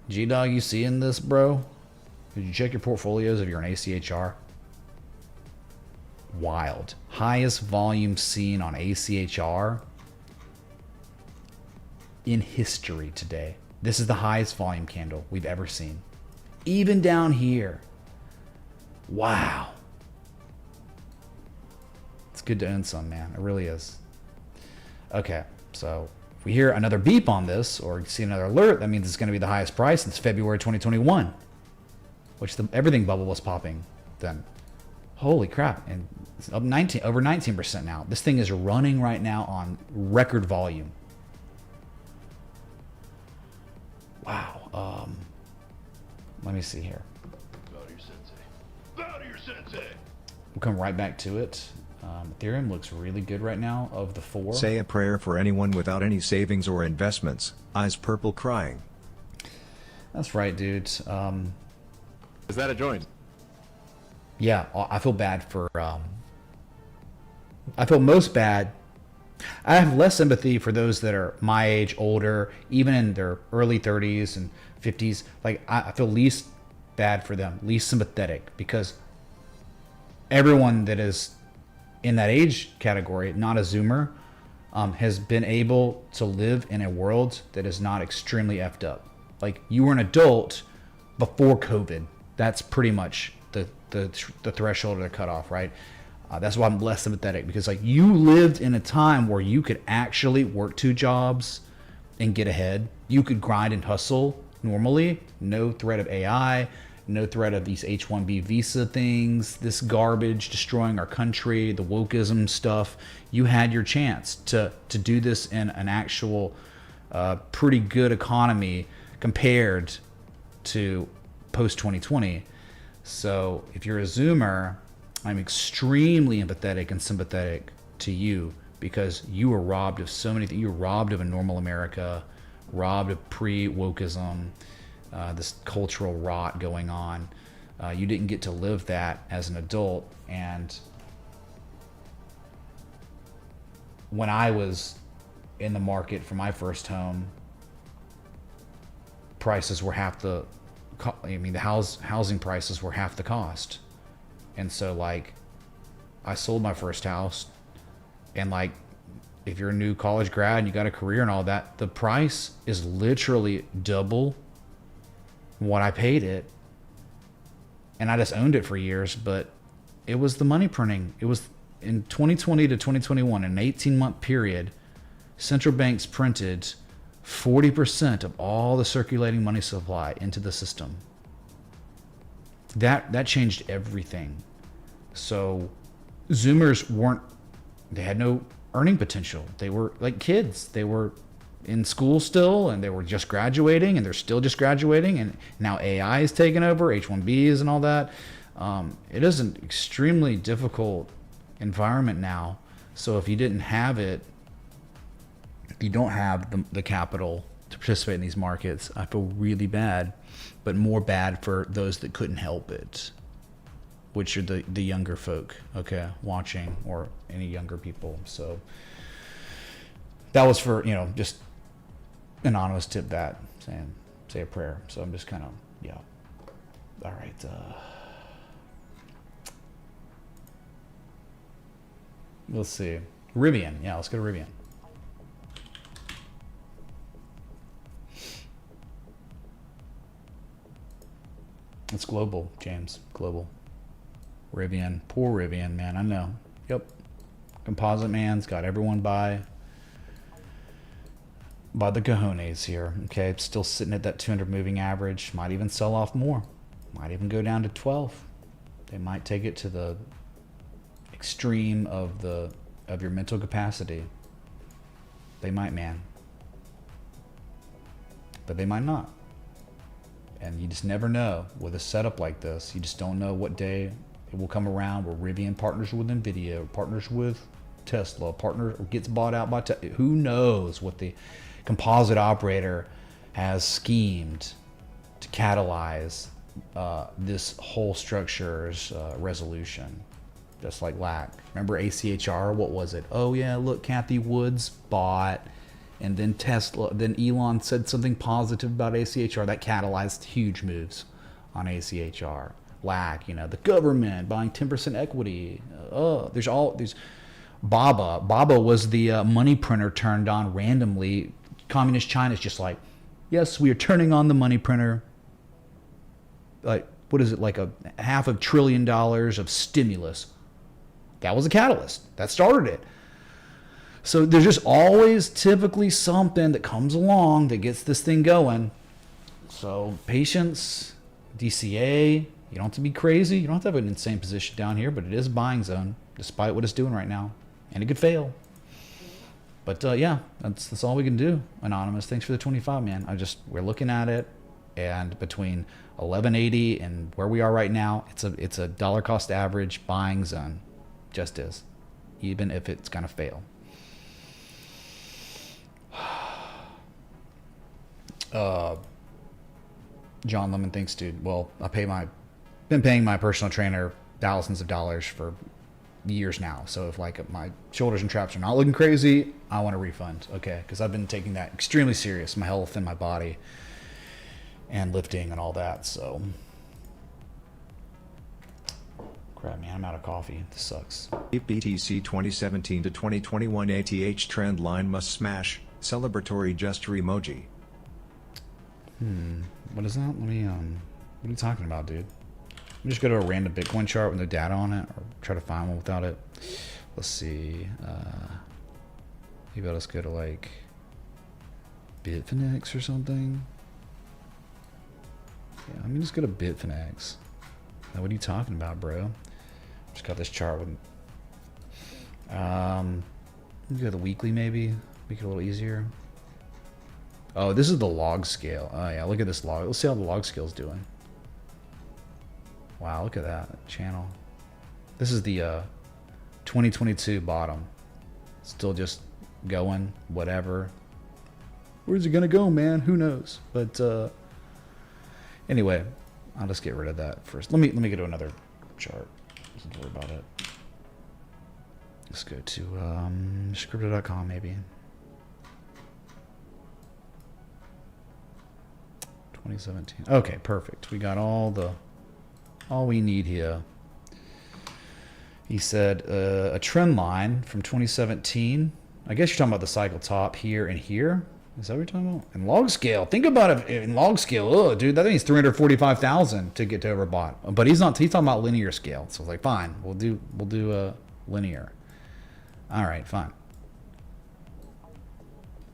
G-Dog, you seeing this, bro? Did you check your portfolios if you're an ACHR? Wild. Highest volume seen on ACHR in history today. This is the highest volume candle we've ever seen. Even down here. Wow. It's good to own some, man. It really is. Okay, so if we hear another beep on this or see another alert, that means it's going to be the highest price since February 2021, which everything bubble was popping then. Holy crap. And it's up over 19% now. This thing is running right now on record volume. Wow. Let me see here. Bow to your sensei. Bow to your sensei. We'll come right back to it. Ethereum looks really good right now of the four. Say a prayer for anyone without any savings or investments. Eyes purple crying. That's right, dude. Is that a join? Yeah, I feel bad for... I feel most bad... I have less sympathy for those that are my age, older, even in their early 30s and 50s. Like, I feel least bad for them, least sympathetic, because everyone that is in that age category, not a Zoomer, has been able to live in a world that is not extremely effed up. Like, you were an adult before COVID. That's pretty much the threshold or the cutoff, right? That's why I'm less sympathetic, because like you lived in a time where you could actually work 2 jobs and get ahead. You could grind and hustle normally. No threat of AI, no threat of these H-1B visa things, this garbage destroying our country, the wokeism stuff. You had your chance to do this in an actual pretty good economy compared to post-2020. So if you're a Zoomer, I'm extremely empathetic and sympathetic to you, because you were robbed of so many things. You were robbed of a normal America, robbed of pre-wokeism, this cultural rot going on. You didn't get to live that as an adult. And when I was in the market for my first home, prices were half the... the housing prices were half the cost. And so like I sold my first house, and like if you're a new college grad and you got a career and all that, the price is literally double what I paid it. And I just owned it for years, but it was the money printing. It was in 2020 to 2021, an 18-month period, central banks printed 40% of all the circulating money supply into the system. That changed everything. So Zoomers they had no earning potential. They were like kids. They were in school still, and they were just graduating, and they're still just graduating, and now AI is taking over, H-1Bs and all that. It is an extremely difficult environment now. So if you didn't have it, if you don't have the capital to participate in these markets, I feel really bad, but more bad for those that couldn't help it, which are the younger folk, okay, watching, or any younger people. So that was for, just anonymous tip that, saying, say a prayer. So I'm just kind of, yeah. All right. Let's see. Rivian. Yeah, let's go to Rivian. It's global, James. Global. Rivian. Poor Rivian, man. I know. Yep. Composite man's got everyone by the cojones here. Okay, it's still sitting at that 200 moving average. Might even sell off more. Might even go down to 12. They might take it to the extreme of your mental capacity. They might, man. But they might not. And you just never know with a setup like this. You just don't know what day it will come around where Rivian partners with Nvidia, partners with Tesla, gets bought out by who knows what the composite operator has schemed to catalyze this whole structure's resolution. Just like LAC. Remember ACHR? What was it? Oh yeah, look, Kathy Woods bought, and then Tesla, then Elon said something positive about ACHR. That catalyzed huge moves on ACHR. LAC, the government buying 10% equity. There's Baba. Baba was the money printer turned on randomly. Communist China's just like, yes, we are turning on the money printer. Like, what is it, like a $500 billion of stimulus? That was a catalyst. That started it. So there's just always typically something that comes along that gets this thing going. So patience, DCA, you don't have to be crazy. You don't have to have an insane position down here, but it is a buying zone, despite what it's doing right now. And it could fail. But yeah, that's all we can do. Anonymous, thanks for the 25, man. We're looking at it, and between 1180 and where we are right now, it's a dollar cost average buying zone. Just is. Even if it's gonna fail. John Lemon thinks, dude, well, been paying my personal trainer thousands of dollars for years now. So if like my shoulders and traps are not looking crazy, I want a refund. Okay, because I've been taking that extremely serious, my health and my body and lifting and all that. So crap, man, I'm out of coffee. This sucks. If BTC 2017 to 2021 ATH trend line must smash, celebratory gesture emoji. What is that? Let me what are you talking about, dude? Let me just go to a random Bitcoin chart with no data on it, or try to find one without it. Let's see. Maybe I'll just go to like Bitfinex or something. Yeah, let me just go to Bitfinex. Now, what are you talking about, bro? Just got this chart with. Let me go to the weekly, maybe. Make it a little easier. Oh, this is the log scale. Oh yeah, look at this log. Let's see how the log scale's doing. Wow, look at that channel. This is the 2022 bottom. Still just going, whatever. Where's it gonna go, man? Who knows? But anyway, I'll just get rid of that first. Let me go to another chart. Don't worry about it. Let's go to scripto.com maybe. 2017. Okay, perfect. We got all we need here. He said a trend line from 2017. I guess you're talking about the cycle top here and here. Is that what you're talking about? In log scale, think about it in log scale. Oh, dude, that means 345,000 to get to overbought. But he's talking about linear scale. So I was like, fine, we'll do linear. All right, fine.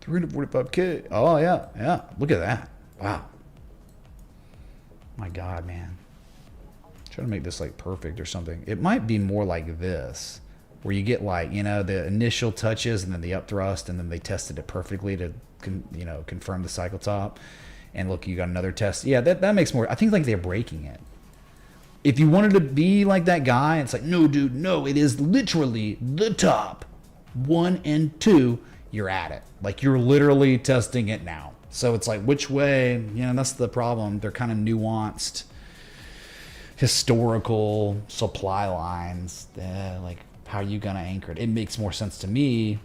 345K. Oh yeah. Look at that. Wow. My God, man. Try to make this like perfect or something. It might be more like this. where you get like, you know, the initial touches and then the upthrust, and then they tested it perfectly to, you know, confirm the cycle top. And look, you got another test. Yeah, that makes more. I think like they're breaking it. If you wanted to be like that guy, it's like, no, dude, no, it is literally the top 1 and 2. You're at it. Like you're literally testing it now. So it's like, which way? You know, that's the problem. They're kind of nuanced, historical supply lines. Like, how are you gonna anchor it? It makes more sense to me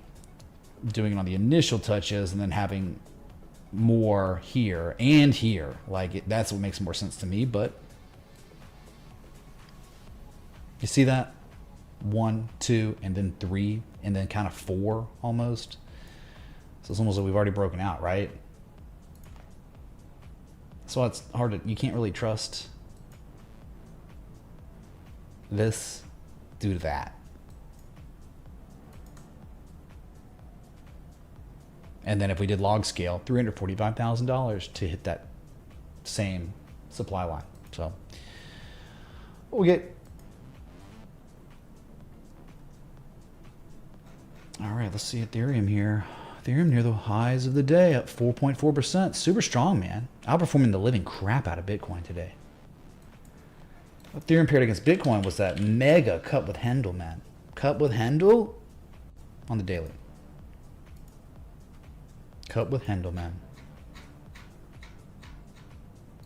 doing it on the initial touches and then having more here and here. Like that's what makes more sense to me. But you see that 1, 2, and then 3, and then kind of 4 almost. So it's almost like we've already broken out, right? So it's hard to, you can't really trust this due to that. And then if we did log scale, $345,000 to hit that same supply line. So we'll get. All right, let's see Ethereum here. Ethereum near the highs of the day, up 4.4%. Super strong, man. Outperforming the living crap out of Bitcoin today. Ethereum paired against Bitcoin was that mega cut with handle, man. Cut with handle on the daily. Cut with handle, man.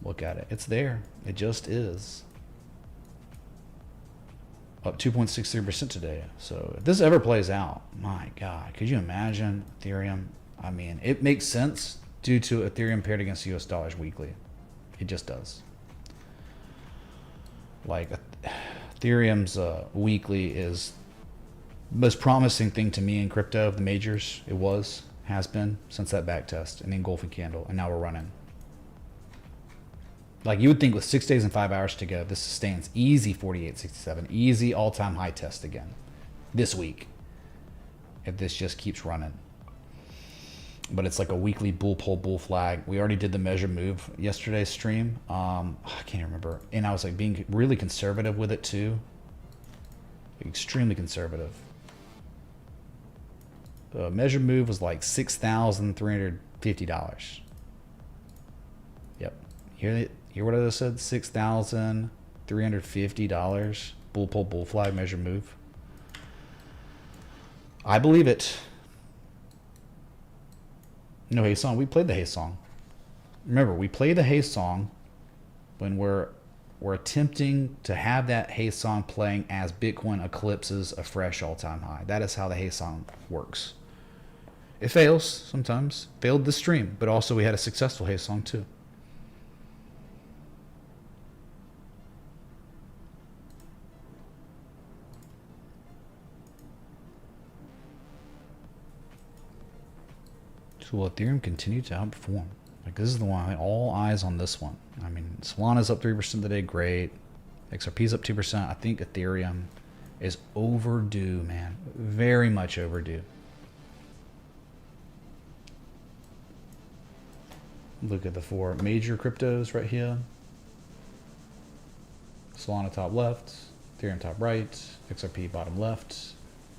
Look at it. It's there. It just is. Up 2.63% today. So if this ever plays out, my God, could you imagine Ethereum? I mean, it makes sense due to Ethereum paired against US dollars weekly. It just does. Like Ethereum's weekly is the most promising thing to me in crypto of the majors. It has been since that back test and the engulfing candle, and now we're running. Like you would think with 6 days and 5 hours to go, this sustains easy 48.67, easy all-time high test again this week if this just keeps running. But it's like a weekly bull pull bull flag. We already did the measure move yesterday's stream. I can't remember, and I was like being really conservative with it too, like extremely conservative. The measure move was like $6,350. Yep. Hear what I just said? $6,350. Bull pull bull flag measure move. I believe it. No Hay Song. We played the Hay Song. Remember, we play the Hay Song when we're attempting to have that Hay Song playing as Bitcoin eclipses a fresh all-time high. That is how the Hay Song works. It fails sometimes. Failed this stream, but also we had a successful Hay Song too. So will Ethereum continue to outperform? Like this is the one, all eyes on this one. I mean, Solana's up 3% today, great. XRP's up 2%. I think Ethereum is overdue, man. Very much overdue. Look at the 4 major cryptos right here. Solana top left, Ethereum top right, XRP bottom left,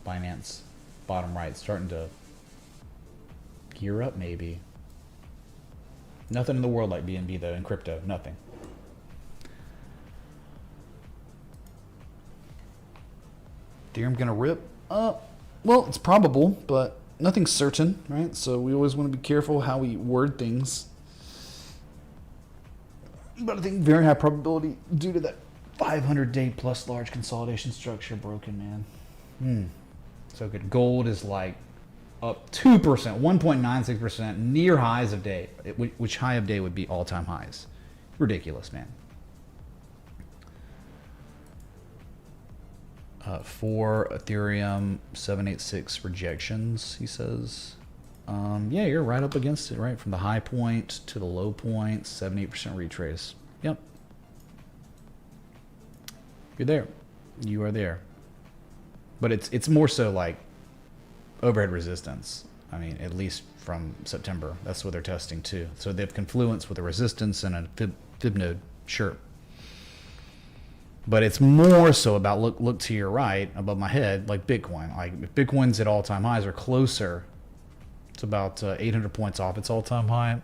Binance bottom right. Starting to gear up maybe. Nothing in the world like BNB though in crypto. Nothing. Ethereum gonna rip up. Well, it's probable, but nothing's certain, right? So we always want to be careful how we word things. But I think very high probability due to that 500-day plus large consolidation structure broken, man. So good. Gold is like up 2%, 1.96%, near highs of day. Which high of day would be all-time highs? Ridiculous, man. For Ethereum, 786 rejections, he says. Yeah, you're right up against it, right? From the high point to the low point, 78% retrace. Yep. You're there. You are there. But it's more so like overhead resistance. I mean, at least from September. That's what they're testing too. So they have confluence with a resistance and a fib node. Sure. But it's more so about look to your right above my head, like Bitcoin. Like if Bitcoin's at all-time highs or closer, it's about 800 points off its all-time high.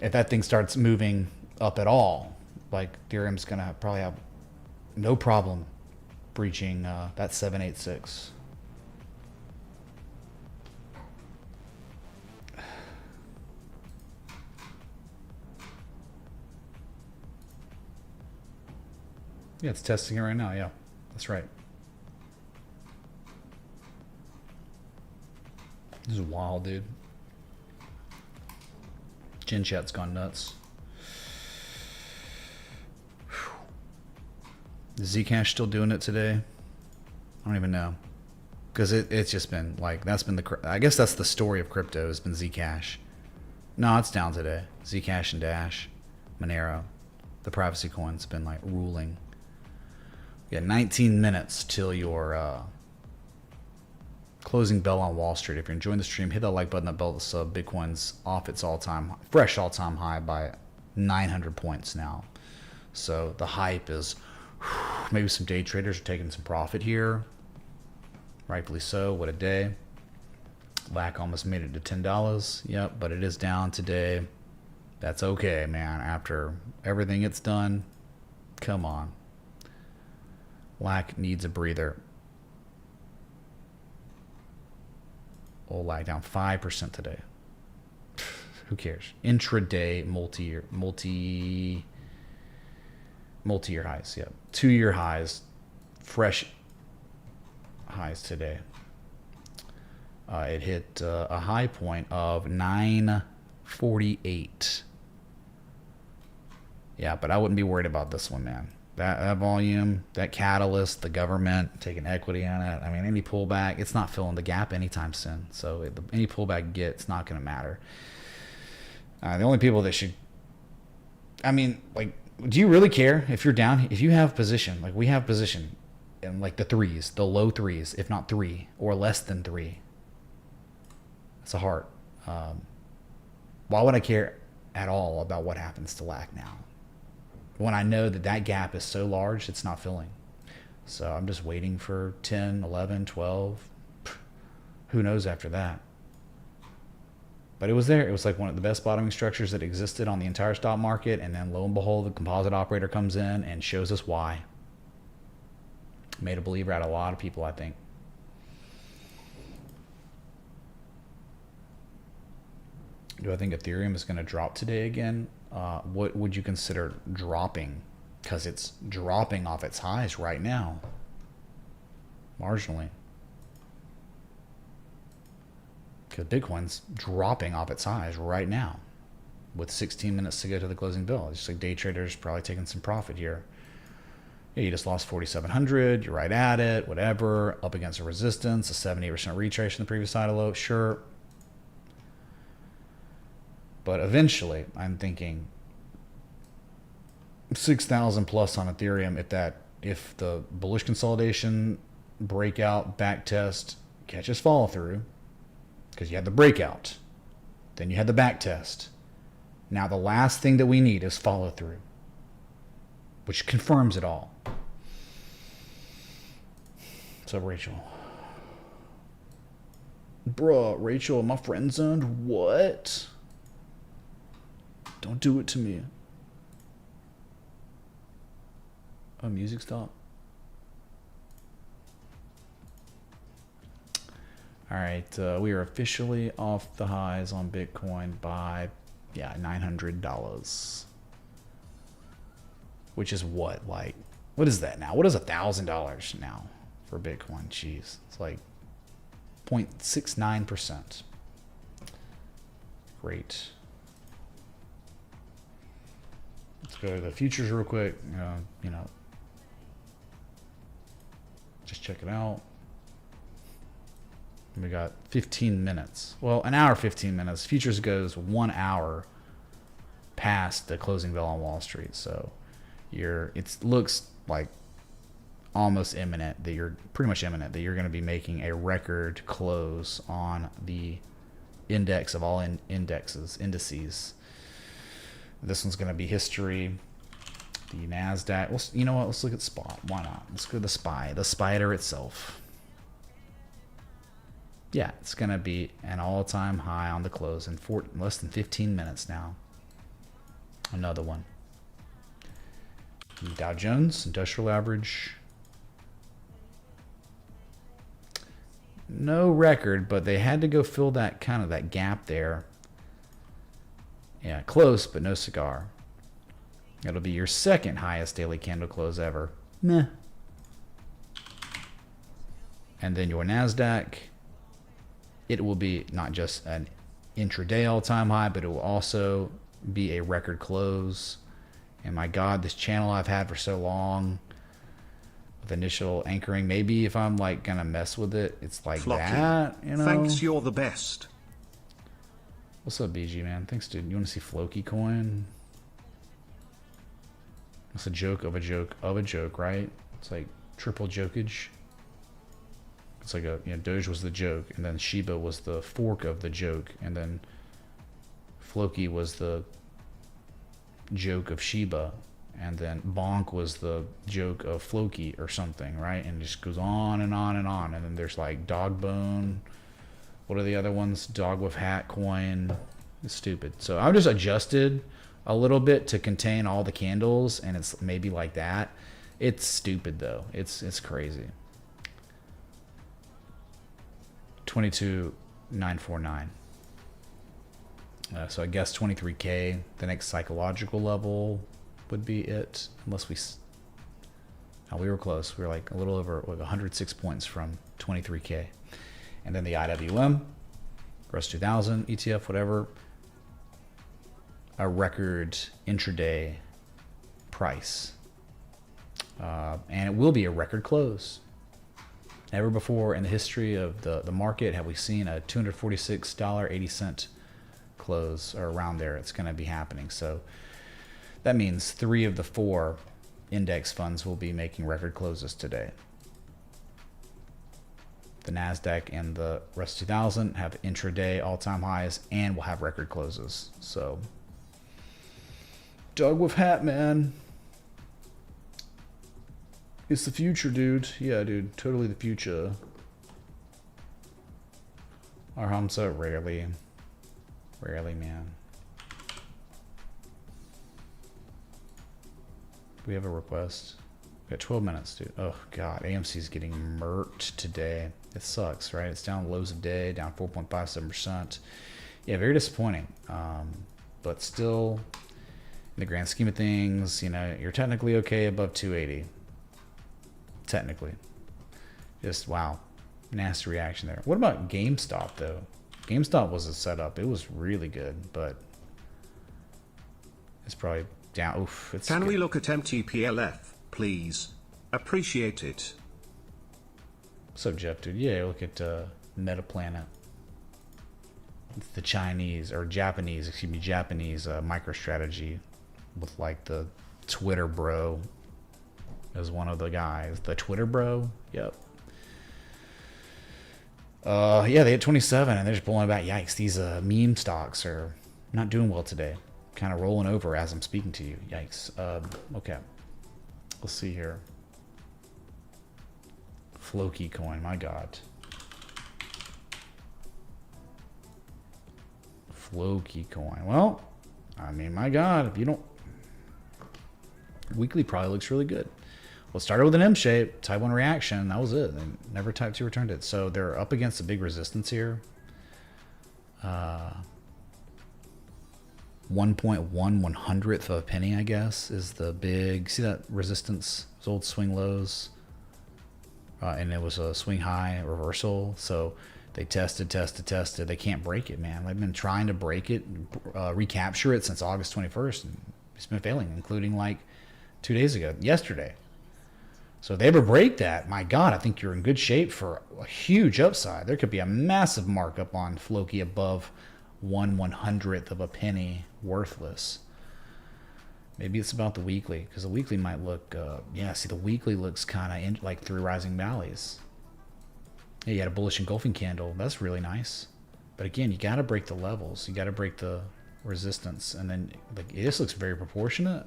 If that thing starts moving up at all, like Ethereum's gonna probably have no problem breaching that 786. Yeah, it's testing it right now. Yeah, that's right. This is wild, dude. Gen chat's gone nuts. Is Zcash still doing it today? I don't even know. Because it's just been like, that's been the, I guess that's the story of crypto, has been Zcash. No, it's down today. Zcash and Dash, Monero, the privacy coin's been like ruling. You got 19 minutes till your closing bell on Wall Street. If you're enjoying the stream, hit that like button, that bell to sub. Bitcoin's off its fresh all-time high by 900 points now. So the hype is, maybe some day traders are taking some profit here. Rightfully so. What a day. LAC almost made it to $10. Yep, but it is down today. That's okay, man. After everything it's done, come on. LAC needs a breather. Oh, LAC down 5% today. Who cares? Intraday multi-year highs. Yep. 2-year highs. Fresh highs today. It hit a high point of 948. Yeah, but I wouldn't be worried about this one, man. That volume, that catalyst, the government taking equity on it. I mean, any pullback, it's not filling the gap anytime soon. So any pullback you get, it's not going to matter. The only people that should, I mean, like, do you really care if you're down? If you have position, like we have position in like the threes, the low threes, if not 3 or less than 3. It's a heart. Why would I care at all about what happens to LAC now? When I know that gap is so large, it's not filling. So I'm just waiting for 10, 11, 12. Who knows after that? But it was there. It was like one of the best bottoming structures that existed on the entire stock market. And then lo and behold, the composite operator comes in and shows us why. Made a believer out of a lot of people, I think. Do I think Ethereum is going to drop today again? What would you consider dropping? Because it's dropping off its highs right now. Marginally. Because Bitcoin's dropping off its highs right now. With 16 minutes to go to the closing bell. It's just like day traders probably taking some profit here. Yeah, you just lost 4,700. You're right at it. Whatever. Up against a resistance. A 78% retrace from the previous side of low. Sure. But eventually, I'm thinking 6,000 plus on Ethereum. If the bullish consolidation, breakout, back test catches follow through, because you had the breakout, then you had the back test. Now the last thing that we need is follow through, which confirms it all. What's up, Rachel? Bruh, Rachel, my friend zoned. What? Don't do it to me. Oh, music stop. All right, we are officially off the highs on Bitcoin by, yeah, $900. Which is what, like, what is that now? What is $1,000 now for Bitcoin? Jeez, it's like 0.69%. Great. Let's go to the futures real quick. Just check it out. We got 15 minutes. Well, an hour, 15 minutes. Futures goes 1 hour past the closing bell on Wall Street. So it looks like almost imminent that you're pretty much imminent that you're going to be making a record close on the index of all indices. This one's going to be history. The NASDAQ. Well, you know what? Let's look at spot. Why not? Let's go to the SPY. The spider itself. Yeah, it's going to be an all-time high on the close in less than 15 minutes now. Another one. Dow Jones, industrial average. No record, but they had to go fill that kind of that gap there. Yeah, close, but no cigar. It'll be your second highest daily candle close ever. Meh. And then your NASDAQ, it will be not just an intraday all-time high, but it will also be a record close. And my God, this channel I've had for so long with initial anchoring, maybe if I'm like gonna mess with it, it's like Flocky. that, you know? Thanks, you're the best. What's up, BG, man? Thanks, dude. You want to see Floki coin? It's a joke of a joke of a joke, right? It's like triple jokeage. It's like Doge was the joke, and then Shiba was the fork of the joke, and then Floki was the joke of Shiba, and then Bonk was the joke of Floki or something, right? And it just goes on and on and on. And then there's like Dog Bone. What are the other ones? Dog with Hat coin. It's stupid. So I've just adjusted a little bit to contain all the candles, and it's maybe like that. It's stupid though. It's crazy. 22,949. So I guess 23K. The next psychological level would be it, unless we. Oh, we were close. We were like a little over 106 points from 23K, and then the IWM, Russ 2000 ETF, whatever. A record intraday price, and it will be a record close. Never before in the history of the market have we seen a $246.80 close or around there. It's going to be happening. So that means 3 of the 4 index funds will be making record closes today. The NASDAQ and the Russ 2000 have intraday all-time highs and will have record closes. So Dog with Hat, man. It's the future, dude. Yeah, dude. Totally the future. Arhamsa, rarely. Rarely, man. We have a request. We got 12 minutes, dude. Oh, God. AMC's getting murked today. It sucks, right? It's down lows of day, down 4.57%. Yeah, very disappointing. But still, in the grand scheme of things, you're technically okay above 280. Technically. Just, wow. Nasty reaction there. What about GameStop, though? GameStop was a setup. It was really good, but it's probably down. Oof. Can we look at MTPLF, please? Appreciate it. What's up, Jeff, dude? Yeah, look at MetaPlanet. It's the Japanese MicroStrategy with like the Twitter bro as one of the guys. The Twitter bro? Yep. Yeah, they hit 27 and they're just pulling back. Yikes, these meme stocks are not doing well today. Kind of rolling over as I'm speaking to you. Yikes. Okay. Let's see here. Floki coin, my God. Floki coin. Well, I mean, my God, if you don't... Weekly probably looks really good. Well, it started with an M shape, type 1 reaction. That was it. They never type 2 returned it. So they're up against a big resistance here. 1.1/100th of a penny, I guess, is the big... See that resistance? Those old swing lows. And it was a swing high reversal. So they tested. They can't break it, man. They've been trying to break it, recapture it since August 21st. And it's been failing, including like 2 days ago, yesterday. So if they ever break that, my God, I think you're in good shape for a huge upside. There could be a massive markup on Floki above 1/100th of a penny worthless. Maybe it's about the weekly, because the weekly might look, yeah, see, the weekly looks kind of like 3 rising valleys. Yeah, you had a bullish engulfing candle. That's really nice. But again, you got to break the levels. You got to break the resistance. And then like, it just looks very proportionate.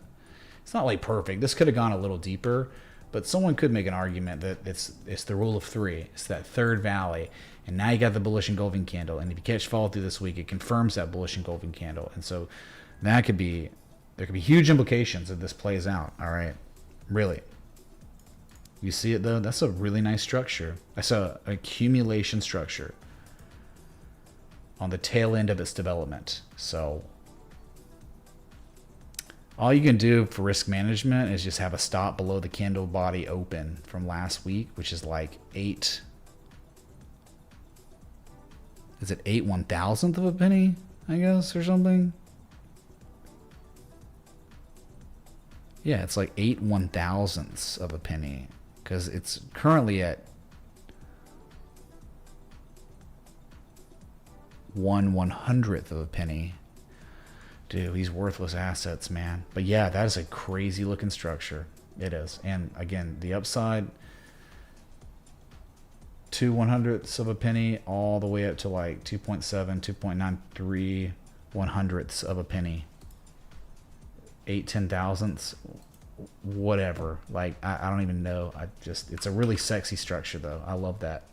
It's not like perfect. This could have gone a little deeper, but someone could make an argument that it's the rule of three. It's that third valley, and now you got the bullish engulfing candle. And if you catch follow through this week, it confirms that bullish engulfing candle. And so there could be huge implications if this plays out. All right, really. You see it though? That's a really nice structure. That's a accumulation structure on the tail end of its development. So all you can do for risk management is just have a stop below the candle body open from last week, which is like 8. Is it 8/1000th of a penny, I guess, or something? Yeah, it's like 8/1000ths of a penny, because it's currently at 1/100th of a penny. Dude, these worthless assets, man. But yeah, that is a crazy looking structure. It is. And again, the upside, 2/100ths of a penny all the way up to like 2.7, 2.93 100ths of a penny. 8/10,000ths, whatever. Like, I don't even know. It's a really sexy structure though. I love that.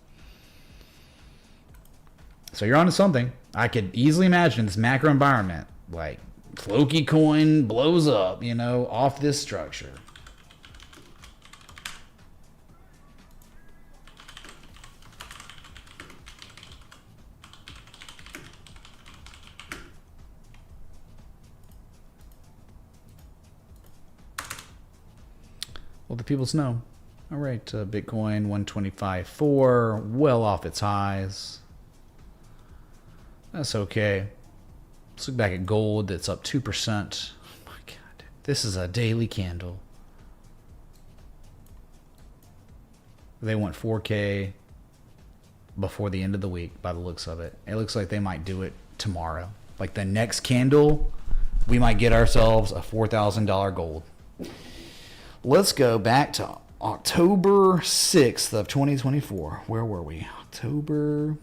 So you're onto something. I could easily imagine this macro environment, like Floki coin blows up, you know, off this structure. Well, the peoples know. All right, Bitcoin 125.4, well off its highs. That's okay. Let's look back at gold. That's up 2%. Oh my God. This is a daily candle. They want 4K before the end of the week by the looks of it. It looks like they might do it tomorrow. Like the next candle, we might get ourselves a $4,000 gold. Let's go back to October 6th of 2024. Where were we? October...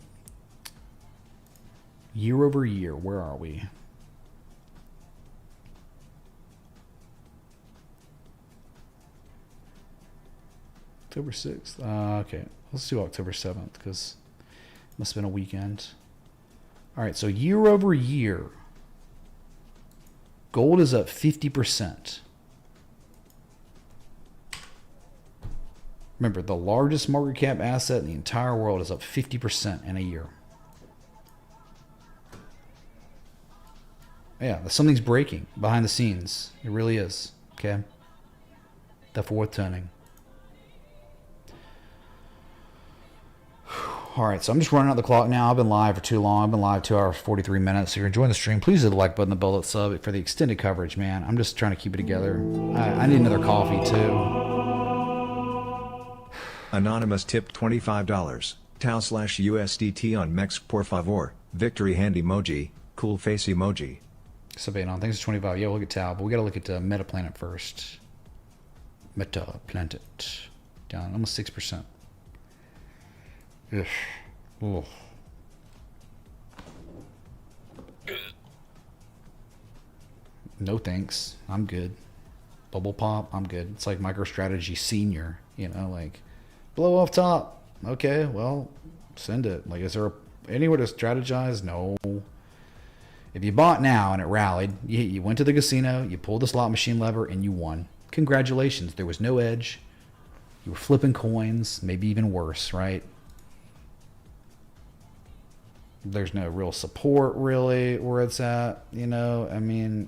Year over year, where are we? October 6th. Okay, let's do October 7th because it must have been a weekend. All right, so year over year, gold is up 50%. Remember, the largest market cap asset in the entire world is up 50% in a year. Yeah, something's breaking behind the scenes. It really is. Okay. The fourth turning. All right, so I'm just running out the clock now. I've been live for too long. I've been live 2 hours 43 minutes. If you're enjoying the stream, please hit the like button, the bell, that sub for the extended coverage, man. I'm just trying to keep it together. I need another coffee too. Anonymous tipped $25. Tau/USDT on Mex por favor. Victory hand emoji. Cool face emoji. Sabanon, thanks for 25. Yeah, we'll look at Tau, but we got to look at Metaplanet first. Metaplanet. Down almost 6%. Ugh. Ugh. No thanks. I'm good. Bubble pop, I'm good. It's like MicroStrategy Senior, you know, like blow off top. Okay, well, send it. Like, is there anywhere to strategize? No. If you bought now and it rallied, you went to the casino, you pulled the slot machine lever, and you won. Congratulations. There was no edge. You were flipping coins, maybe even worse, right? There's no real support, really, where it's at, you know? I mean,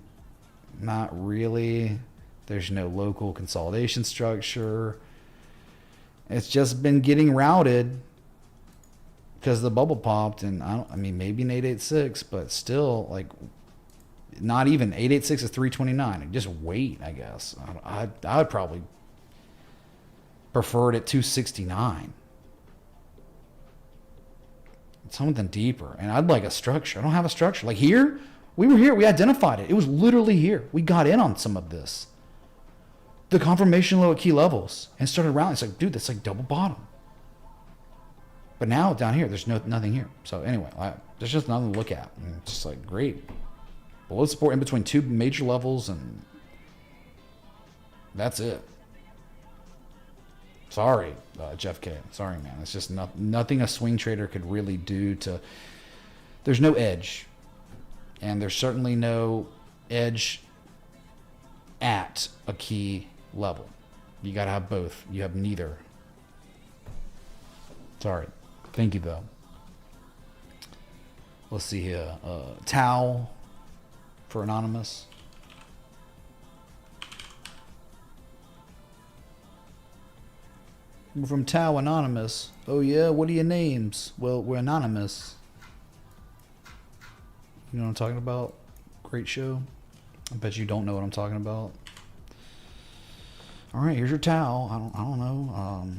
not really. There's no local consolidation structure. It's just been getting routed because the bubble popped, and I mean, maybe an 886, but still, like, not even 886 is 329. Just wait, I guess. I would probably prefer it at 269. Something deeper, and I'd like a structure. I don't have a structure. Like here, we were here. We identified it. It was literally here. We got in on some of this. The confirmation low at key levels and started rallying. It's like, dude, that's like double bottom. But now down here, there's nothing here. So anyway, there's just nothing to look at. And it's just like, great. Below support in between two major levels, and That's it. Sorry, Jeff K. Sorry, man. It's just nothing a swing trader could really do to... There's no edge. And there's certainly no edge at a key level. You got to have both. You have neither. Sorry. Thank you, though. Let's see here. Tau for Anonymous. We're from Tau Anonymous. Oh, yeah? What are your names? Well, we're anonymous. You know what I'm talking about? Great show. I bet you don't know what I'm talking about. All right, here's your Tau. I don't know.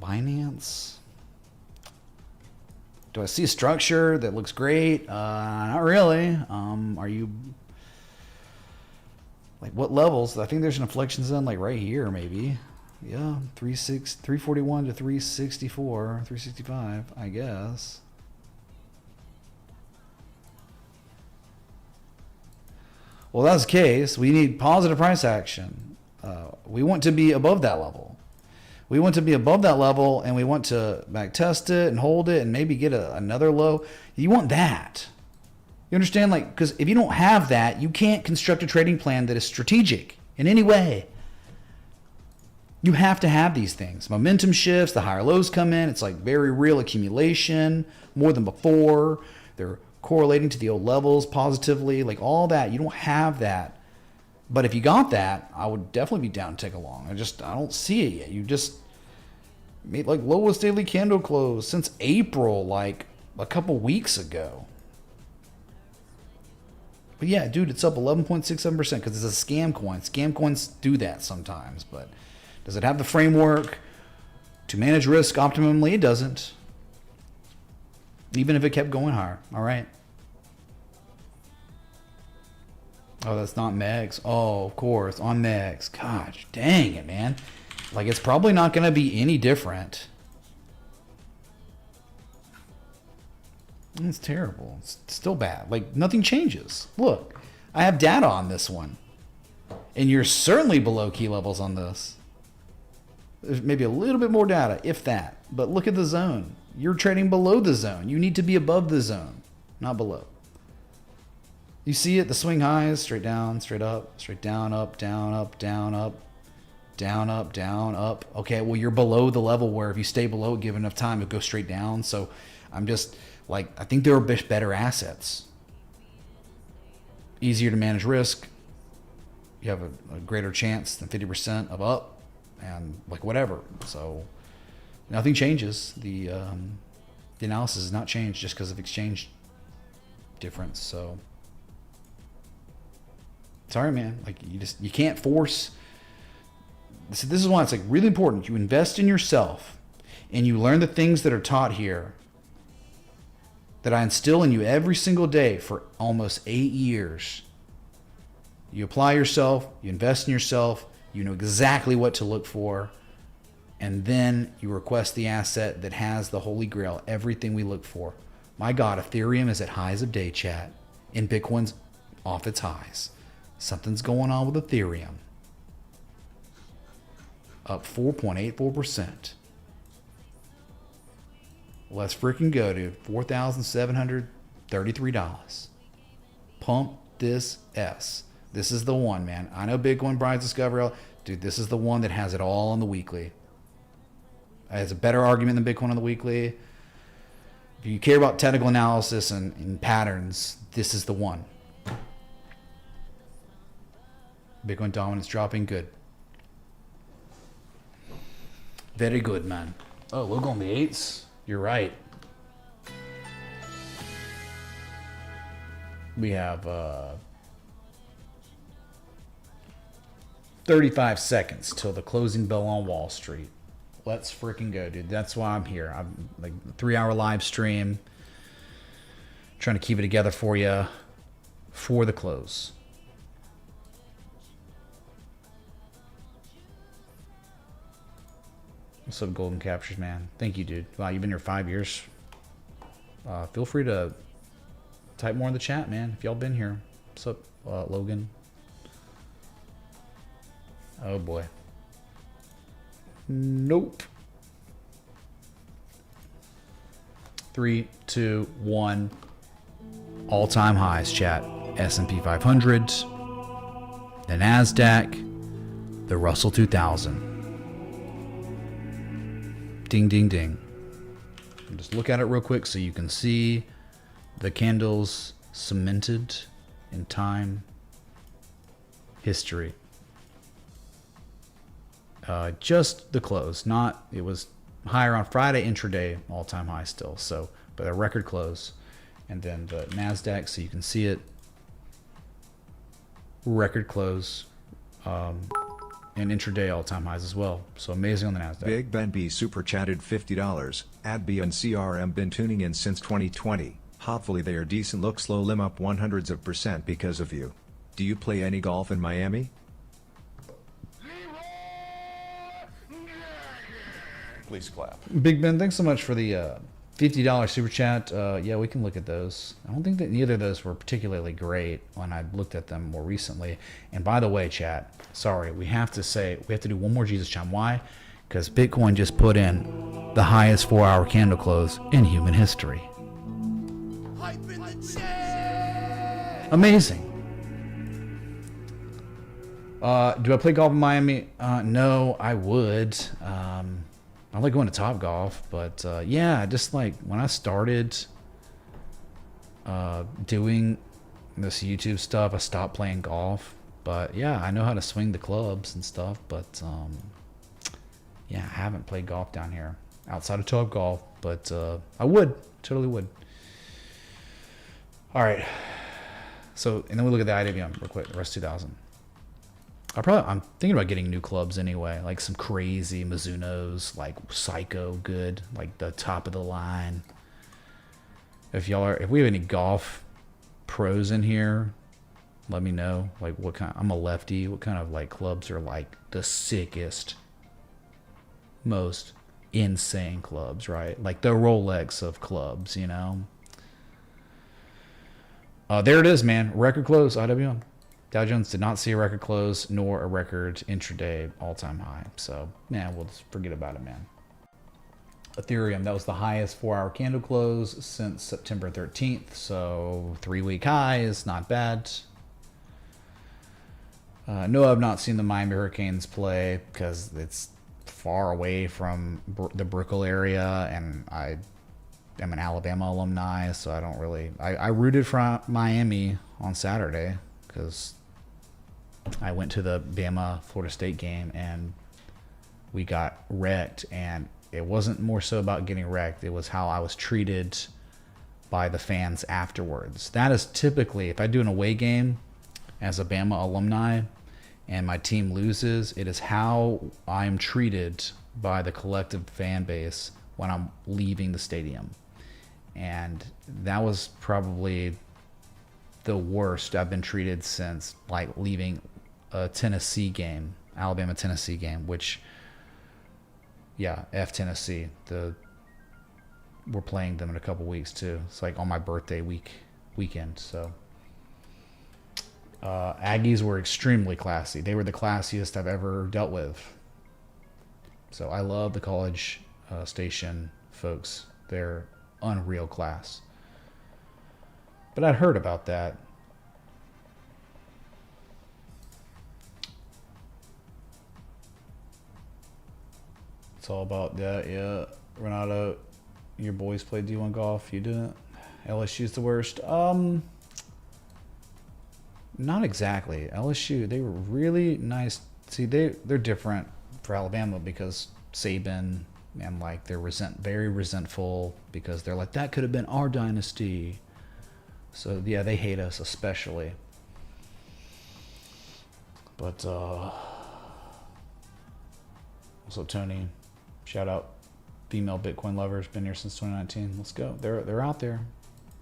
Binance. Do I see a structure that looks great? Not really. Are you... Like, what levels? I think there's an inflection zone, like, right here, maybe. Yeah, 341 to 364, 365, I guess. Well, that's the case. We need positive price action. We want to be above that level. We want to be above that level, and we want to back test it and hold it and maybe get another low. You want that. You understand? Like, because if you don't have that, you can't construct a trading plan that is strategic in any way. You have to have these things. Momentum shifts, the higher lows come in. It's like very real accumulation, more than before. They're correlating to the old levels positively, like all that. You don't have that. But if you got that, I would definitely be down to take a long. I don't see it yet. You just made like lowest daily candle close since April, like a couple weeks ago. But yeah, dude, it's up 11.67% because it's a scam coin. Scam coins do that sometimes, but does it have the framework to manage risk optimally? It doesn't. Even if it kept going higher. All right. Oh, that's not Megs. Oh, of course. On Megs. Gosh, dang it, man. Like, it's probably not going to be any different. It's terrible. It's still bad. Like, nothing changes. Look, I have data on this one. And you're certainly below key levels on this. There's maybe a little bit more data, if that. But look at the zone. You're trading below the zone. You need to be above the zone, not below. You see it, the swing highs, straight down, straight up, straight down, up, down, up, down, up, down, up, down, up. Okay, well, you're below the level where if you stay below it, give enough time, it'll go straight down. So I'm just like, I think there are better assets. Easier to manage risk. You have a greater chance than 50% of up. And like whatever, so nothing changes. The analysis has not changed just because of exchange difference. So sorry, man. Like you can't force. This is why it's like really important. You invest in yourself, and you learn the things that are taught here. That I instill in you every single day for almost 8 years. You apply yourself. You invest in yourself. You know exactly what to look for, and then you request the asset that has the holy grail, everything we look for. My God, Ethereum is at highs of day, chat, and Bitcoin's off its highs. Something's going on with Ethereum. Up 4.84%. Let's freaking go to $4,733. Pump this S. This is the one, man. I know Bitcoin Brides Discovery. Dude, this is the one that has it all on the weekly. It has a better argument than Bitcoin on the weekly. If you care about technical analysis and patterns, this is the one. Bitcoin dominance dropping. Good. Very good, man. Oh, look on the 8s. You're right. We have 35 seconds till the closing bell on Wall Street. Let's freaking go, dude. That's why I'm here. I'm like 3-hour live stream. Trying to keep it together for you for the close. What's up, Golden Captures, man? Thank you, dude. Wow, you've been here 5 years. Feel free to type more in the chat, man, if y'all been here. What's up, Logan? Oh boy. Nope. 3, 2, 1. All-time highs, chat. S&P 500, the NASDAQ, the Russell 2000. Ding, ding, ding. Just look at it real quick so you can see the candles cemented in time, history. Just the close, not, it was higher on Friday, intraday, all-time high still, so, but a record close. And then the NASDAQ, so you can see it, record close, and intraday all-time highs as well. So amazing on the NASDAQ. Big Ben B super chatted $50. Ad B and CRM been tuning in since 2020. Hopefully they are decent. Look slow limb up 100% because of you. Do you play any golf in Miami? Please clap. Big Ben, thanks so much for the $50 super chat. Yeah, we can look at those. I don't think that neither of those were particularly great when I looked at them more recently. And by the way, chat, sorry, we have to do one more Jesus chime. Why? Because Bitcoin just put in the highest 4-hour candle close in human history. Amazing. Do I play golf in Miami? No, I would. I like going to Topgolf, but yeah, just like when I started doing this YouTube stuff, I stopped playing golf. But yeah, I know how to swing the clubs and stuff, but yeah, I haven't played golf down here outside of Topgolf, but I would, totally would. All right, so and then we look at the IWM real quick, the rest 2000. I'm thinking about getting new clubs anyway, like some crazy Mizunos, like psycho good, like the top of the line. If we have any golf pros in here, let me know. Like what kind? I'm a lefty. What kind of like clubs are like the sickest, most insane clubs, right? Like the Rolex of clubs, you know. There it is, man. Record close, IWM. Dow Jones did not see a record close nor a record intraday all-time high. So, yeah, we'll just forget about it, man. Ethereum, that was the highest 4-hour candle close since September 13th. So, 3-week high is not bad. No, I've not seen the Miami Hurricanes play because it's far away from the Brickell area, and I am an Alabama alumni, so I don't really... I rooted for Miami on Saturday because I went to the Bama-Florida State game, and we got wrecked, and it wasn't more so about getting wrecked. It was how I was treated by the fans afterwards. That is typically, if I do an away game as a Bama alumni and my team loses, it is how I'm treated by the collective fan base when I'm leaving the stadium. And that was probably the worst I've been treated since like leaving a Tennessee game, Alabama-Tennessee game, which, yeah, F Tennessee. We're playing them in a couple weeks too. It's like on my birthday weekend. So Aggies were extremely classy. They were the classiest I've ever dealt with. So I love the College Station folks. They're unreal class. But I'd heard about that. It's all about that, yeah. Renato, your boys played D1 golf. You didn't? LSU's the worst. Not exactly. LSU, they were really nice. See, they're different for Alabama because Saban, and like they're very resentful because they're like, that could have been our dynasty. So yeah, they hate us especially. But also Tony, shout out female Bitcoin lovers, been here since 2019. Let's go. They're out there.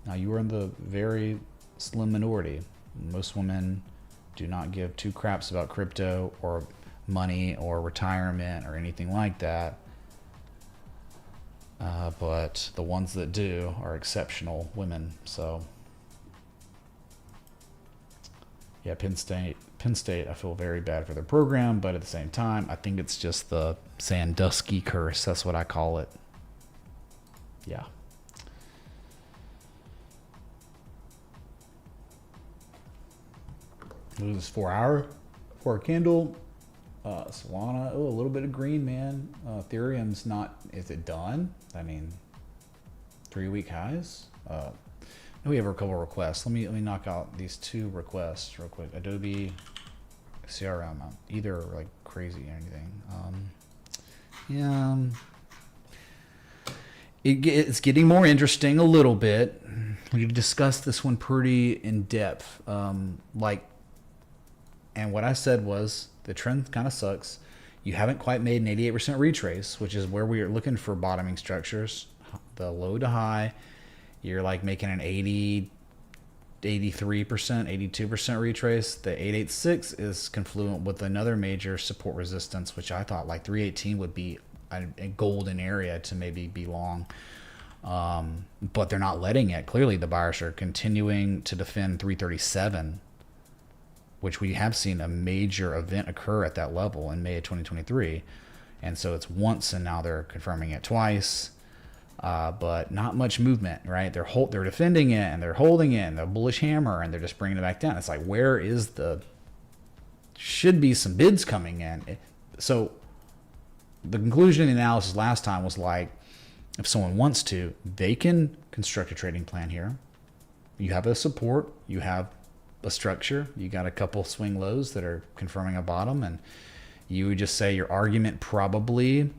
Now you are in the very slim minority. Most women do not give two craps about crypto or money or retirement or anything like that. But the ones that do are exceptional women. So Yeah, Penn State, I feel very bad for their program, but at the same time, I think it's just the Sandusky curse. That's what I call it. Yeah. What is this, 4 hour candle? Solana, oh, a little bit of green, man. Ethereum's not, is it done? I mean, 3-week highs? We have a couple of requests. Let me knock out these 2 requests real quick. Adobe, CRM, either like crazy or anything. It's getting more interesting a little bit. We discussed this one pretty in depth. And what I said was the trend kind of sucks. You haven't quite made an 88% retrace, which is where we are looking for bottoming structures. The low to high, you're like making an 80, 83%, 82% retrace. The 886 is confluent with another major support resistance, which I thought like 318 would be a golden area to maybe be long. But they're not letting it. Clearly the buyers are continuing to defend 337, which we have seen a major event occur at that level in May of 2023. And so it's once, and now they're confirming it twice. But not much movement, right? They're defending it, and they're holding it, and they're bullish hammer, and they're just bringing it back down. It's like, where is should be some bids coming in. So the conclusion of the analysis last time was like, if someone wants to, they can construct a trading plan here. You have a support, you have a structure, you got a couple swing lows that are confirming a bottom, and you would just say your argument probably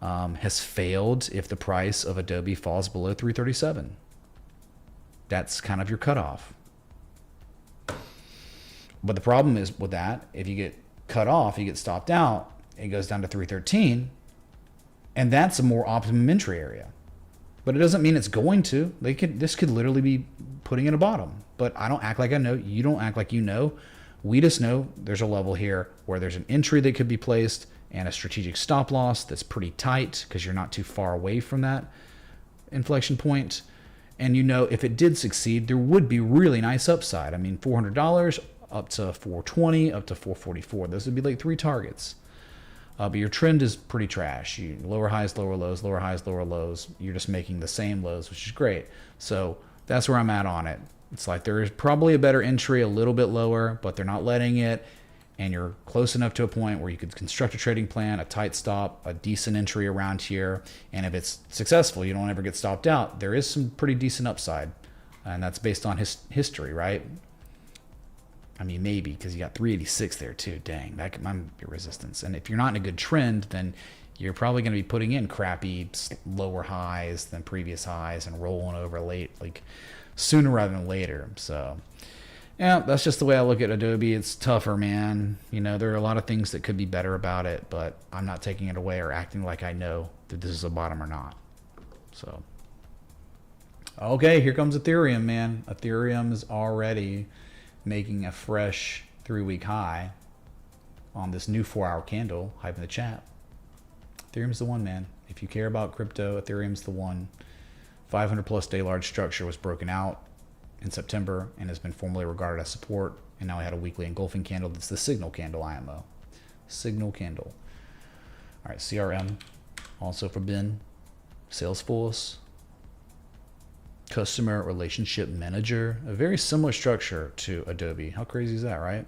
has failed if the price of Adobe falls below 337. That's kind of your cutoff. But the problem is with that, if you get cut off, you get stopped out, it goes down to 313, and that's a more optimum entry area. But it doesn't mean it's going to. This could literally be putting in a bottom. But I don't act like I know. You don't act like you know. We just know there's a level here where there's an entry that could be placed and a strategic stop loss that's pretty tight because you're not too far away from that inflection point. And you know, if it did succeed, there would be really nice upside. I mean, $400 up to 420, up to 444. Those would be like 3 targets. But your trend is pretty trash. You lower highs, lower lows, lower highs, lower lows. You're just making the same lows, which is great. So that's where I'm at on it. It's like there is probably a better entry a little bit lower, but they're not letting it. And you're close enough to a point where you could construct a trading plan, a tight stop, a decent entry around here. And if it's successful, you don't ever get stopped out. There is some pretty decent upside. And that's based on history, right? I mean, maybe, because you got 386 there too. Dang, that might be resistance. And if you're not in a good trend, then you're probably going to be putting in crappy lower highs than previous highs and rolling over late, like sooner rather than later. So, yeah, that's just the way I look at Adobe. It's tougher, man. You know, there are a lot of things that could be better about it, but I'm not taking it away or acting like I know that this is a bottom or not. So, okay, here comes Ethereum, man. Ethereum is already making a fresh 3-week high on this new 4-hour candle. Hype in the chat. Ethereum's the one, man. If you care about crypto, Ethereum's the one. 500 plus day large structure was broken out in September and has been formally regarded as support. And now we had a weekly engulfing candle. That's the signal candle IMO. Signal candle. All right, CRM. Also for Ben. Salesforce. Customer Relationship Manager, a very similar structure to Adobe. How crazy is that, right?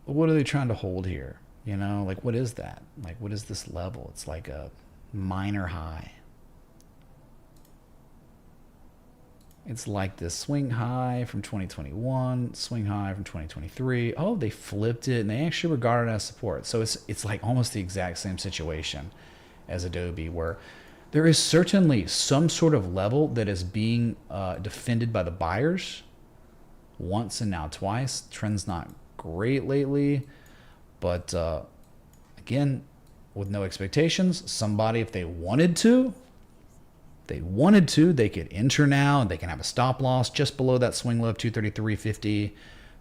What are they trying to hold here? You know, like what is that? Like what is this level? It's like a minor high. It's like this swing high from 2021, swing high from 2023. Oh, they flipped it and they actually regard it as support. So it's like almost the exact same situation as Adobe, where there is certainly some sort of level that is being defended by the buyers once and now twice. Trend's not great lately, but again, with no expectations, somebody, if they wanted to, they could enter now and they can have a stop loss just below that swing low of 233.50.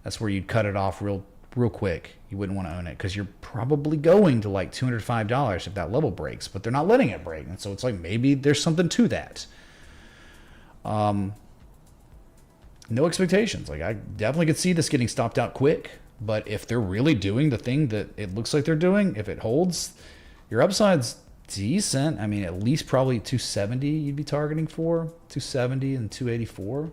That's where you'd cut it off real real quick. You wouldn't want to own it because you're probably going to like $205 if that level breaks, but they're not letting it break. And so it's like maybe there's something to that. No expectations. Like I definitely could see this getting stopped out quick, but if they're really doing the thing that it looks like they're doing, if it holds, your upside's decent. I mean, at least probably 270 you'd be targeting for, 270 and 284.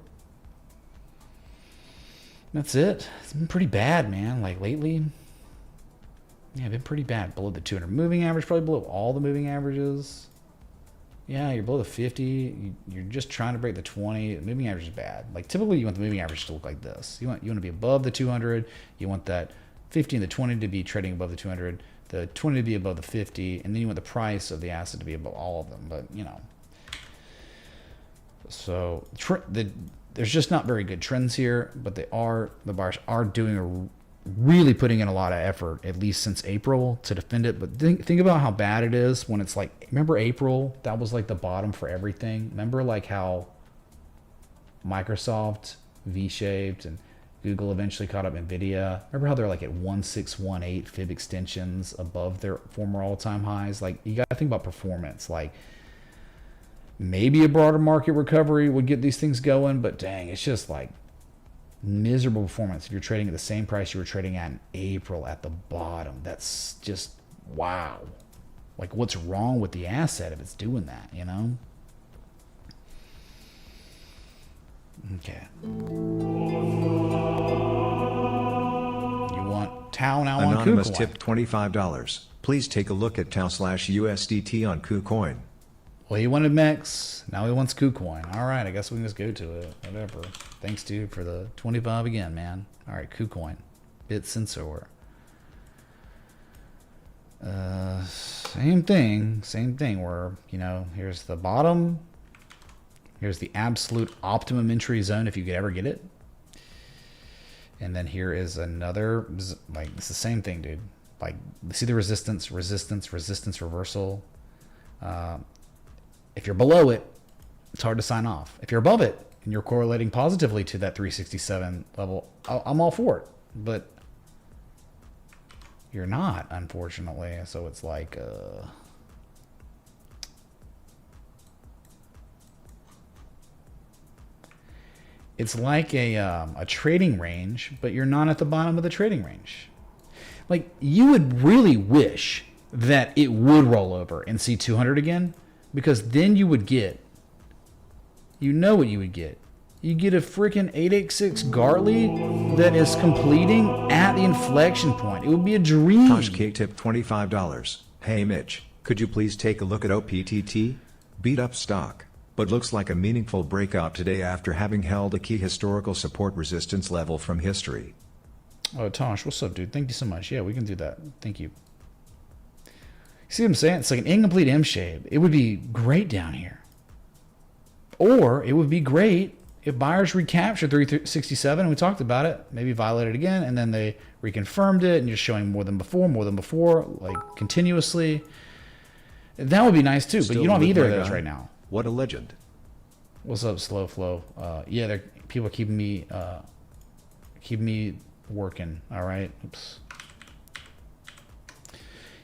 That's it. It's been pretty bad, man. Like lately, yeah, been pretty bad. Below the 200 moving average, probably below all the moving averages. Yeah, you're below the 50. You're just trying to break the 20. The moving average is bad. Like typically, you want the moving average to look like this. You want to be above the 200. You want that 50 and the 20 to be trading above the 200. The 20 to be above the 50, and then you want the price of the asset to be above all of them. But you know, so there's just not very good trends here. But the buyers are doing really putting in a lot of effort, at least since April, to defend it. But think about how bad it is when it's like, remember April? That was like the bottom for everything. Remember like how Microsoft V-shaped and Google eventually caught up Nvidia. Remember how they're like at 1618 fib extensions above their former all-time highs? Like you got to think about performance. Like maybe a broader market recovery would get these things going, but dang, it's just like miserable performance if you're trading at the same price you were trading at in April at the bottom. That's just wow. Like what's wrong with the asset if it's doing that, you know? Okay. You want Tau now on KuCoin. Anonymous tipped $25. Please take a look at Tau/USDT on KuCoin. Well, he wanted MEX. Now he wants KuCoin. All right, I guess we can just go to it. Whatever. Thanks, dude, for the 25 again, man. All right, KuCoin. Bit sensor. Same thing. Where, you know, here's the bottom. Here's the absolute optimum entry zone if you could ever get it. And then here is another, like, it's the same thing, dude. Like, see the resistance reversal. If you're below it, it's hard to sign off. If you're above it and you're correlating positively to that 367 level, I'm all for it. But you're not, unfortunately. So it's like, it's like a trading range, but you're not at the bottom of the trading range. Like, you would really wish that it would roll over and see 200 again, because then you would get, you know what you would get. You get a freaking 886 Gartley that is completing at the inflection point. It would be a dream. Tosh K tipped $25. Hey Mitch, could you please take a look at OPTT? Beat up stock, but looks like a meaningful breakout today after having held a key historical support resistance level from history. Oh, Tosh, what's up, dude? Thank you so much. Yeah, we can do that. Thank you. See what I'm saying? It's like an incomplete M shape. It would be great down here. Or it would be great if buyers recaptured 367, and we talked about it, maybe violated again, and then they reconfirmed it and just showing more than before, like continuously. That would be nice too, but you don't have either of those right now. What a legend. What's up, Slow Flow? Yeah, people are keeping me working, all right? Oops.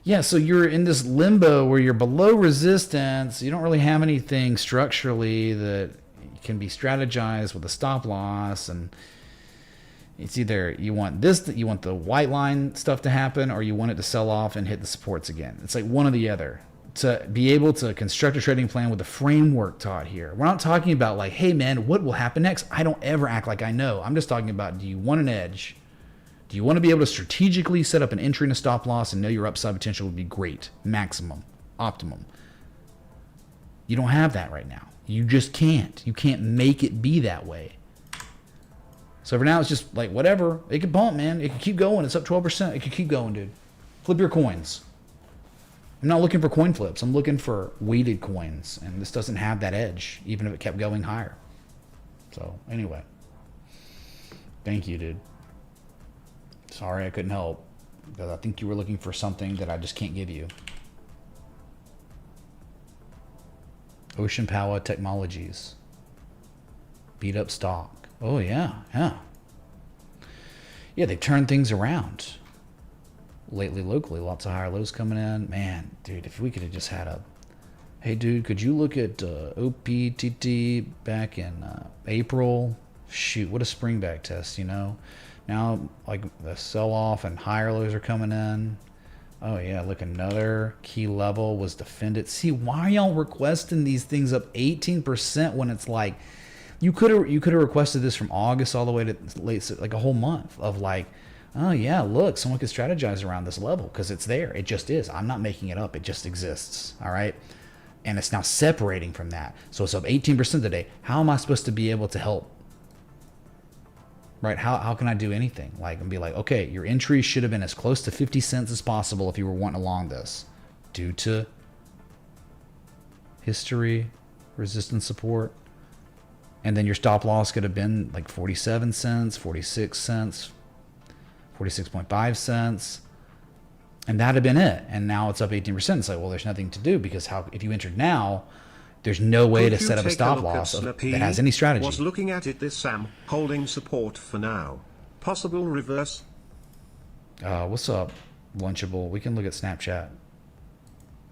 Yeah, so you're in this limbo where you're below resistance. You don't really have anything structurally that can be strategized with a stop loss, and it's either you want the white line stuff to happen, or you want it to sell off and hit the supports again. It's like one or the other. To be able to construct a trading plan with a framework taught here. We're not talking about like, hey man, what will happen next? I don't ever act like I know. I'm just talking about, do you want an edge? Do you want to be able to strategically set up an entry and a stop loss and know your upside potential would be great, maximum, optimum? You don't have that right now. You just can't. You can't make it be that way. So for now, it's just like whatever. It could bump, man. It could keep going. It's up 12%. It could keep going, dude. Flip your coins. I'm not looking for coin flips. I'm looking for weighted coins. And this doesn't have that edge, even if it kept going higher. So anyway. Thank you, dude. Sorry I couldn't help, because I think you were looking for something that I just can't give you. Ocean Power Technologies. Beat up stock. Oh, yeah. yeah, they've turned things around lately locally. Lots of higher lows coming in. Man, dude, if we could have just had a, hey, dude, could you look at OPTT back in April? Shoot, what a spring back test, you know? Now, like, the sell-off and higher lows are coming in. Oh, yeah, look, another key level was defended. See, why are y'all requesting these things up 18% when it's like, you could have requested this from August all the way to late, like a whole month of like, oh, yeah, look, someone could strategize around this level because it's there. It just is. I'm not making it up. It just exists, all right? And it's now separating from that. So it's up 18% today. How am I supposed to be able to help? Right? How can I do anything? Like, and be like, okay, your entry should have been as close to 50 cents as possible if you were wanting along this. Due to history, resistance support. And then your stop loss could have been like 47 cents, 46 cents, 46.5 cents. And that had been it. And now it's up 18%. It's like, well, there's nothing to do because if you entered now, there's no way to set up a stop loss that has any strategy. Was looking at it this Sam, holding support for now. Possible reverse. What's up, Lunchable? We can look at Snapchat.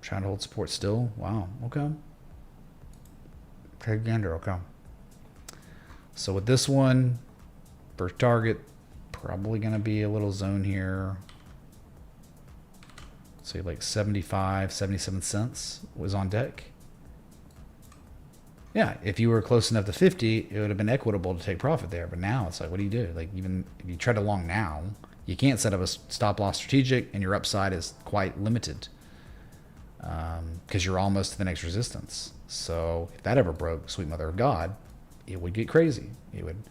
Trying to hold support still? Wow, okay. Okay, gander, okay. So with this one, first target, probably going to be a little zone here. Say like 75, 77 cents was on deck. Yeah, if you were close enough to 50, it would have been equitable to take profit there. But now it's like, what do you do? Like, even if you tread along now, you can't set up a stop loss strategic, and your upside is quite limited because you're almost to the next resistance. So if that ever broke, sweet mother of God, it would get crazy. It would.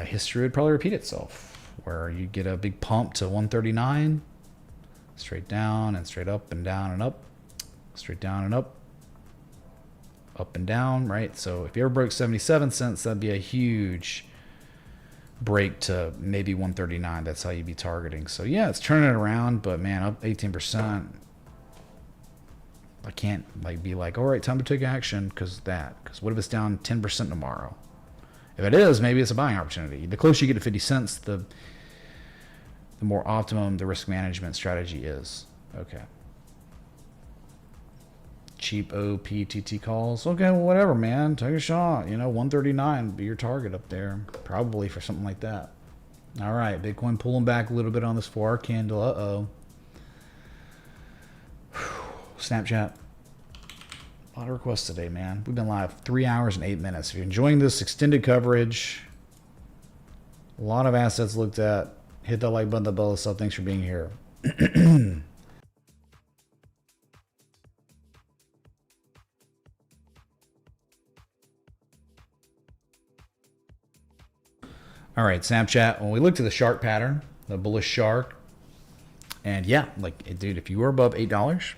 History would probably repeat itself, where you get a big pump to 139, straight down and straight up and down and up, straight down and up. Up and down, right? So if you ever broke 77 cents, that'd be a huge break to maybe 139. That's how you'd be targeting. So yeah, it's turning it around, but man, up 18%. I can't like be like, all right, time to take action because what if it's down 10% tomorrow? If it is, maybe it's a buying opportunity. The closer you get to 50 cents, the more optimum the risk management strategy is. Okay. Cheap OPTT calls. Okay, well, whatever, man. Take a shot. You know, 139 be your target up there. Probably for something like that. All right, Bitcoin pulling back a little bit on this 4-hour candle. Uh-oh. Snapchat. A lot of requests today, man. We've been live 3 hours and 8 minutes. If you're enjoying this extended coverage, a lot of assets looked at. Hit that like button, the bell, so thanks for being here. All right, Snapchat. When we looked at the shark pattern, the bullish shark, and yeah, like, dude, if you were above $8,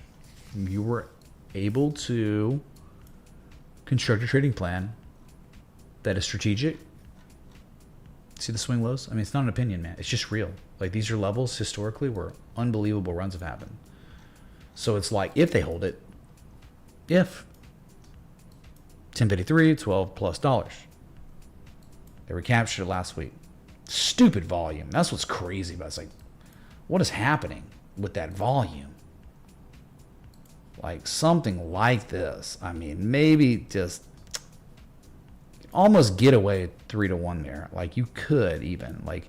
you were able to construct a trading plan that is strategic. See the swing lows? I mean, it's not an opinion, man. It's just real. Like, these are levels historically where unbelievable runs have happened. So it's like, if they hold it, if 1053, $12+. They recaptured it last week. Stupid volume. That's what's crazy about it. It's like, what is happening with that volume? Like, something like this. I mean, maybe just almost get away at 3-to-1 there. Like, you could even, like,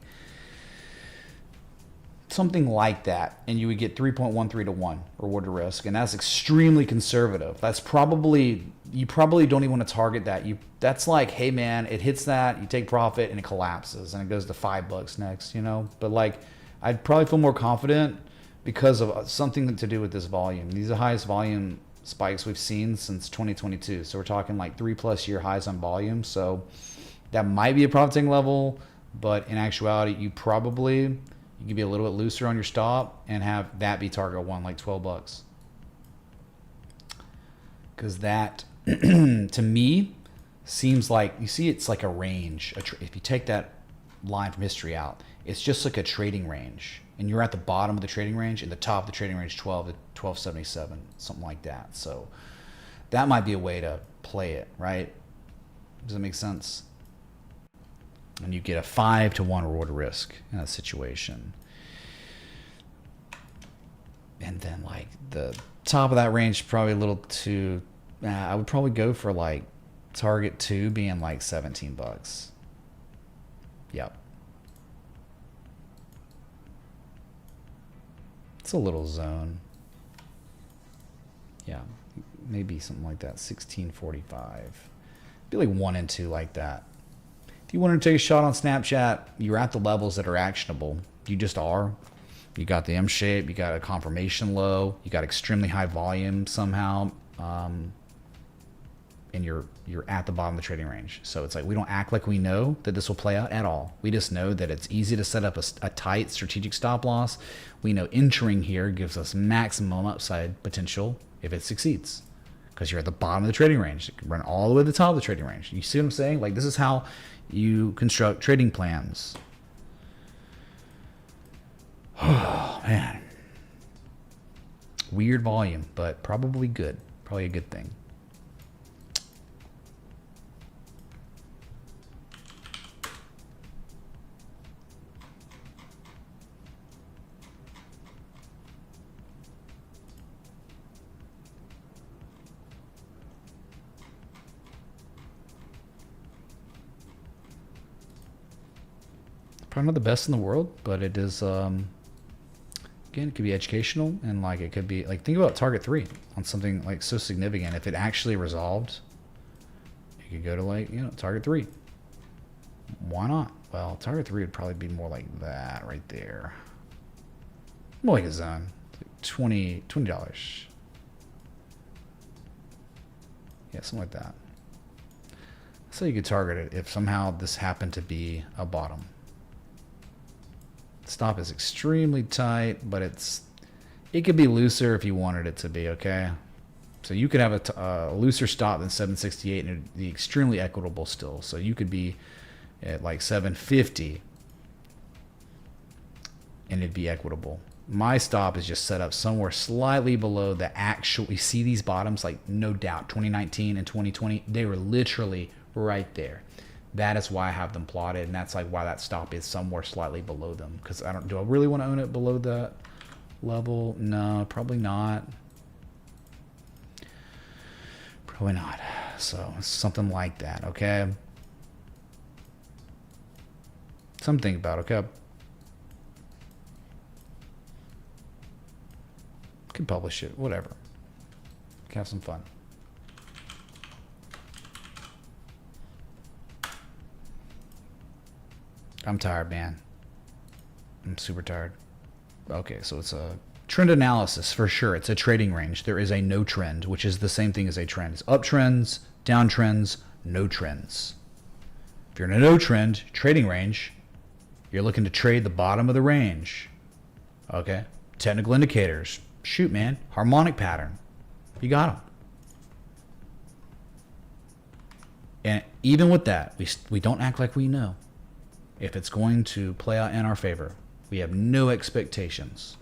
something like that, and you would get 3.13-to-1 reward to risk, and that's extremely conservative. That's probably, you probably don't even want to target that. That's like, hey man, it hits that, you take profit, and it collapses, and it goes to $5 next, you know. But like, I'd probably feel more confident because of something to do with this volume. These are the highest volume spikes we've seen since 2022. So we're talking like 3+ year highs on volume. So that might be a profit level, but in actuality, you can be a little bit looser on your stop and have that be target one, like $12. Because that, to me, seems like, you see, it's like a range. If you take that line from history out, it's just like a trading range. And you're at the bottom of the trading range, and the top of the trading range, 12 to 1277, something like that. So that might be a way to play it, right? Does that make sense? And you get a 5-to-1 reward risk in that situation. And then like the top of that range, probably a little too, I would probably go for like target 2 being like 17 bucks. Yep. It's a little zone. Yeah, maybe something like that. 1645. Be like 1 and 2 like that. If you wanted to take a shot on Snapchat, you're at the levels that are actionable. You just are. You got the M shape. You got a confirmation low. You got extremely high volume somehow. And you're at the bottom of the trading range. So it's like we don't act like we know that this will play out at all. We just know that it's easy to set up a tight strategic stop loss. We know entering here gives us maximum upside potential if it succeeds, because you're at the bottom of the trading range. You can run all the way to the top of the trading range. You see what I'm saying? Like, this is how you construct trading plans. Oh, man. Weird volume, but probably good. Probably a good thing. Probably not the best in the world, but it is, again, it could be educational, and like it could be, like, think about target 3 on something like so significant. If it actually resolved, you could go to like, you know, target 3. Why not? Well, target 3 would probably be more like that right there. More like a zone. It's like $20. Yeah, something like that. So you could target it if somehow this happened to be a bottom. Stop is extremely tight, but it could be looser if you wanted it to be, okay? So you could have a looser stop than 768 and it'd be extremely equitable still. So you could be at like 750 and it'd be equitable. My stop is just set up somewhere slightly below the actual, you see these bottoms, like no doubt 2019 and 2020, they were literally right there. That is why I have them plotted, and that's like why that stop is somewhere slightly below them. Because do I really want to own it below that level? No, probably not. Probably not. So something like that, okay? Something to think about, okay? Could publish it, whatever. Have some fun. I'm tired, man. I'm super tired. Okay, so it's a trend analysis for sure. It's a trading range. There is a no trend, which is the same thing as a trend. It's uptrends, downtrends, no trends. If you're in a no trend trading range, you're looking to trade the bottom of the range. Okay? Technical indicators. Shoot, man. Harmonic pattern. You got them. And even with that, we don't act like we know if it's going to play out in our favor. We have no expectations.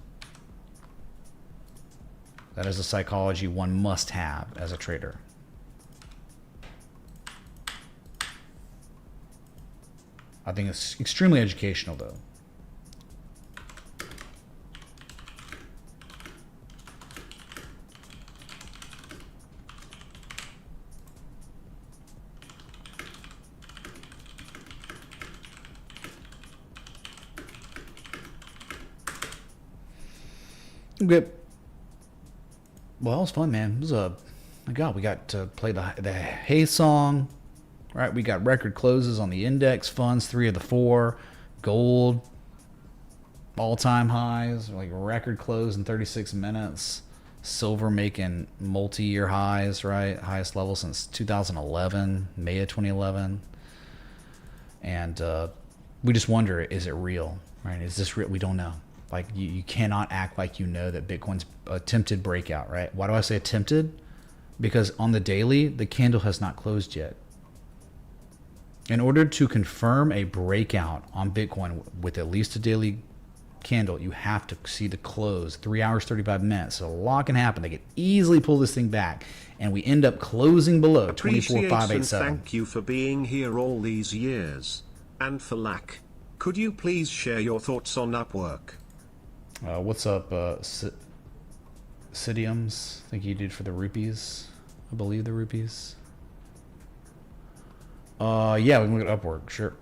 That is a psychology one must have as a trader. I think it's extremely educational, though. Okay. Well, it was fun, man. It was my God, we got to play the Hey song. Right, we got record closes on the index funds, 3 of the 4. Gold, all-time highs, like record close in 36 minutes. Silver making multi-year highs, right? Highest level since 2011, May of 2011. And we just wonder, is it real? Right? Is this real? We don't know. Like, you cannot act like you know that Bitcoin's attempted breakout, right? Why do I say attempted? Because on the daily, the candle has not closed yet. In order to confirm a breakout on Bitcoin with at least a daily candle, you have to see the close, 3 hours, 35 minutes. So a lot can happen. They could easily pull this thing back, and we end up closing below 24,587. Thank you for being here all these years. And for lack, could you please share your thoughts on Upwork? What's up, Sidiums? Thank you, dude, for the rupees. I believe the rupees. Yeah, we can look at Upwork, sure.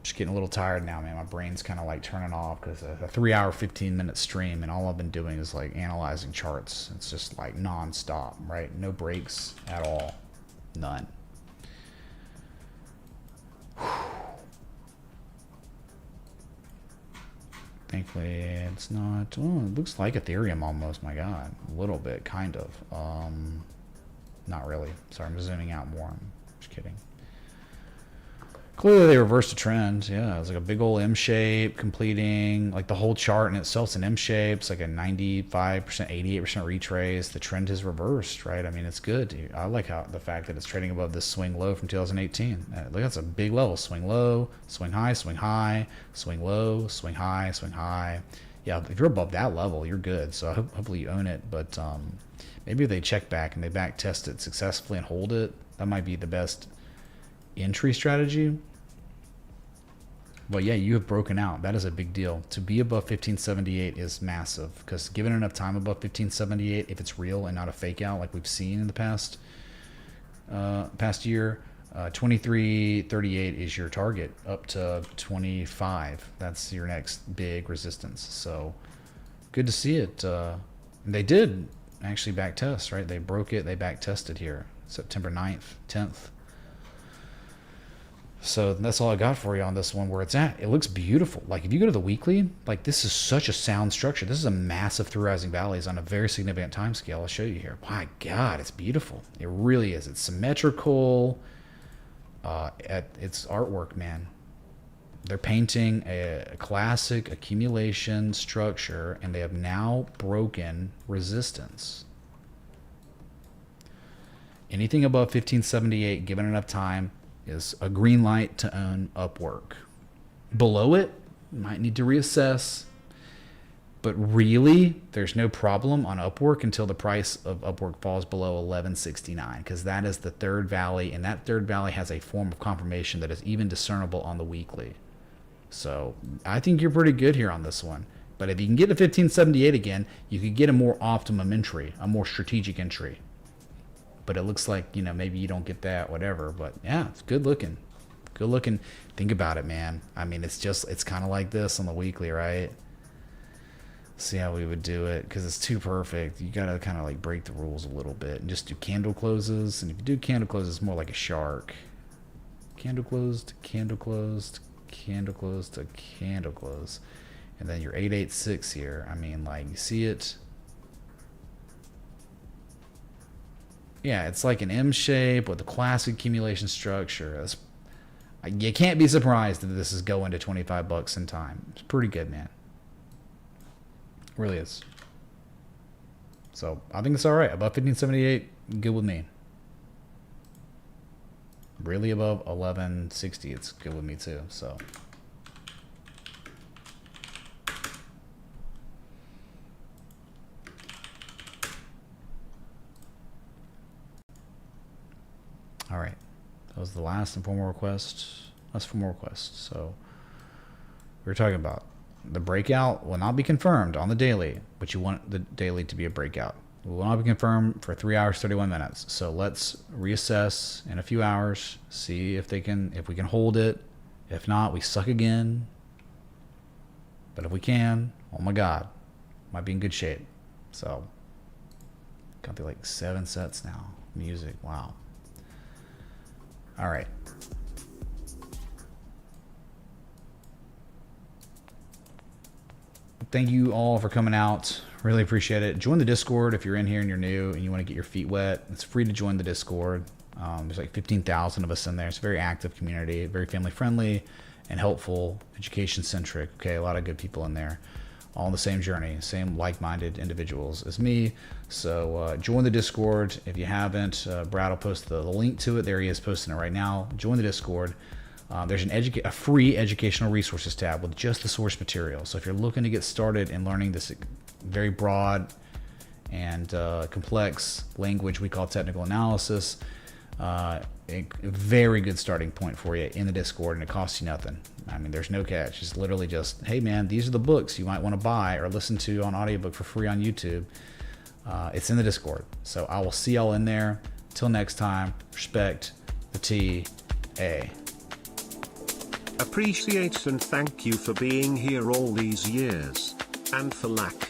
Just getting a little tired now, man. My brain's kind of like turning off because a 3-hour, 15-minute stream, and all I've been doing is like analyzing charts. It's just like non-stop, right? No breaks at all. None. Thankfully, it's not. Oh, it looks like Ethereum almost. My God, a little bit, kind of. Not really. Sorry, I'm zooming out more. I'm just kidding. Clearly, they reversed a trend. Yeah, it's like a big old M shape completing. Like the whole chart in itself is an M shape. It's like a 95%, 88% retrace. The trend has reversed, right? I mean, it's good. Dude. I like how the fact that it's trading above this swing low from 2018. Look, that's a big level. Swing low, swing high, swing high, swing low, swing high, swing high. Yeah, if you're above that level, you're good. So hopefully you own it. But maybe if they check back and they back test it successfully and hold it, that might be the best entry strategy. But yeah, you have broken out. That is a big deal. To be above 1578 is massive because given enough time above 1578, if it's real and not a fake out like we've seen in the past year, 2338 is your target up to 25. That's your next big resistance. So good to see it. They did actually back test, right? They broke it. They back tested here September 9th, 10th. So that's all I got for you on this one where it's at. It looks beautiful. Like if you go to the weekly, like this is such a sound structure. This is a massive through rising valleys on a very significant time scale. I'll show you here. My God, it's beautiful. It really is. It's symmetrical. It's artwork, man. They're painting a classic accumulation structure and they have now broken resistance. Anything above 1578, given enough time, is a green light to own Upwork. Below it, you might need to reassess. But really, there's no problem on Upwork until the price of Upwork falls below 1169, because that is the third valley, and that third valley has a form of confirmation that is even discernible on the weekly. So I think you're pretty good here on this one. But if you can get to 1578 again, you could get a more optimum entry, a more strategic entry. But it looks like, you know, maybe you don't get that, whatever. But yeah, it's good looking. Good looking. Think about it, man. I mean, it's kind of like this on the weekly, right? See how we would do it, because it's too perfect. You got to kind of like break the rules a little bit and just do candle closes. And if you do candle closes, it's more like a shark. Candle closed, candle closed, candle closed to candle close. And then your 886 here. I mean, like, you see it? Yeah, it's like an M shape with a classic accumulation structure. You can't be surprised that this is going to 25 bucks in time. It's pretty good, man. It really is. So I think it's all right. Above 1578, good with me. Really above 1160, it's good with me too. So. All right, that was the last and 4 more requests. That's 4 more requests. So we were talking about the breakout will not be confirmed on the daily, but you want the daily to be a breakout. It will not be confirmed for 3 hours, 31 minutes. So let's reassess in a few hours, see if we can hold it. If not, we suck again. But if we can, oh my God, might be in good shape. So got to like 7 sets now. Music, wow. All right. Thank you all for coming out. Really appreciate it. Join the Discord if you're in here and you're new and you want to get your feet wet. It's free to join the Discord. There's like 15,000 of us in there. It's a very active community, very family friendly and helpful, education centric. Okay, a lot of good people in there, all on the same journey, same like-minded individuals as me. So join the Discord if you haven't. Brad will post the link to it. There he is posting it right now. Join the Discord. There's a free educational resources tab with just the source material. So if you're looking to get started in learning this very broad and complex language we call technical analysis, A very good starting point for you in the Discord, and it costs you nothing. I mean, there's no catch. It's literally just, hey man, these are the books you might want to buy or listen to on audiobook for free on YouTube. It's in the Discord. So I will see y'all in there. Till next time, respect the TA. Appreciate and thank you for being here all these years. And for lack